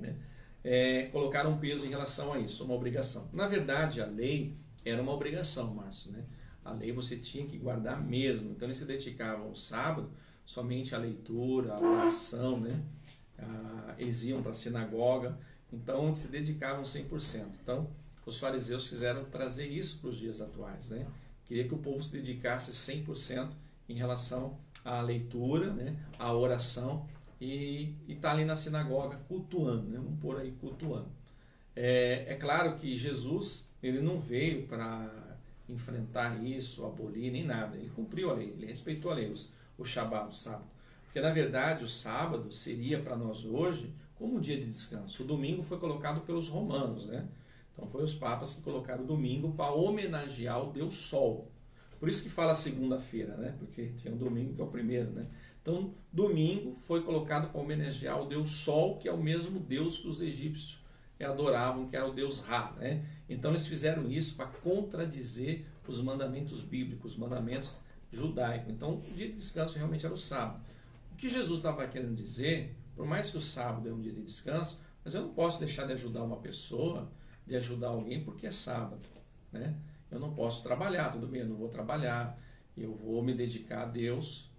Colocaram um peso em relação a isso, uma obrigação. Na verdade, a lei era uma obrigação, Márcio. A lei você tinha que guardar mesmo. Então eles se dedicavam ao sábado somente à leitura, à oração, eles iam para a sinagoga, então onde se dedicavam 100%. Então os fariseus quiseram trazer isso para os dias atuais. Queria que o povo se dedicasse 100% em relação à leitura, à oração e estar ali na sinagoga cultuando, vamos pôr aí cultuando. É claro que Jesus, ele não veio para enfrentar isso, abolir, nem nada. Ele cumpriu a lei, ele respeitou a lei, o Shabat, o sábado. Porque na verdade o sábado seria para nós hoje como um dia de descanso. O domingo foi colocado pelos romanos, Então foi os papas que colocaram o domingo para homenagear o Deus Sol. Por isso que fala segunda-feira, Porque tinha o domingo que é o primeiro, Então domingo foi colocado para homenagear o Deus Sol, que é o mesmo Deus que os egípcios adoravam, que era o Deus Ra, Então eles fizeram isso para contradizer os mandamentos bíblicos, os mandamentos judaicos. Então o dia de descanso realmente era o sábado. O que Jesus estava querendo dizer, por mais que o sábado é um dia de descanso, mas eu não posso deixar de ajudar uma pessoa, de ajudar alguém porque é sábado, Eu não posso trabalhar, tudo bem, eu não vou trabalhar, eu vou me dedicar a Deus,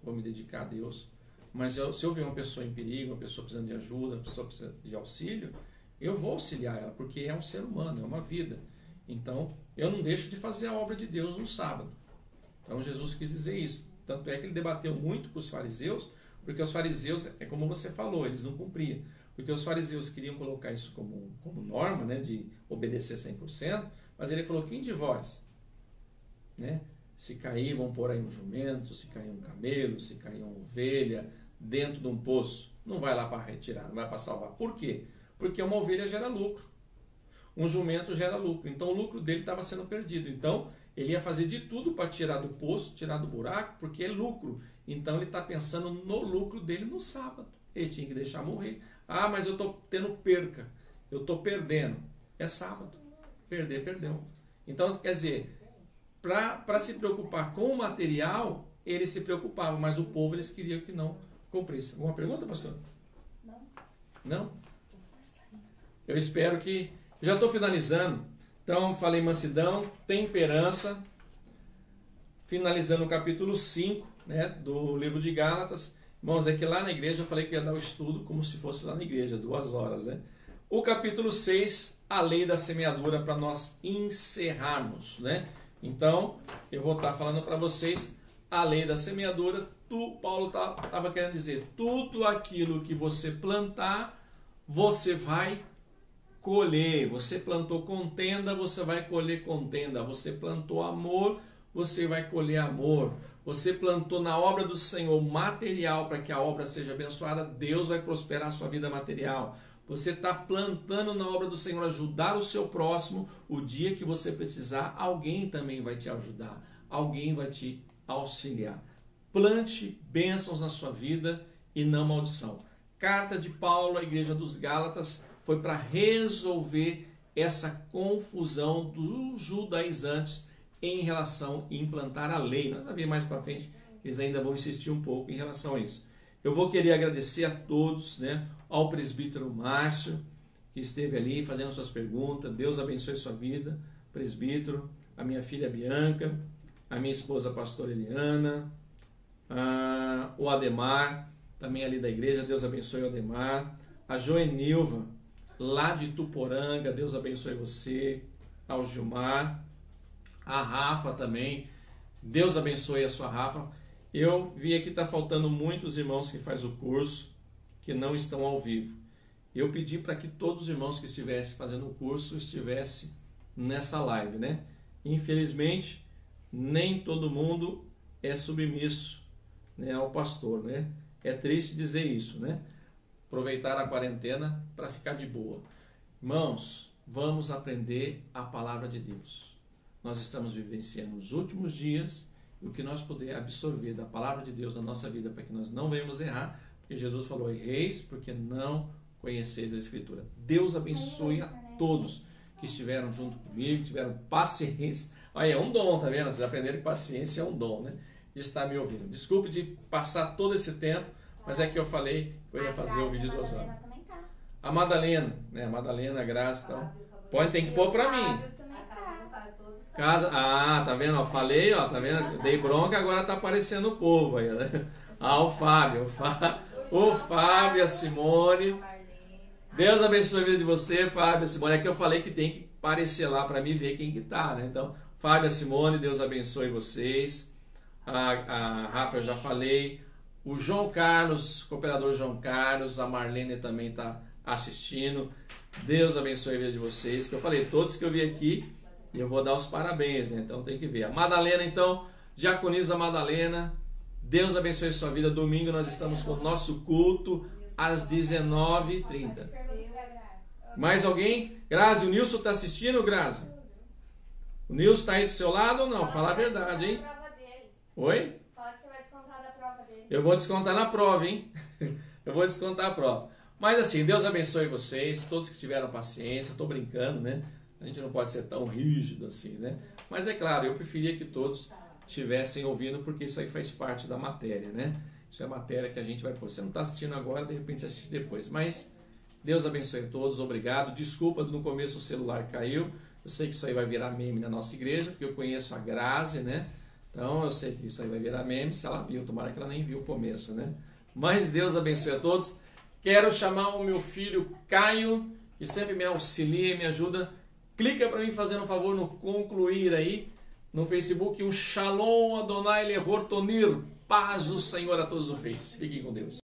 mas se eu ver uma pessoa em perigo, uma pessoa precisando de ajuda, uma pessoa precisando de auxílio, eu vou auxiliar ela, porque é um ser humano, é uma vida. Então, eu não deixo de fazer a obra de Deus no sábado. Então, Jesus quis dizer isso. Tanto é que ele debateu muito com os fariseus, porque os fariseus, é como você falou, eles não cumpriam. Porque os fariseus queriam colocar isso como norma, de obedecer 100%, mas ele falou, quem de vós? Se cair, vão pôr aí um jumento, se cair um camelo, se cair uma ovelha dentro de um poço, não vai lá para retirar, não vai para salvar. Por quê? Porque uma ovelha gera lucro, um jumento gera lucro, então o lucro dele estava sendo perdido. Então ele ia fazer de tudo para tirar do poço, tirar do buraco, porque é lucro. Então ele está pensando no lucro dele no sábado. Ele tinha que deixar morrer. Mas eu estou tendo perca, eu estou perdendo. É sábado, perder, perdeu. Então, quer dizer, para se preocupar com o material, eles se preocupavam, mas o povo eles queriam que não cumprisse. Alguma pergunta, pastor? Não. Não? Eu espero que... Já estou finalizando. Então, falei mansidão, temperança. Finalizando o capítulo 5, do livro de Gálatas. Irmãos, é que lá na igreja eu falei que ia dar o estudo como se fosse lá na igreja, 2 horas, O capítulo 6, a lei da semeadura, para nós encerrarmos, Então, eu vou estar falando para vocês a lei da semeadura. Paulo estava querendo dizer, tudo aquilo que você plantar, você vai colher. Você plantou contenda, você vai colher contenda. Você plantou amor, você vai colher amor. Você plantou na obra do Senhor material para que a obra seja abençoada, Deus vai prosperar a sua vida material. Você está plantando na obra do Senhor, ajudar o seu próximo, o dia que você precisar, alguém também vai te ajudar, alguém vai te auxiliar. Plante bênçãos na sua vida e não maldição. Carta de Paulo à igreja dos Gálatas foi para resolver essa confusão dos judaizantes em relação a implantar a lei. Nós vamos ver mais para frente, eles ainda vão insistir um pouco em relação a isso. Eu vou querer agradecer a todos, ao presbítero Márcio, que esteve ali fazendo suas perguntas. Deus abençoe sua vida, presbítero, a minha filha Bianca, a minha esposa a pastora Eliana, o Ademar, também ali da igreja, Deus abençoe o Ademar, a Joenilva, lá de Tuporanga, Deus abençoe você, ao Gilmar, a Rafa também, Deus abençoe a sua Rafa. Eu vi aqui que está faltando muitos irmãos que fazem o curso, que não estão ao vivo. Eu pedi para que todos os irmãos que estivessem fazendo o curso estivessem nessa live, Infelizmente, nem todo mundo é submisso, né, ao pastor, né? É triste dizer isso, né? Aproveitar a quarentena para ficar de boa. Irmãos, vamos aprender a palavra de Deus. Nós estamos vivenciando os últimos dias e o que nós puder absorver da palavra de Deus na nossa vida para que nós não venhamos errar, porque Jesus falou: erreis porque não conheceis a Escritura. Deus abençoe a todos que estiveram junto comigo, tiveram paciência. Olha, é um dom, tá vendo? Vocês aprenderam que paciência é um dom, né? De estar me ouvindo. Desculpe de passar todo esse tempo, mas é que eu falei que eu ia fazer o vídeo de 2 horas. A Madalena, né? A Madalena, a Graça, então. Pode, tem que pôr pra mim. Casa, tá vendo? Ó, falei, ó, tá vendo? Dei bronca, agora tá aparecendo o povo aí, né? O Fábio, a Simone. Deus abençoe a vida de você, Fábio, a Simone. É que eu falei que tem que aparecer lá para mim ver quem que tá, né? Então, Fábio, a Simone, Deus abençoe vocês. A Rafa, eu já falei. O João Carlos, cooperador João Carlos, a Marlene também está assistindo. Deus abençoe a vida de vocês. Que eu falei, todos que eu vi aqui, e eu vou dar os parabéns, né? Então tem que ver. A Madalena, então, diaconisa Madalena. Deus abençoe a sua vida. Domingo nós estamos com o nosso culto às 19h30. Mais alguém? Grazi, o Nilson está assistindo, Grazi? O Nilson está aí do seu lado ou não? Fala a verdade, hein? Oi? Fala que você vai descontar da prova dele. Eu vou descontar na prova, hein? Eu vou descontar a prova. Mas assim, Deus abençoe vocês, todos que tiveram paciência. Estou brincando, né? A gente não pode ser tão rígido assim, né? Mas é claro, eu preferia que todos estivessem ouvindo, porque isso aí faz parte da matéria, né? Isso é matéria que a gente vai pôr. Você não está assistindo agora, de repente você assiste depois. Mas Deus abençoe a todos, obrigado. Desculpa, no começo o celular caiu. Eu sei que isso aí vai virar meme na nossa igreja, porque eu conheço a Grazi, né? Então eu sei que isso aí vai virar meme. Se ela viu, tomara que ela nem viu o começo, né? Mas Deus abençoe a todos. Quero chamar o meu filho Caio, que sempre me auxilia e me ajuda. Clica para mim fazendo um favor no concluir aí no Facebook. Um Shalom Adonai Lehor Tonir. Paz do Senhor a todos o fez. Fiquem com Deus.